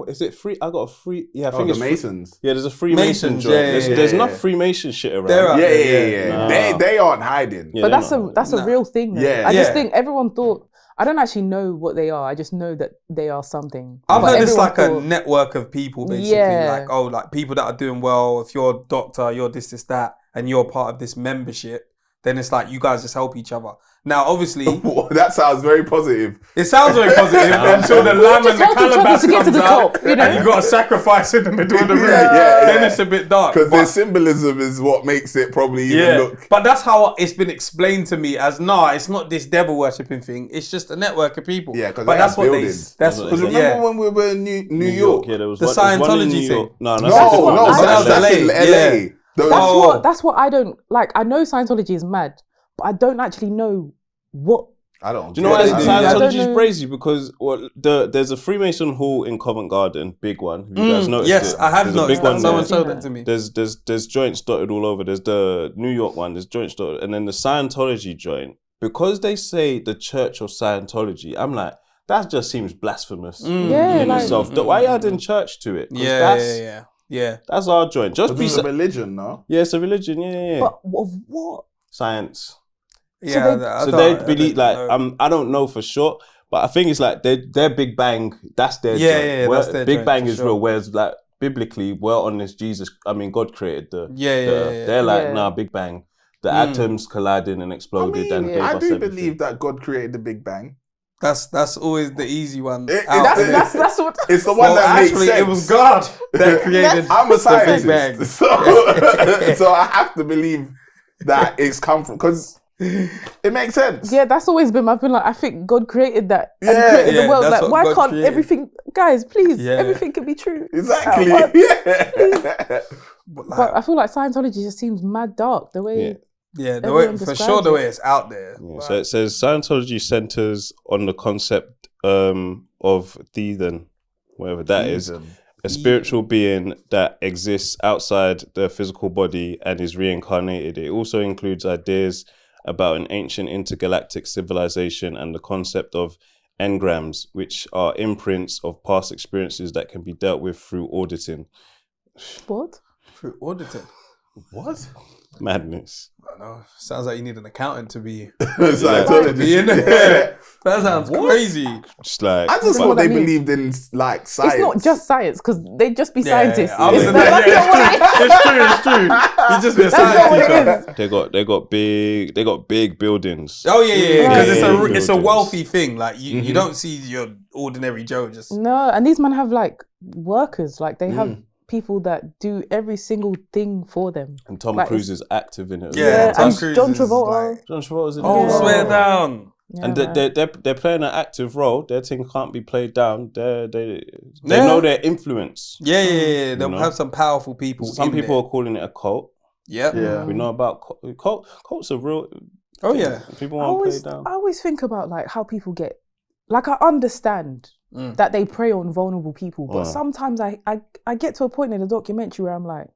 Is it free? I got a free. Yeah, I think the it's Masons. Yeah, there's a Freemason Masons, joint. yeah, There's enough Freemason shit around. There are. Yeah. They aren't hiding. Yeah, But they're that's a real thing. Though. Yeah. I just Yeah. think everyone thought. I don't actually know what they are. I just know that they are something. I've But heard it's everyone like a thought- network of people, basically. Yeah. Like people that are doing well. If you're a doctor, you're this, that, and you're part of this membership, then it's like you guys just help each other. Now, obviously, That sounds very positive. it sounds very positive until the lamb just and the help each other calabash to get to comes the out, top, you know? and you got to sacrifice in the middle of the room. Yeah. Then it's a bit dark. Because But- their symbolism is what makes it probably even look. But that's how it's been explained to me as it's not this devil worshipping thing. It's just a network of people. Yeah, because but that's what buildings. That's Because Because remember when we were in New York? Yeah, there was The one in Scientology New York. thing. No, No, what that's I- in LA. Yeah. That's what I don't like. I know Scientology is mad, but I don't actually know what. I don't. Do you know why I don't Scientology is know. crazy? Because there's a Freemason Hall in Covent Garden, big one. Have you guys noticed Yes, it? I have There's a noticed big one that. Someone there. showed that to me. There's joints dotted all over. There's the New York one. There's joints dotted, and then the Scientology joint. Because they say the Church of Scientology, I'm like, that just seems blasphemous Yeah, in like itself. Why are you adding church to it? 'Cause Yeah. That's our joint. Just be It's a religion, no? yeah, it's a religion. Yeah. but of what? Science. Yeah, So they believe I don't know for sure, but I think it's like their Big Bang. That's their Yeah, joint. yeah, that's their Big joint, Bang for is sure. real. Whereas like biblically, we're on this God created the. Yeah. They're like, Yeah. nah, Big Bang. The atoms collided and exploded and gave I us do everything. believe that God created the Big Bang. That's always the easy one. That's what. It's the one that makes sense. it was God that created. I'm a Big Bang. scientist, so I have to believe that it's come from because it makes sense. Yeah, that's always been my thing. Like, I think God created that and Yeah. created Yeah, the world. that's Like, what why God can't created. everything, guys? Please, Yeah. everything can be true. Exactly. What? Yeah. But I feel like Scientology just seems mad dark. The way, Yeah, the way everyone for describes sure the it. way it's out there. Yeah, so it says Scientology centers on the concept of Theathan, whatever that is, a spiritual being that exists outside the physical body and is reincarnated. It also includes ideas about an ancient intergalactic civilization and the concept of engrams, which are imprints of past experiences that can be dealt with through auditing. what? Through auditing. What? Madness. I know. Sounds like you need an accountant to be Scientology. in there. That sounds crazy. Just like I just know thought what they I mean. believed in like science. It's not just science because they just be scientists. Other It's than not- that, that's not what I- it's true. You just been a That's not what science it teacher. is. they got big buildings. Oh yeah. Because Big it's a buildings. wealthy thing. Like you don't see your ordinary Joe just. No, and these men have like workers. Like they have people that do every single thing for them. And Tom Like, Cruise is active in it. as Yeah, well. Tom and Cruise John is Travolta. like- John Travolta's in it. Oh, as well. swear down. Yeah, And man. they're playing an active role. Their thing can't be played down. They Yeah. know their influence. Yeah. They'll know? have some powerful people. Some in people there. are calling it a cult. Yep. Yeah. We know about cults are real. Oh yeah. People I want to play always, it down. I always think about like how people get. Like I understand that they prey on vulnerable people, but sometimes I get to a point in the documentary where I'm like,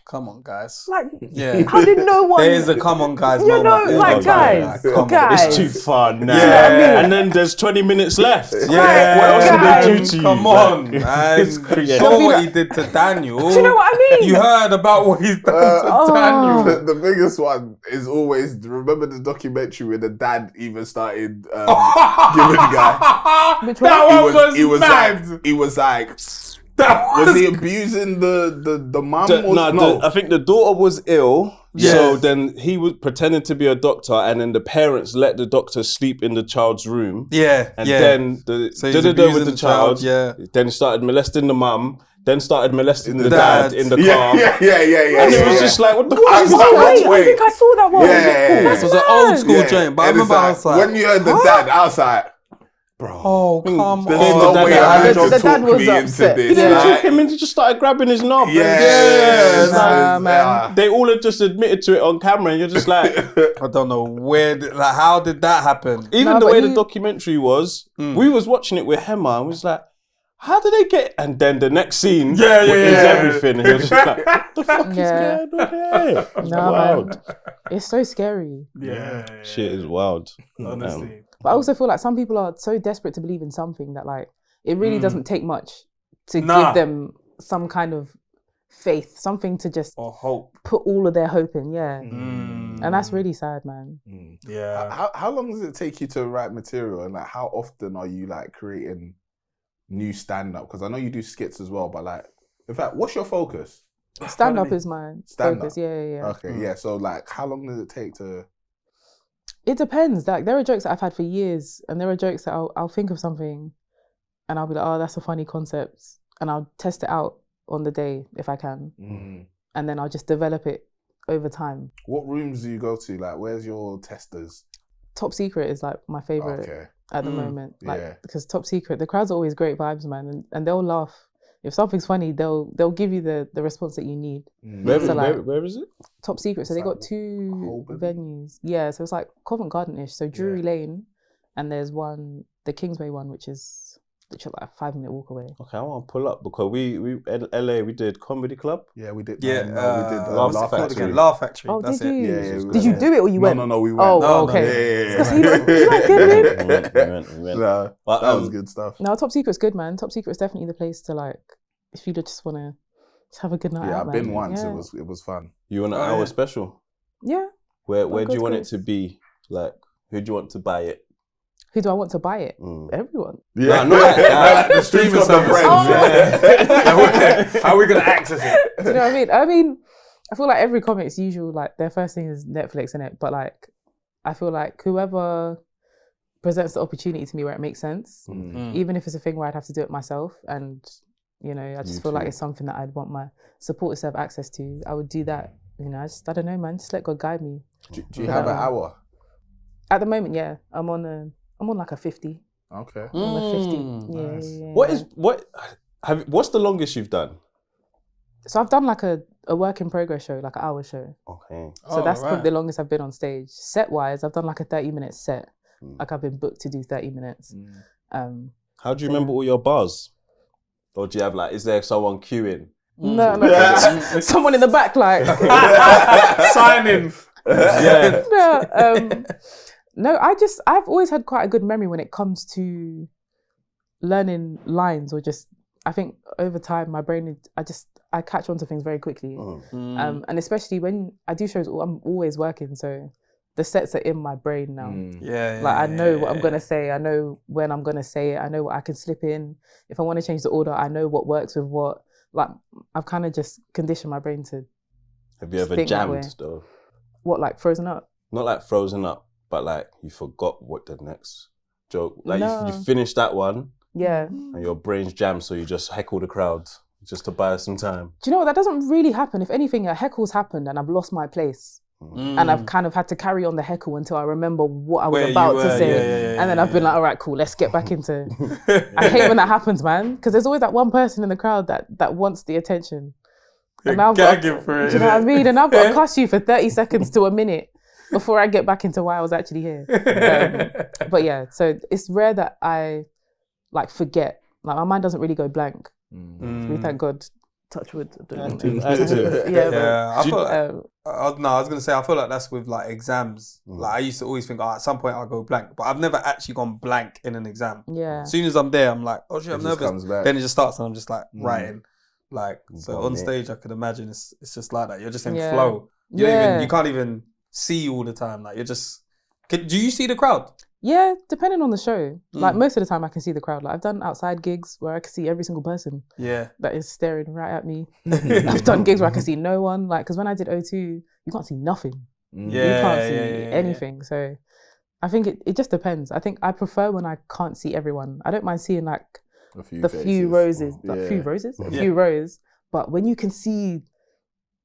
Come on, guys. yeah, how did no one? There is a come on, guys. You moment. know, There's like no time, guys, come on. guys. It's too far now. Yeah. And then there's 20 minutes left. Yeah, What else did they do to you? Come Like, on, man. it's crazy. Show what he did to Daniel. Do you know what I mean? You heard about what he's done to Daniel. The biggest one is always remember the documentary where the dad even started giving the guy. Which one? That one was He was mad. like, he was like, That was he abusing the mum? I think the daughter was ill. So then he was pretending to be a doctor, and then the parents let the doctor sleep in the child's room. Yeah. And then with the child. Yeah. Then he started molesting the mum. Then started molesting the dad in the car. Yeah. And it was just like, what the fuck is I that? think I saw that one. Yeah. It was an old school joint, but I remember I was like, when you heard the dad outside, bro. oh, come There's on. no way I The just dad talk was me into upset. this. He didn't like- choke him and he just started grabbing his knob. Man. They all had just admitted to it on camera, and you're just like, I don't know how did that happen? even No, the but way the documentary was, we was watching it with Hema and was like, how did they get? And then the next scene is everything, and you're just like, what the fuck is going on here? It's wild. Man. It's so scary. Yeah. Shit is wild. Honestly. But I also feel like some people are so desperate to believe in something that like it really doesn't take much to give them some kind of faith, something to just Or hope. put all of their hope in. Yeah. And that's really sad, man. Yeah. How long does it take you to write material, and like how often are you like creating new stand-up? Because I know you do skits as well, but like, in fact, what's your focus? Stand up is my focus. Yeah. Okay, yeah. So like, how long does it take to? It depends. Like there are jokes that I've had for years, and there are jokes that I'll think of something, and I'll be like, oh, that's a funny concept, and I'll test it out on the day if I can, and then I'll just develop it over time. What rooms do you go to? Like, where's your testers? Top Secret is like my favorite at the moment. Like because Top Secret, the crowds are always great vibes, man, and they'll laugh. If something's funny, they'll give you the response that you need. Where is it? Top Secret. So they got 2 venues. Yeah, so it's like Covent Garden-ish. So Drury Lane, and there's one, the Kingsway one, which is literally like a 5-minute walk away. Okay, I want to pull up because we in LA we did Comedy Club. Yeah, we did. Yeah, we did Laugh Factory. Laugh Factory. Oh, That's did you? Yeah, Did you do it or you went? No, we went. Oh, okay. Because he like We went. No, But, that was good stuff. No, Top Secret's good, man. Top Secret's definitely the place to like, if you just want to have a good night out, I've man. been once. Yeah. It was fun. You want an hour special? Yeah. Where do good you want it Chris. to be? Like, who do you want to buy it? Who do I want to buy it? Everyone. Yeah, not like that. The streaming service. How are we gonna access it? Do you know what I mean? I feel like every comic's usual, like their first thing is Netflix, innit? But like, I feel like whoever presents the opportunity to me where it makes sense, even if it's a thing where I'd have to do it myself, and you know, I just feel like it's something that I'd want my supporters to have access to, I would do that. You know, I don't know, man. Just let God guide me. Do you have an hour? At the moment, yeah, I'm on like a 50. Okay. I'm on a 50. Yeah. What's the longest you've done? So I've done like a work in progress show, like an hour show. Okay. So that's probably the longest I've been on stage. Set wise, I've done like a 30-minute set. Like I've been booked to do 30 minutes. How do you remember all your bars? Or do you have like, is there someone queuing? No. Someone in the back, like Signing. No, I've always had quite a good memory when it comes to learning lines, or just, I think over time my brain, I catch on to things very quickly. And especially when I do shows, I'm always working, so the sets are in my brain now. Like I know what I'm gonna say, I know when I'm gonna say it, I know what I can slip in. If I want to change the order, I know what works with what. Like I've kind of just conditioned my brain to. Have you ever jammed though? What, like frozen up? Not like frozen up, but like you forgot what the next joke. Like you finished that one. Yeah. And your brain's jammed, so you just heckle the crowd just to buy us some time. Do you know what? That doesn't really happen. If anything, a heckle's happened and I've lost my place. And I've kind of had to carry on the heckle until I remember what I was about to say. And then I've been like, all right, cool, let's get back into... I hate when that happens, man. Because there's always that one person in the crowd that wants the attention. And I've gagging for it. Do you know what I mean? And I've got to cuss you for 30 seconds to a minute before I get back into why I was actually here. But yeah, so it's rare that I like forget. Like my mind doesn't really go blank. We thank God. Touch wood. Active. I was gonna say, I feel like that's with like exams. Like I used to always think, at some point I'll go blank, but I've never actually gone blank in an exam. Yeah. As soon as I'm there, I'm like, oh shit, I'm nervous. Then it just starts, and I'm just like writing. Like so on stage, I could imagine it's just like that. You're just in flow. You can't even see all the time. Like you're just. Do you see the crowd? Yeah, depending on the show. Like most of the time I can see the crowd. Like I've done outside gigs where I can see every single person that is staring right at me. I've done gigs where I can see no one. Like, because when I did O2, you can't see nothing. You can't see anything. So I think it just depends. I think I prefer when I can't see everyone. I don't mind seeing like few rows. But when you can see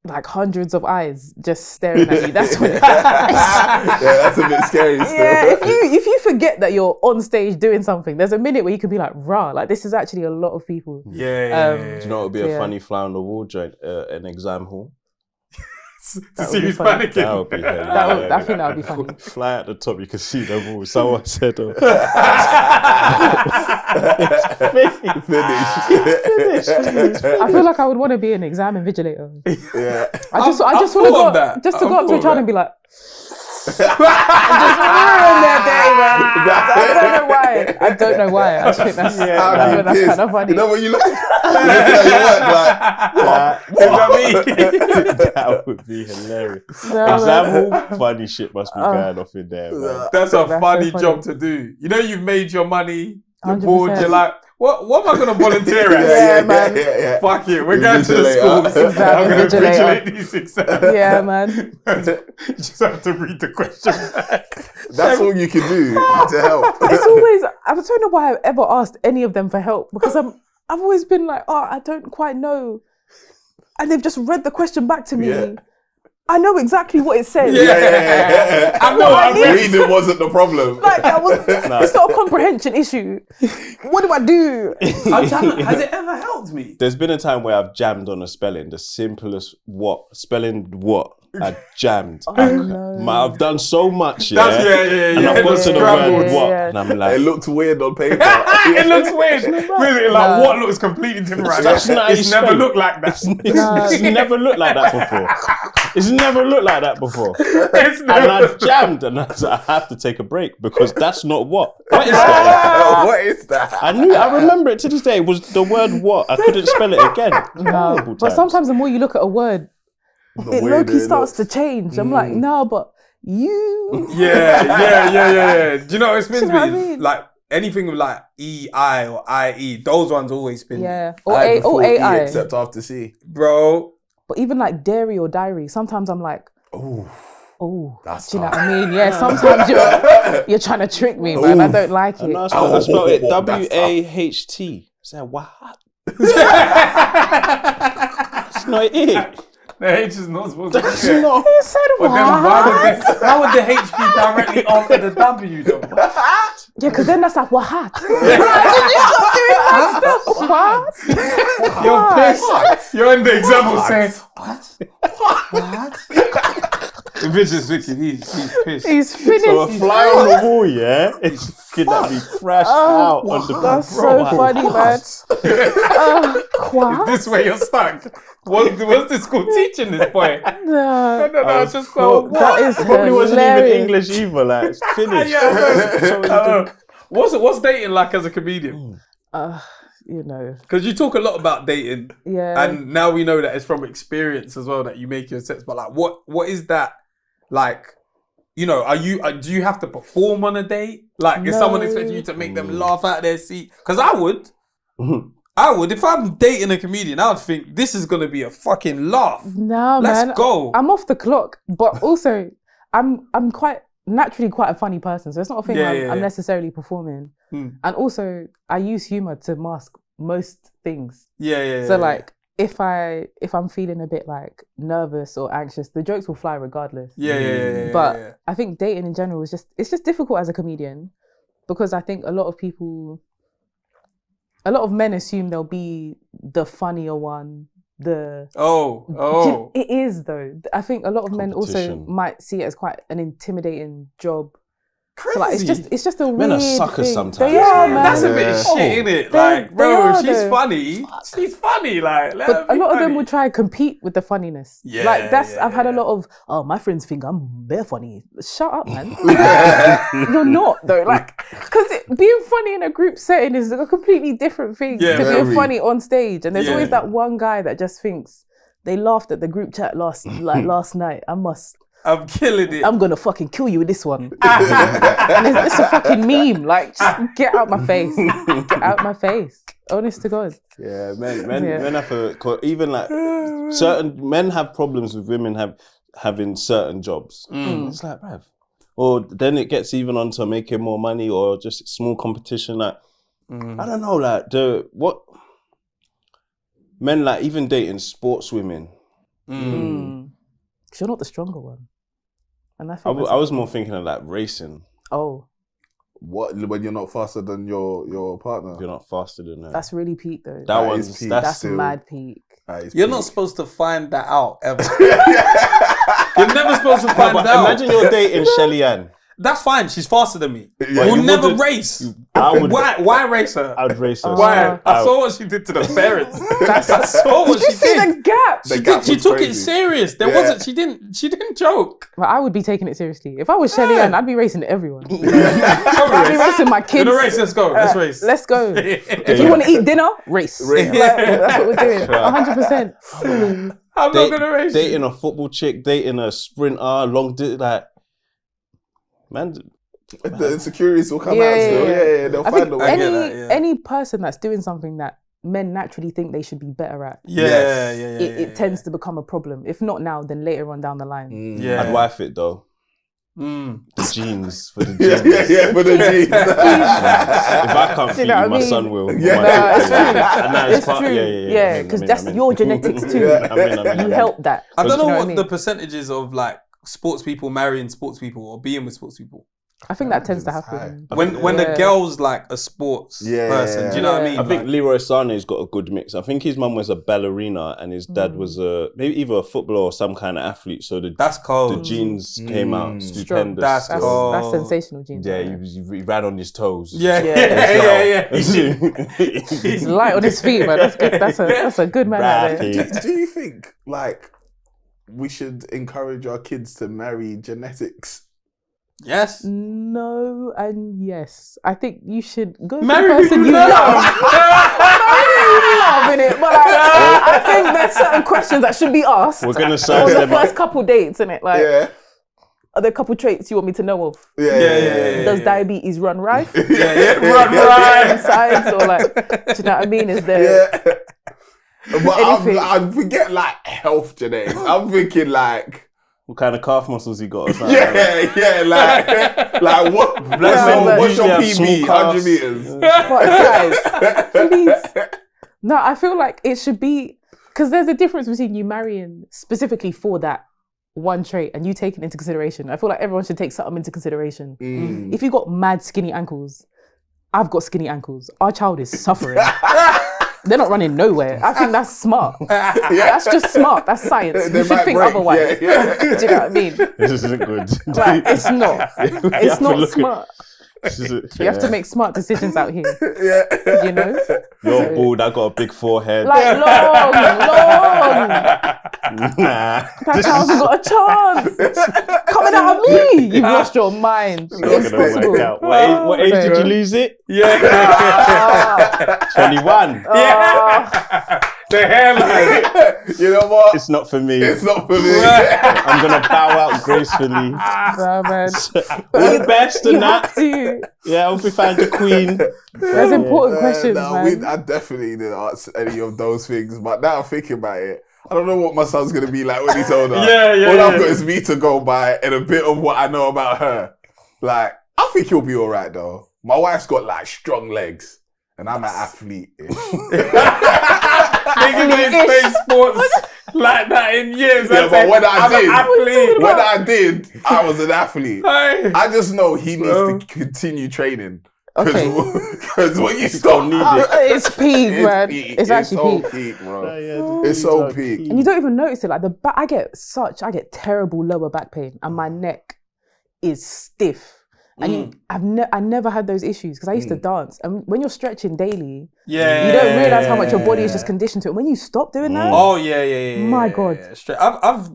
like hundreds of eyes just staring at you, that's when that's a bit scary still. Yeah, if you forget that you're on stage doing something, there's a minute where you could be like, rah, like this is actually a lot of people. Do you know what would be a funny fly on the wall joint? An exam hall. To see who's panicking. That would be hilarious. I think that would be funny. Fly at the top, you can see them all. Someone said, Finish. I feel like I would want to be an exam invigilator. Yeah. I just want to go up to a child and be like, and just ruin their day, man. I don't know why. I think that's kind of funny. You know when you look at your work, that would be hilarious. Exam hall, funny shit must be going off in there, man. That's a funny job to do. You know, you've made your money, you're bored, you're like, what am I going to volunteer at? Man. Fuck it, we're going to the schools. I'm going to invigilate these exams. Yeah, man. You just have to read the question back. That's all you can do to help. It's always, I don't know why I've ever asked any of them for help, because I've always been like, I don't quite know. And they've just read the question back to me. Yeah. I know exactly what it says. Yeah. I know. Reading wasn't the problem. Like it's not a comprehension issue. What do I do? Has it ever helped me? There's been a time where I've jammed on a spelling, the simplest spelling what. I jammed. I've done so much, and I've got to the word what, and I'm like, it looked weird on paper. It looks weird. Really, like what looks completely different right now. It's never looked like that. It's never looked like that before. It's never looked like that before. And I jammed, and I have to take a break because that's not what. What is that? What is that? I remember it to this day. It was the word what. I couldn't spell it again. But sometimes the more you look at a word, it low-key starts to change. I'm like, no, but you. Yeah. Do you know what it spins me? I mean? Like anything with like E-I or I-E, those ones always spin me. Yeah. Or A-I. Except after C. Bro. But even like dairy or diary, sometimes I'm like, oh, that's do you know what I mean? Yeah, sometimes you're trying to trick me, man. I don't like it. I spelled it W-A-H-T. I said, what? It's not it. The H is not supposed to be That's there. not. You said what? Why would the H be directly after the W though? Yeah, because then that's like, what? Did you stop doing that stuff? What? You're pissed. You're in the example saying, what? Vince's wicked. He's pissed. He's finished. So a fly on the wall, it's could that be crashed out on the That's so funny, man. Is this where you're stuck? What's the school teaching this boy? No, just go. That is probably wasn't hilarious. even English either. Like it's finished. What's dating like as a comedian? You know, because you talk a lot about dating, and now we know that it's from experience as well that you make your sets. But like, what is that like? You know, do you have to perform on a date? Like, is someone expecting you to make them laugh out of their seat? Because I would. If I'm dating a comedian, I would think this is gonna be a fucking laugh. No, Let's man. go. I'm off the clock, but also I'm quite naturally quite a funny person, so it's not a thing I'm necessarily performing. And also, I use humor to mask most things. So like, if I'm feeling a bit like nervous or anxious, the jokes will fly regardless. But I think dating in general is just difficult as a comedian, because I think a lot of men assume they'll be the funnier one. It is though. I think a lot of men also might see it as quite an intimidating job. Crazy. So like, it's just a weird Men are suckers thing. sometimes. They are, man. That's a bit of shit, innit? Like, bro, she's funny. She's funny. Like, but a lot of them will try and compete with the funniness. I've had a lot of, my friends think I'm bare funny. Shut up, man. You're not though. Like, because being funny in a group setting is a completely different thing to being funny on stage. And there's always that one guy that just thinks they laughed at the group chat last night. I must I'm killing it. I'm gonna fucking kill you with this one. And it's a fucking meme. Like, just get out my face. Get out my face. Honest to God. Yeah, men have even like certain men have problems with women having certain jobs. It's like, bruv. Or then it gets even onto making more money or just small competition. Like, I don't know, like men like even dating sports women. You're not the stronger one. And I was more thinking of like racing. Oh. What, when you're not faster than your partner? You're not faster than her. That's really peak though. That's still mad peak. You're not supposed to find that out ever. You're never supposed to find that out. Imagine you're dating Shelly Ann. That's fine. She's faster than me. Yeah, We'll never race. Why race her? I'd race her. Why? I saw what she did to the parents. I saw what she did. Did you see the gap? She took it serious. There wasn't. She didn't joke. Well, I would be taking it seriously. If I was Shelly Ann, I'd be racing everyone. I'd be racing my kids. Gonna race. Let's go. Let's race. Let's go. If you want to eat dinner, race. Like, that's what we're doing. 100%. I'm not gonna race. Dating a football chick, dating a sprinter, long like. Man, the insecurities will come out still. Yeah, they'll find a way. Any person that's doing something that men naturally think they should be better at, it tends to become a problem. If not now, then later on down the line. I'd wife it though. The genes for the genes. Yeah, for the genes. If I can't feed you, my son will. It's true. Yeah, because that's your genetics too. You help that. I don't know what the percentages of like sports people marrying sports people or being with sports people. I think that tends to happen. When the girl's like a sports person, do you know what I mean? I think Leroy Sané's got a good mix. I think his mum was a ballerina and his dad was maybe either a footballer or some kind of athlete. So that's cold. The genes came out stupendous. That's cold. That's sensational genes. Yeah, he ran on his toes. Yeah. He's light on his feet, man. That's good. That's a good man out there. Do you think like we should encourage our kids to marry genetics? Yes. No and yes. I think you should go for marry the person you love. Marry it, but I think there's certain questions that should be asked. We're gonna on the first couple dates, innit? Like, are there a couple traits you want me to know of? Yeah. Does diabetes run rife? Run rife. Sides or like, do you know what I mean? Is there? But I forget like health genetics. I'm thinking like. What kind of calf muscles you got or something? Like what's your PB? 100 meters. But guys, please. No, I feel like it should be, because there's a difference between you marrying specifically for that one trait and you taking into consideration. I feel like everyone should take something into consideration. If you got mad skinny ankles, I've got skinny ankles. Our child is suffering. They're not running nowhere. I think that's smart. That's just smart. That's science. You should think otherwise. Do you know what I mean? This isn't good. Like, it's not. It's not smart. You have to make smart decisions out here. You know? You're bald, I got a big forehead. Like, long. That child's got a chance. Coming out of me. You've lost your mind. It's possible. What age did you lose it? 21. The hairline. You know what? It's not for me. I'm gonna bow out gracefully. Nah, man. All the best and that. Have to. Yeah, I hope we find the queen. There's important questions, man. I definitely didn't answer any of those things, but now I'm thinking about it. I don't know what my son's gonna be like when he's older. All I've got is me to go by and a bit of what I know about her. Like, I think he'll be alright though. My wife's got like strong legs. And I'm an athlete-ish. Niggas ain't played sports like that in years. Yeah, but when I did, I was an athlete. I just know he needs to continue training. Because when you stop, it's peak, man. It's actually peak, bro. It's so peak. And you don't even notice it. Like I get terrible lower back pain, and my neck is stiff. And I never had those issues because I used to dance. And when you're stretching daily, you don't realize how much your body is just conditioned to it. When you stop doing that, my God.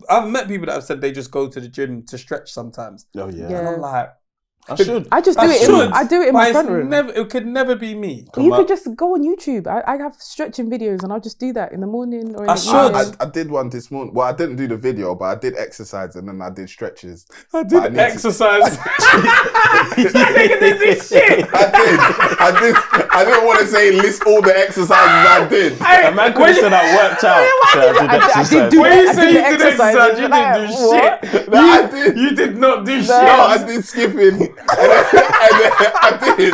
I've met people that have said they just go to the gym to stretch sometimes. Oh yeah. And I'm like, I should. I just do it. I do it in my front room. It could never be me. You could just go on YouTube. I have stretching videos, and I'll just do that in the morning or in the evening. I did one this morning. Well, I didn't do the video, but I did exercise and then I did stretches. I did exercise. I didn't want to say list all the exercises I did. A man could have said I worked out. I did do When you say you did exercise, exercise, you didn't do shit. No, I did. You did not do shit. No, I did skipping. And then I did.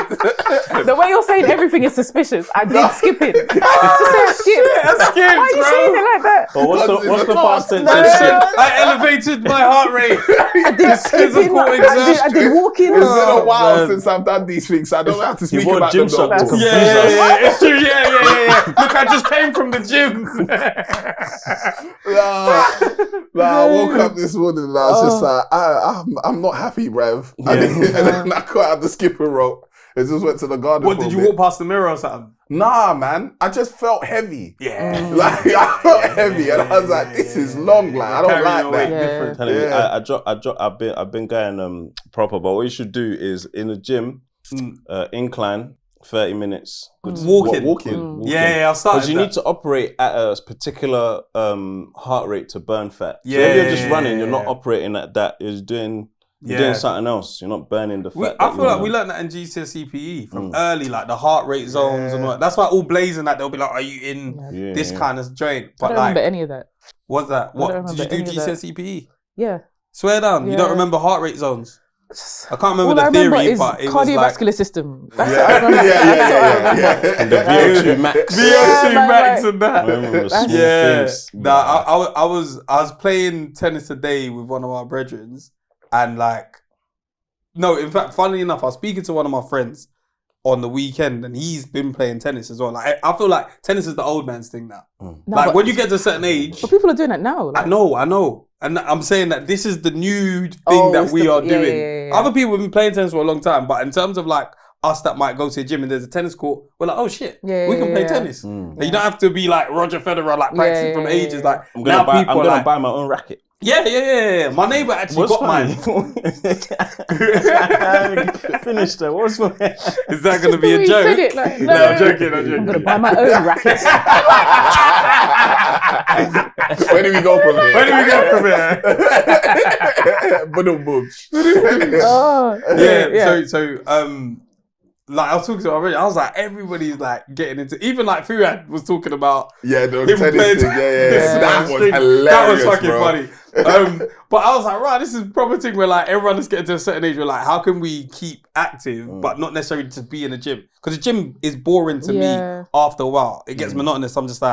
The way you're saying everything is suspicious. I did skipping. Just say I skipped. Why are you saying it like that? But what's the past tense? I elevated my heart rate. I did skipping. I did walking. It's been a while since I've done these things. I don't have to speak about gym them. socks. Yeah, it's true. Yeah. Look, I just came from the gym. I woke up this morning and I was just like, I'm not happy, bruv. And then I cut out the skipping rope. It just went to the garden. What, did you walk past the mirror or something? Nah, man. I just felt heavy. Yeah. Like, I felt heavy and I was like, this is long. Like, I don't like that. I've been going proper, but what you should do is in the gym, incline, 30 minutes. Walking. Yeah, I'll start. Because you need to operate at a particular heart rate to burn fat. So Yeah, if you're just running, you're not operating at that. You're doing something else. You're not burning the fat. I feel like we learned that in GCSE PE from early, like the heart rate zones and all that. That's why all blazing that they'll be like, "Are you in this kind of joint?" But I don't remember any of that. What's that? What did you do GCSE PE? Yeah. Swear down, you don't remember heart rate zones. I can't remember All the I remember theory, is but it cardiovascular was system. That's what I remember. Yeah. And the VO2 max. VO2 max and that. I remember small things. I was playing tennis today with one of our brethren, and in fact, funnily enough, I was speaking to one of my friends on the weekend, and he's been playing tennis as well. Like, I feel like tennis is the old man's thing now. No, when you get to a certain age, but people are doing it now. I know. And I'm saying that this is the new thing that we are doing. Other people have been playing tennis for a long time, but in terms of us that might go to a gym and there's a tennis court, we're like, oh shit, we can play tennis. You don't have to be like Roger Federer, practicing from ages. I'm gonna buy my own racket. Yeah. My neighbour actually got mine. Finished it. What's for it? Is that going to be a joke? No, I'm joking. I'm going to buy my own racket. Where do we go from here? I was talking to already. I was like, everybody's getting into. Even Fuad was talking about. Yeah, the tennis thing. Yeah. That was hilarious. That was fucking funny. But I was like, right, this is a proper thing where everyone is getting to a certain age. We're like, how can we keep active, but not necessarily to be in a gym? Because the gym is boring to me after a while. It gets monotonous. I'm just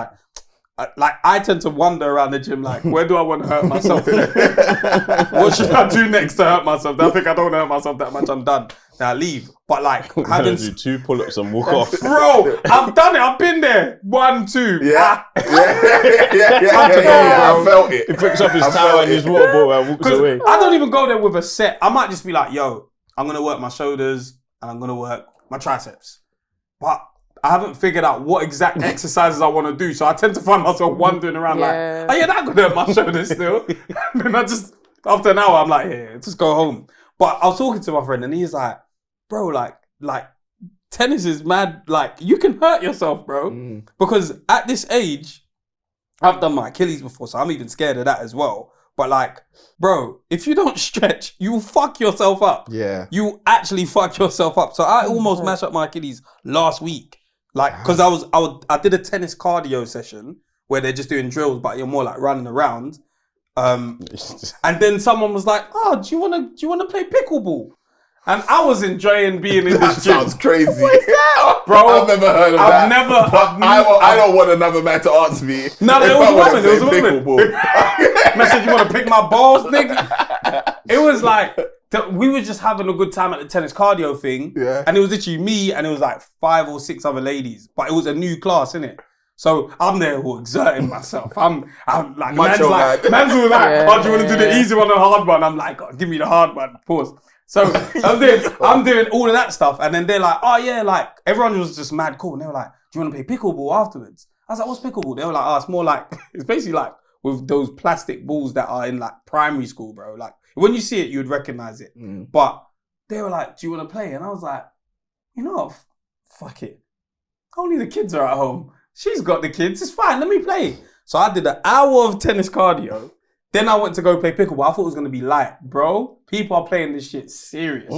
I tend to wander around the gym where do I want to hurt myself? What should I do next to hurt myself? I think I don't want to hurt myself that much. I'm done. Now I leave. But having do 2 pull-ups and walk off. Bro, I've done it. I've been there. 1, 2. Yeah. I felt it. He picks up his towel and his water bottle and walks away. I don't even go there with a set. I might just be like, yo, I'm going to work my shoulders and I'm going to work my triceps. But I haven't figured out what exact exercises I want to do. So I tend to find myself wandering around that could hurt my shoulders still. And I just, after an hour, I'm like, yeah, just go home. But I was talking to my friend and he's like, bro, tennis is mad. You can hurt yourself, bro. Because at this age, I've done my Achilles before, so I'm even scared of that as well. But bro, if you don't stretch, you fuck yourself up. Yeah. You actually fuck yourself up. So I almost mashed up my Achilles last week. Because I did a tennis cardio session where they're just doing drills, but you're more running around. And then someone was like, "Oh, do you want to play pickleball?" And I was enjoying being in this gym. Sounds crazy. What is that? Bro, I've never heard of that. I don't want another man to answer me. No, it was a woman. Man said, "You want to pick my balls, nigga?" It was we were just having a good time at the tennis cardio thing. Yeah. And it was literally me and it was 5 or 6 other ladies. But it was a new class, innit? So I'm there exerting myself. I'm man's Macho man's all oh, do you want to do the easy one or the hard one? I'm like, oh, give me the hard one. Pause. So I'm doing all of that stuff. And then they're like, oh yeah, everyone was just mad cool. And they were like, do you want to play pickleball afterwards? I was like, what's pickleball? They were like, oh, it's more it's basically with those plastic balls that are in primary school, bro. When you see it, you would recognize it. But they were like, do you want to play? And I was like, you know what? Fuck it. Only the kids are at home. She's got the kids. It's fine. Let me play. So I did an hour of tennis cardio. Then I went to go play pickleball. I thought it was going to be light. Bro, people are playing this shit serious.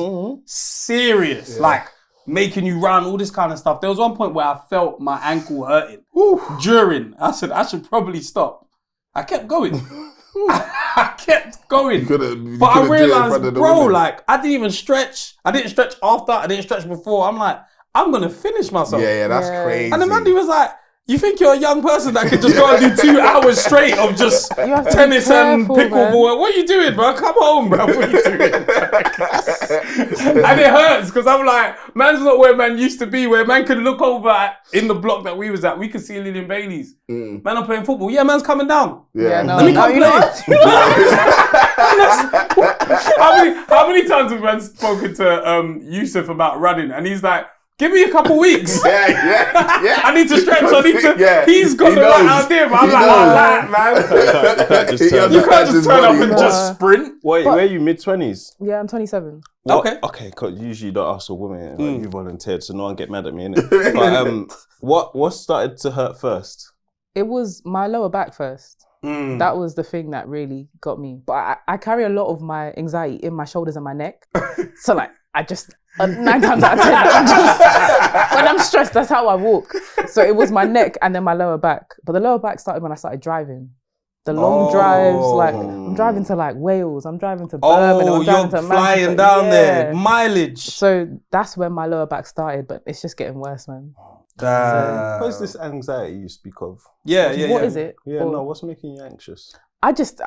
Serious. Yeah. Like, making you run, all this kind of stuff. There was one point where I felt my ankle hurting. During. I said, I should probably stop. I kept going. I kept going. But I realized, bro, like, I didn't even stretch. I didn't stretch after. I didn't stretch before. I'm like, I'm going to finish myself. Yeah, that's crazy. And the man was like, you think you're a young person that can just go and do 2 hours straight of just tennis and pickleball? What are you doing, bro? Come home, bro. What are you doing? And it hurts because I'm like, man's not where man used to be, where man could look over in the block that we was at. We could see Lillian Bailey's. Man, I'm playing football. Yeah, man's coming down. Yeah, no. Let me come play. How many times have man spoken to Yusuf about running? And he's like, give me a couple weeks. Yeah. I need to stretch. I need to. Yeah. He's got the right idea, but I'm like, man. You can't just turn up and just sprint. Wait, where are you? Mid-20s? Yeah, I'm 27. Okay, because usually you don't ask a woman. Like, you volunteered, so no one get mad at me, innit? But what started to hurt first? It was my lower back first. That was the thing that really got me. But I carry a lot of my anxiety in my shoulders and my neck. So like, I just... 9 times out of 10, when I'm stressed, that's how I walk. So it was my neck and then my lower back. But the lower back started when I started driving. The long drives, like I'm driving to like Wales, I'm driving to Birmingham, I'm driving to Manchester. Flying down there, mileage. So that's when my lower back started, but it's just getting worse, man. What's this anxiety you speak of? What is it? Yeah, no, what's making you anxious? I just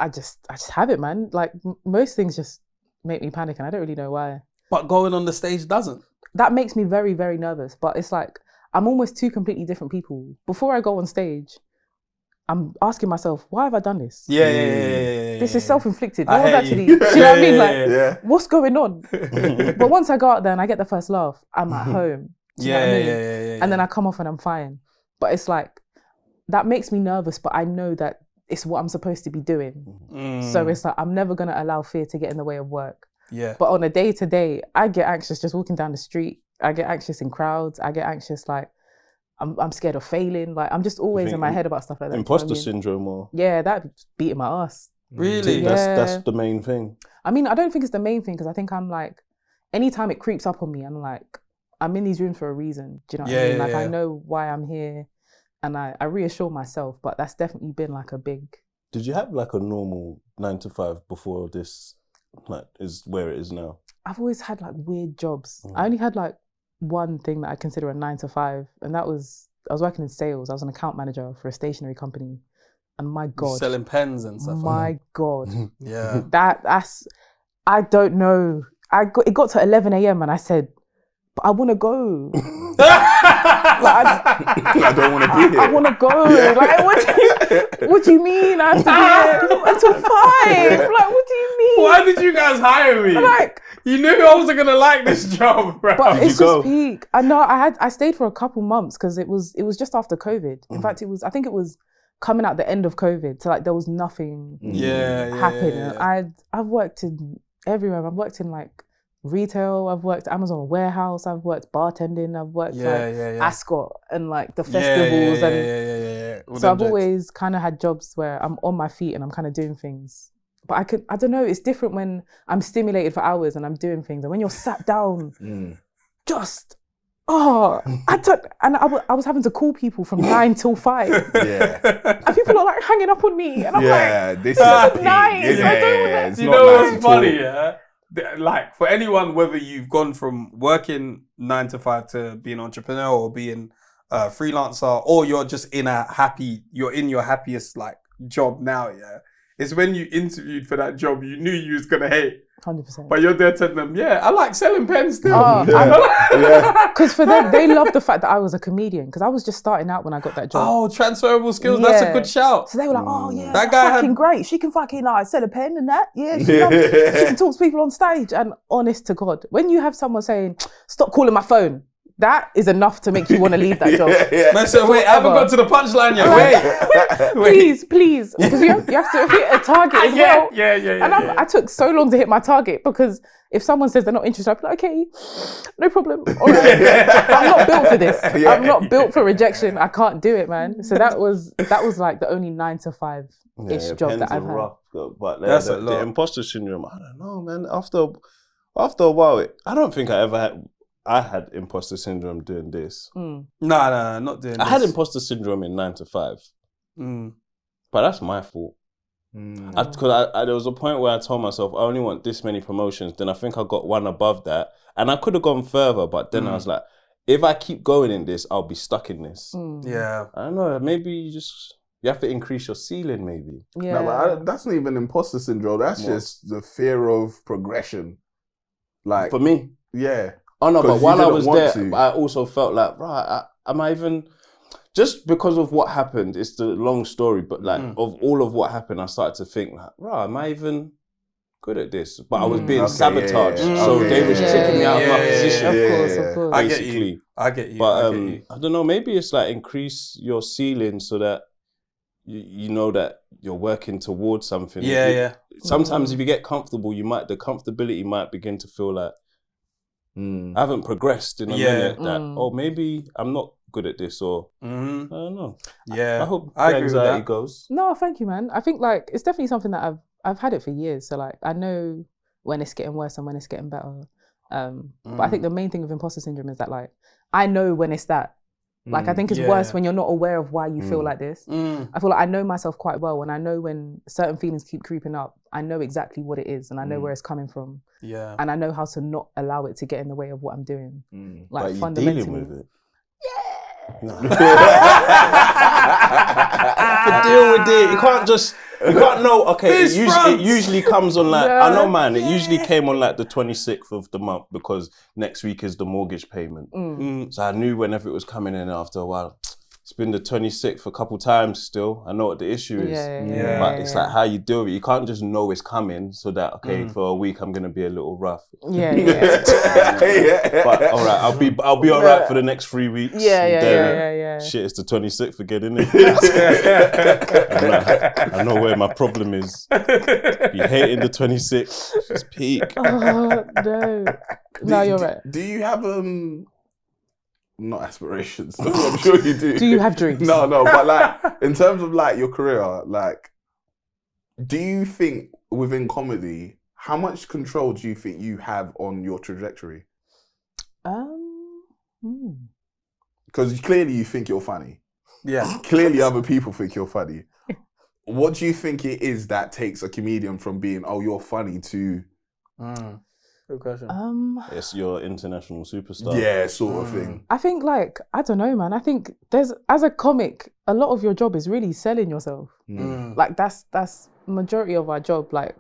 have it, man. Like most things just make me panic and I don't really know why. But going on the stage doesn't. That makes me very, very nervous. But it's like, I'm almost 2 completely different people. Before I go on stage, I'm asking myself, why have I done this? Yeah. This is self-inflicted. No one's actually, do you know what I mean? Like, what's going on? But once I go out there and I get the first laugh, I'm at home. Do you know what I mean? And then I come off and I'm fine. But it's like, that makes me nervous, but I know that it's what I'm supposed to be doing. So it's like, I'm never going to allow fear to get in the way of work. Yeah. But on a day-to-day, I get anxious just walking down the street. I get anxious in crowds. I get anxious like I'm scared of failing. Like I'm just always in my head about stuff like that. Imposter syndrome or? Yeah, that'd beating my ass. Really? That's the main thing. I mean, I don't think it's the main thing because I think I'm like, anytime it creeps up on me, I'm like, I'm in these rooms for a reason. Do you know what I mean? Like I know why I'm here and I reassure myself, but that's definitely been like a big... Did you have like a normal 9 to 5 before this? Like is where it is now? I've always had like weird jobs. I only had like one thing that I consider a 9 to 5, and that was I was working in sales. I was an account manager for a stationery company, and my God, selling pens and stuff. My God, yeah, that's I don't know. It got to 11 a.m. and I said, but I want to go. I don't want to be here. I want to go. Yeah. Like, what do you mean? I have to be here until 5. Like, what do you mean? Why did you guys hire me? Like, you knew I wasn't gonna like this job, bro. But it's just peak. I know. I stayed for a couple months because it was just after COVID. In fact, I think it was coming out the end of COVID. So like there was nothing happening. Yeah. I've worked in everywhere. I've worked in like retail, I've worked Amazon warehouse, I've worked bartending, I've worked Ascot and like the festivals so I've always kind of had jobs where I'm on my feet and I'm kind of doing things. But I don't know, it's different when I'm stimulated for hours and I'm doing things, and when you're sat down, I was having to call people from 9 till 5. And people are like hanging up on me and I'm like, this is nice. I don't want that. You know what's funny, like for anyone, whether you've gone from working 9 to 5 to be an entrepreneur or being a freelancer, or you're just in you're in your happiest like job now, it's when you interviewed for that job you knew you was gonna hate. 100%. But you're there telling them, I like selling pens still. Because for them, they love the fact that I was a comedian, because I was just starting out when I got that job. Oh, transferable skills, that's a good shout. So they were like, that guy fucking great. She can fucking like sell a pen and that. Yeah, she can talk to people on stage. And honest to God, when you have someone saying, stop calling my phone, that is enough to make you want to leave that job. Man, so wait, I haven't got to the punchline yet. Wait. Please, because you have to hit a target as well. Yeah. And I took so long to hit my target because if someone says they're not interested, I'd be like, okay, no problem. All right. I'm not built for this. I'm not built for rejection. I can't do it, man. So that was like the only 9 to 5-ish job that I've had. Rough, but that's the imposter syndrome, I don't know, man. After a while, I don't think I ever had. I had imposter syndrome doing this. No, not doing this. I had imposter syndrome in 9 to 5. But that's my fault. Because there was a point where I told myself, I only want this many promotions. Then I think I got one above that. And I could have gone further, but then I was like, if I keep going in this, I'll be stuck in this. Yeah. I don't know, maybe you have to increase your ceiling, maybe. Yeah. No, but that's not even imposter syndrome. That's just the fear of progression. Like, for me. Yeah. Oh no, but while I was there, to. I also felt like, right, am I even... Just because of what happened, it's the long story, but like, of all of what happened, I started to think like, right, am I even good at this? But I was being sabotaged, so they was taking me out of my position. Of course. I get you. But I don't know, maybe it's like increase your ceiling so that you know that you're working towards something. Sometimes if you get comfortable, the comfortability might begin to feel like, I haven't progressed in a minute. That maybe I'm not good at this, or I don't know. I hope the anxiety goes. No, thank you, man. I think like it's definitely something that I've had it for years. So like I know when it's getting worse and when it's getting better. But I think the main thing with imposter syndrome is that like I know when it's that. Like I think it's worse when you're not aware of why you feel like this. I feel like I know myself quite well, and I know when certain feelings keep creeping up. I know exactly what it is, and I know where it's coming from. Yeah. And I know how to not allow it to get in the way of what I'm doing. Like fundamentally. Dealing with it. Yeah. To deal with it, you can't know. Okay, it usually comes on like I know, man. It usually came on like the 26th of the month because next week is the mortgage payment. So I knew whenever it was coming in after a while. It's been the 26th a couple times still. I know what the issue is. But it's like how you deal with it. You can't just know it's coming so that, okay, for a week I'm going to be a little rough. But all right, I'll be all right for the next 3 weeks. Shit, it's the 26th again, isn't it? I know where my problem is. You hating the 26th, it's peak. Oh, no. No, you're right. Do you have not aspirations? I'm sure you do. Do you have dreams? No, but like in terms of like your career, like, do you think within comedy, how much control do you think you have on your trajectory? Because clearly you think you're funny. Yeah. Clearly other people think you're funny. What do you think it is that takes a comedian from being, oh, you're funny to... Good question. It's your international superstar. Yeah, sort of thing. I think like, I don't know, man. I think as a comic, a lot of your job is really selling yourself. Like that's majority of our job. Like,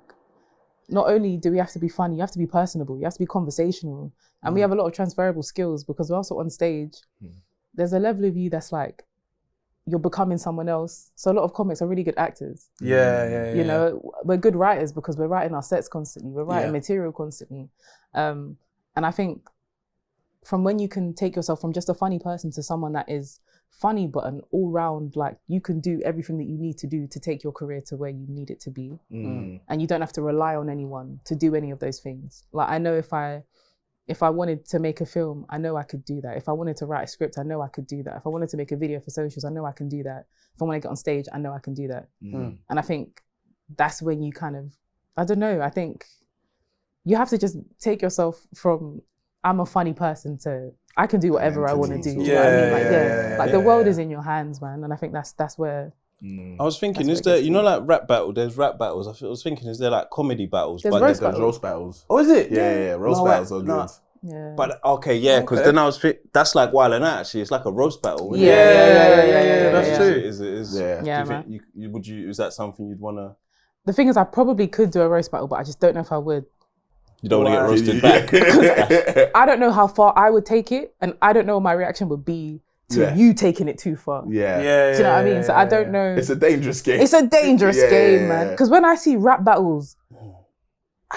not only do we have to be funny, you have to be personable, you have to be conversational. And we have a lot of transferable skills because we're also on stage. There's a level of you that's like, you're becoming someone else. So a lot of comics are really good actors. You know, we're good writers because we're writing our sets constantly. We're writing material constantly. And I think from when you can take yourself from just a funny person to someone that is funny, but an all-round, like you can do everything that you need to do to take your career to where you need it to be. And you don't have to rely on anyone to do any of those things. Like I know if I wanted to make a film, I know I could do that. If I wanted to write a script, I know I could do that. If I wanted to make a video for socials, I know I can do that. If I want to get on stage, I know I can do that. And I think that's when you kind of, I don't know, I think you have to just take yourself from, I'm a funny person to, I can do whatever I want to do. You know what I mean? Like the world is in your hands, man. And I think that's where... I was thinking, is there, you know, like rap battle, there's rap battles. I was thinking, is there like comedy battles? There's roast battles. Oh, is it? Yeah. Roast battles are good. Yeah. But okay, because then I was that's like Wild and Out actually. It's like a roast battle. That's true. Is it? Yeah, do you think is that something you'd wanna? The thing is, I probably could do a roast battle, but I just don't know if I would. You don't want to get roasted back. I don't know how far I would take it, and I don't know what my reaction would be to you taking it too far. Do you know what I mean? So I don't know. It's a dangerous game. It's a dangerous game, man. Because when I see rap battles,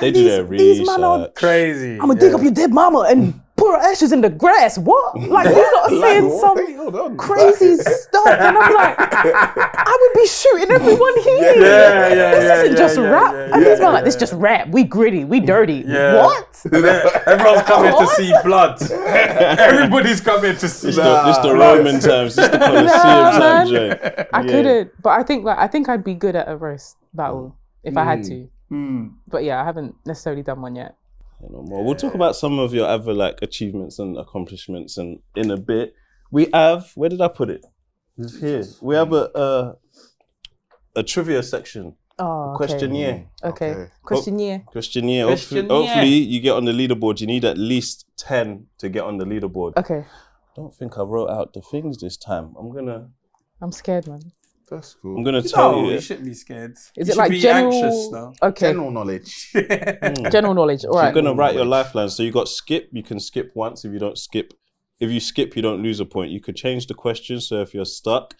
they do their research. Crazy. I'm gonna dig up your dead mama and put our ashes in the grass. What? Like, he's not saying some crazy stuff. And I'm like, I would be shooting everyone here. This isn't just rap. And he's like, this just rap. We gritty. We dirty. What? Everyone's coming to see blood. Everybody's coming to see blood. It's the Roman times. It's the Colosseum time, Jay. I couldn't. But I think I'd be good at a roast battle if I had to. But yeah, I haven't necessarily done one yet. No more. We'll talk about some of your other like achievements and accomplishments and in a bit. We have, where did I put it? It's here. We have a trivia section. Oh, Questionnaire. Okay. Questionnaire. Hopefully you get on the leaderboard. You need at least 10 to get on the leaderboard. Okay. I don't think I wrote out the things this time. I'm scared, man. That's cool. I'm gonna tell you. You shouldn't be scared. Is it like general? Anxious, though. Okay. General knowledge. General knowledge. All right. You're gonna write your lifelines. So you got skip. You can skip once. If you skip, you don't lose a point. You could change the question. So if you're stuck,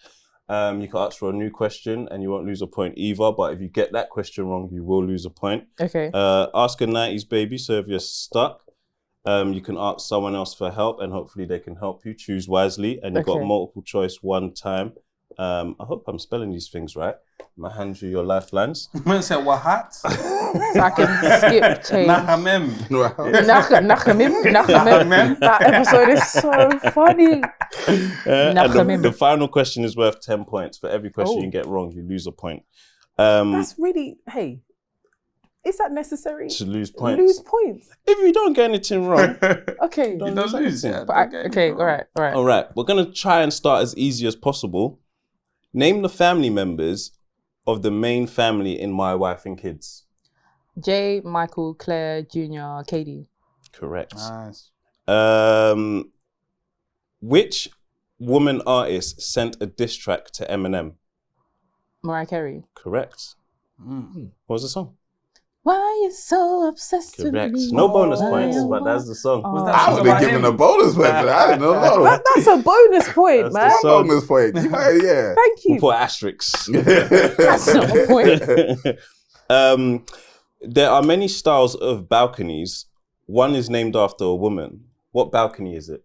you can ask for a new question and you won't lose a point either. But if you get that question wrong, you will lose a point. Okay. Ask a 90s baby. So if you're stuck, you can ask someone else for help and hopefully they can help you. Choose wisely. And you've got multiple choice one time. I hope I'm spelling these things right. I'm gonna hand you your lifelines. Man said wahat. So I can skip, change. Nahamem. Nahamem. That episode is so funny. And the final question is worth 10 points. For every question you get wrong, you lose a point. That's really, hey, is that necessary? To lose points. Lose points. If you don't get anything wrong, okay. You don't lose. Yeah, okay, all right. All right, we're gonna try and start as easy as possible. Name the family members of the main family in My Wife and Kids. Jay, Michael, Claire, Junior, Katie. Correct. Nice. Which woman artist sent a diss track to Eminem? Mariah Carey. Correct. What was the song? Why are you so obsessed Correct. with me? No bonus points, but that's the song. I would be given a bonus point for that. I don't know. That's a bonus point, man. the song. Bonus point. Yeah. Thank you. We'll put asterisks. That's not a point. There are many styles of balconies. One is named after a woman. What balcony is it?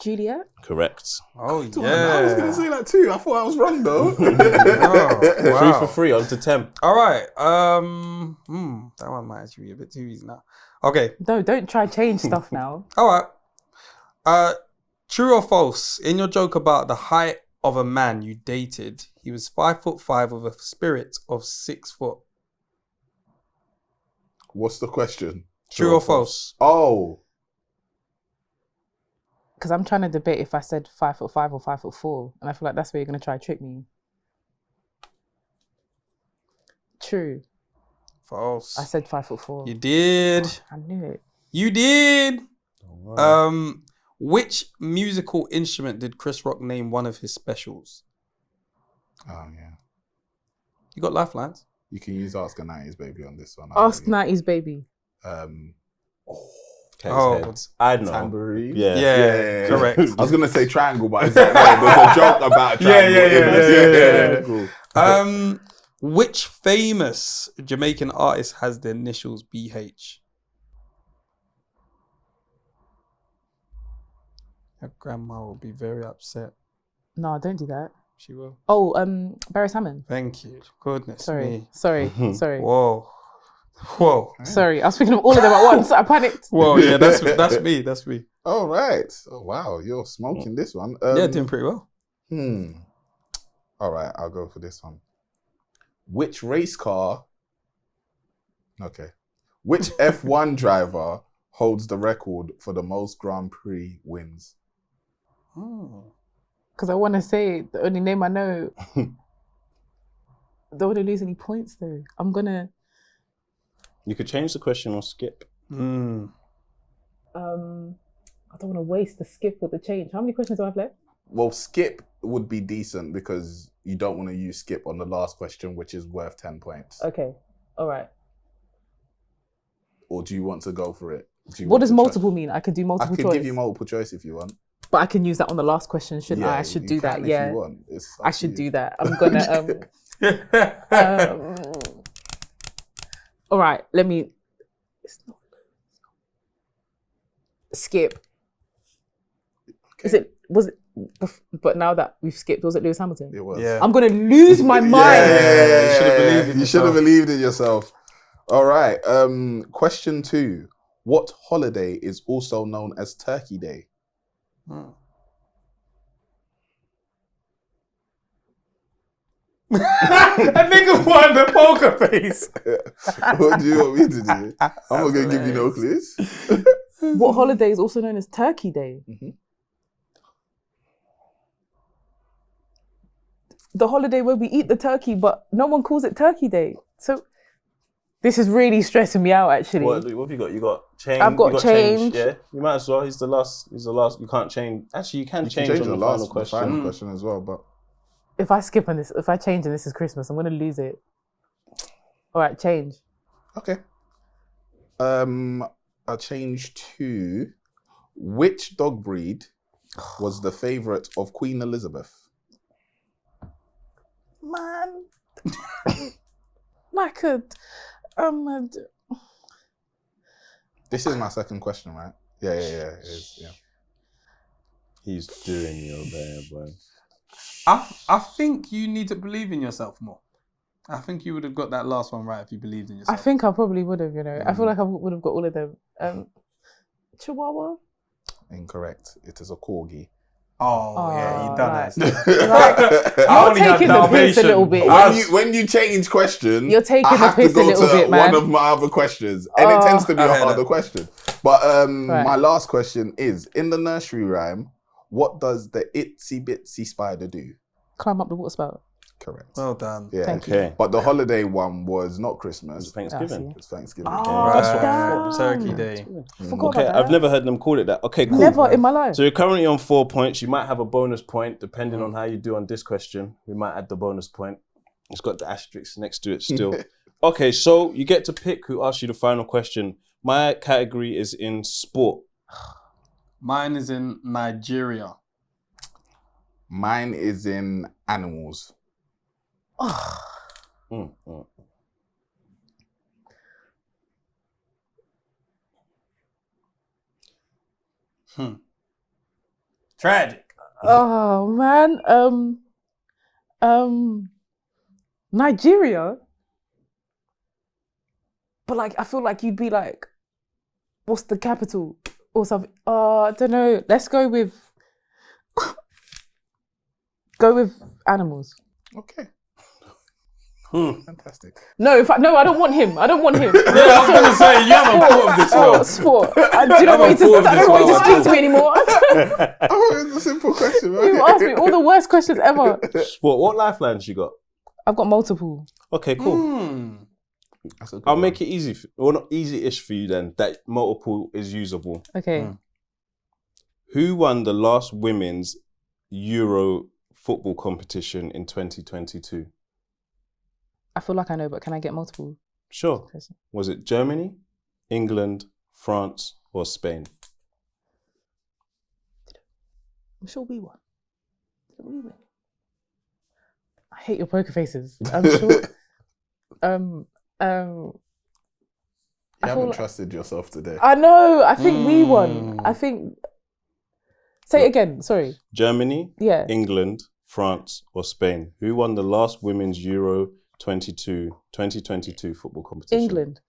Juliet. Correct. Oh, I was yeah. going to say that too. I thought I was wrong though. Wow. 3 for 3 on to 10. All right. That one might actually be a bit too easy now. Okay. No, don't try change stuff now. All right. True or false? In your joke about the height of a man you dated, he was 5'5" with a spirit of 6 foot. What's the question? True or false? Oh. Because I'm trying to debate if I said 5'5" or 5'4", and I feel like that's where you're gonna try to trick me. True. False. I said 5'4". You did. I knew it. You did. Right. Which musical instrument did Chris Rock name one of his specials? Oh yeah. You got lifelines? You can use Ask a 90s Baby on this one. Ask 90s Baby. Heads. I know. Tambourine. Yeah. Correct. I was gonna say triangle, but it's like, there's a joke about triangle. Yeah. Which famous Jamaican artist has the initials BH? Your grandma will be very upset. No, don't do that. She will. Oh, Barry Hammond. Thank you. Goodness me. Sorry. Whoa. Sorry, I was thinking of all of them at once. I panicked. Whoa, yeah, that's me. That's me. All right. Oh wow, you're smoking this one. Yeah, doing pretty well. All right, I'll go for this one. Which race car? Okay. Which F1 driver holds the record for the most Grand Prix wins? Because I want to say the only name I know. Don't want to lose any points though. I'm gonna. You could change the question or skip. I don't want to waste the skip or the change. How many questions do I have left? Well, skip would be decent because you don't want to use skip on the last question, which is worth 10 points. Okay. All right. Or do you want to go for it? What does multiple mean? I could do multiple choice. I could give you multiple choice if you want. But I can use that on the last question, shouldn't I? I should do that. Yeah. If you want. I should do that. I'm gonna. All right. Let me. skip. Okay. But now that we've skipped, was it Lewis Hamilton? It was. Yeah. I'm gonna lose my mind. Yeah. You should have believed in yourself. All right. Question 2. What holiday is also known as Turkey Day? That nigga won the poker face. What do you want me to do? I'm not going to give you no clues. What holiday is also known as Turkey Day? Mm-hmm. The holiday where we eat the turkey, but no one calls it Turkey Day. So this is really stressing me out, actually. What have you got? You got change. I've got change. Yeah, you might as well. He's the last. You can't change. Actually, you can change on the final question. The final question as well, but if I skip on this, if I change and this is Christmas, I'm gonna lose it. All right, change. okay. I'll change to which dog breed was the favourite of Queen Elizabeth? Man, like This is my second question, right? Yeah. It is, yeah. He's doing you there, boy. I think you need to believe in yourself more. I think you would have got that last one right if you believed in yourself. I think I probably would have. I feel like I would have got all of them. Chihuahua. Incorrect. It is a corgi. Oh yeah, you done that. You're taking the piss a little bit. When you change questions, You're taking I have the piss to go a little to bit, man. one of my other questions, and it tends to be a harder question. But Right. my last question is: in the nursery rhyme, what does the itsy bitsy spider do? Climb up the water spout. Correct. Well done. Yeah. Thank Okay. But the holiday one was not Christmas. Thanksgiving. It's Thanksgiving. That's what I thought. Turkey Day. Forgot Okay, about I've that. never heard them call it that. Okay, cool. Never in my life. So you're currently on 4 points. You might have a bonus point depending on how you do on this question. We might add the bonus point. It's got the asterisk next to it still. Okay, so you get to pick who asks you the final question. My category is in sport. Mine is in Nigeria. Mine is in animals. Tragic. Oh man. Nigeria. But like, I feel like you'd be like, what's the capital or something? I don't know. Let's go with animals. Okay. Fantastic. No, I don't want him. I don't want him. Yeah, I was going to say, you haven't thought of this well. Sport. I don't want you to speak to me anymore. Oh, it's a simple question, right? You asked me all the worst questions ever. Sport. What lifelines you got? I've got multiple. Okay, cool. I'll make it easy. Well, not easy-ish for you then. That multiple is usable. Okay. Who won the last women's Euro football competition in 2022? I feel like I know, but can I get multiple? Sure. Was it Germany, England, France, or Spain? I'm sure we won. Did we win? I hate your poker faces. I'm sure. You haven't trusted yourself today. I know. I think we won. I think. Say it again. Sorry. Germany, Yeah. England, France, or Spain? Who won the last women's Euro 2022 football competition? England.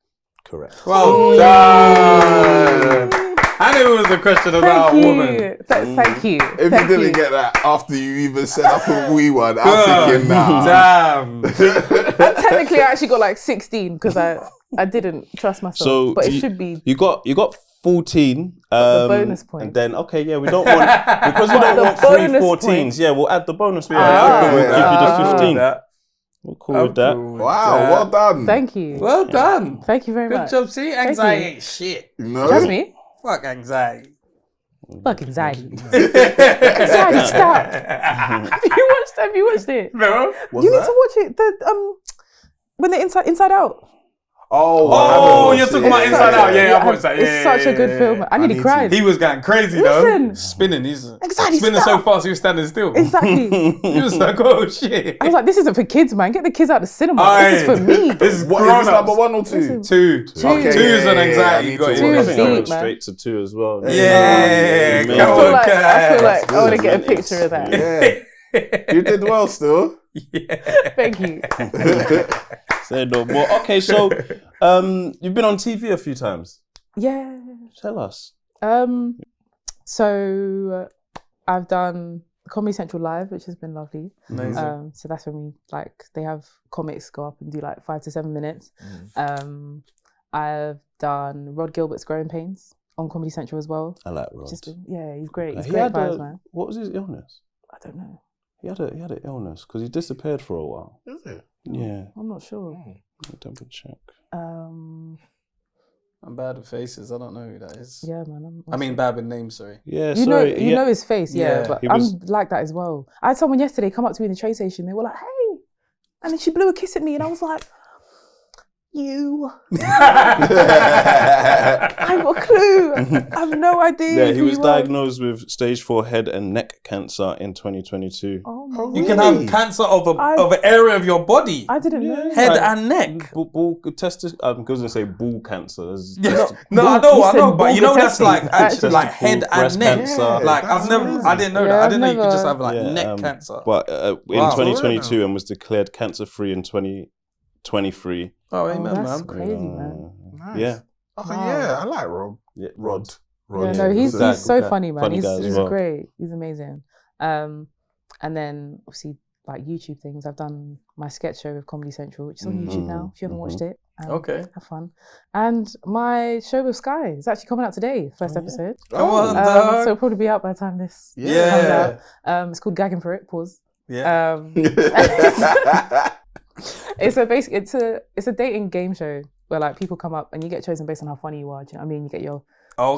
Correct. Well done. And it was a question about a woman. Thank you. If you didn't get that after you even said I thought we won, I'm thinking now. Damn. Technically, I actually got like 16 because I didn't trust myself. So but it should be. You got 14. The bonus point. And then we don't want because we don't want 3 14s. Point. Yeah, we'll add the bonus. We'll give you the 15. We're cool with that. Wow, well done. Thank you. Well done. Thank you very much. Good job. See, anxiety ain't shit. No. Trust me. Fuck anxiety. Fuck anxiety. Anxiety, stop. Have you watched it? No. You need to watch it. When they're inside out. Oh, you're talking about Inside Out. Yeah, I watched that. Yeah, It's such a good film. I nearly cried. He was going crazy though. Spinning. He's spinning so fast he was standing still. Exactly. He was like, oh shit. I was like, this isn't for kids, man. Get the kids out the cinema. This is for me. This is what is this, number 1 or 2? 2. Okay, Two is an anxiety. I Got Two it. is I think I deep, went man. straight to 2 as well. Yeah. I feel like I want to get a picture of that. Yeah. You did well still. Thank you. Say no more. Okay, so you've been on TV a few times. Yeah. Tell us. So I've done Comedy Central Live, which has been lovely. Amazing. So that's when they have comics go up and do like 5 to 7 minutes. I've done Rod Gilbert's Growing Pains on Comedy Central as well. I like Rod. He's great. He's He great had vibes, man. What was his illness? I don't know. He had an illness because he disappeared for a while. Is it? Yeah. I'm not sure. Double check. I'm bad with faces. I don't know who that is. Yeah, man. I mean, bad with names. Sorry. Yeah, You know his face, Yeah. but He I'm was- like that as well. I had someone yesterday come up to me in the train station. They were like, "Hey," and then she blew a kiss at me, and I was like, "You." I have a clue. I have no idea. Yeah, he who was you diagnosed with stage 4 head and neck cancer in 2022. Oh my You can have cancer of an area of your body. I didn't know. Head Like, and neck. Ball testis. I was gonna say ball cancer. No, I know, but you know that's like actually like Testicle, head and breast neck. cancer. Like I didn't know that. I didn't know you could just have like Yeah, neck cancer. But in Wow. 2022 and was declared cancer-free in 2023. Oh, amen, that's man. crazy, man. Nice. Yeah. Oh, yeah, I like Rob. Yeah, Rod. Yeah, no, he's Good so guy. funny, man. Funny guy as He's well. great. He's amazing. And then obviously like YouTube things. I've done my sketch show with Comedy Central, which is on YouTube now. If you haven't watched it, Okay. have fun. And my show with Sky is actually coming out today, first episode. Come on, So dog. it'll probably be out by the time this comes Yeah. out. It's called Gagging for It. Pause. Yeah. It's a dating game show where like people come up and you get chosen based on how funny you are. Do you know what I mean? You get your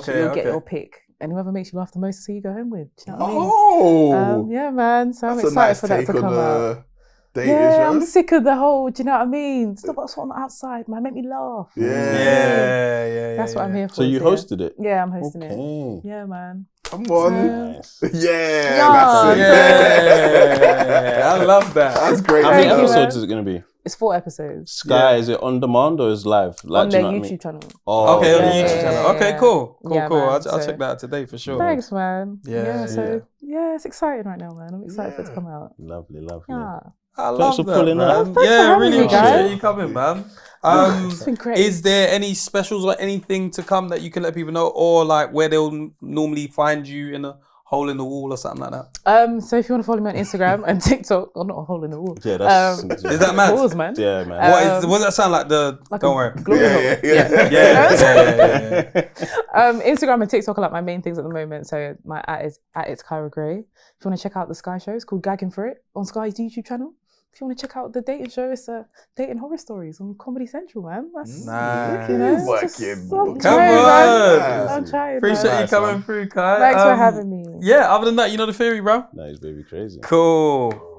get your pick, and whoever makes you laugh the most is who you go home with. Do you know what I mean? Yeah, man. So I'm That's a excited nice for that take to come on out. dating Yeah, show. I'm sick of the whole. Do you know what I mean? Stop what's on the outside, man. Make me laugh. Yeah. That's what I'm here for. So you hosted it? Yeah, I'm hosting Okay. it. Yeah, man. Come on. Nice. Yeah, Yeah. that's it. Yeah. I love that. That's great. How many Thank you, episodes man. is it going to be? It's 4 episodes Sky, is it on demand or is live? Like, on do you their know what I YouTube mean? channel. Oh, Okay, on the Yeah, YouTube yeah, channel. yeah, Okay, yeah. cool. Yeah, Cool. man, I'll so- check that out today for sure. Thanks, man. Yeah, So it's exciting right now, man. I'm excited for it to come out. Lovely. Yeah. I Thanks love for that, pulling man. up. Thanks for Yeah, having really me, guys. appreciate you coming, man. It's been great. Is there any specials or anything to come that you can let people know, or like where they'll normally find you in a hole in the wall or something like that? So if you want to follow me on Instagram and TikTok, or not a hole in the wall. Yeah, that's... Is that mad? Pause, man. Yeah, man. What does that sound like? Like Don't a worry. glory hole. Yeah. Instagram and TikTok are like my main things at the moment. So my @ it's Kyrah Gray. If you want to check out the Sky show, it's called Gagging for It on Sky's YouTube channel. If you want to check out the dating show, it's dating horror stories on Comedy Central, man. That's Nice. you know, it's Working. I'm Come trying, on. man. I'm trying. Appreciate man. you coming through, Kai. Thanks for having me. Yeah, other than that, you know the theory, bro? Nice, baby, crazy. Cool.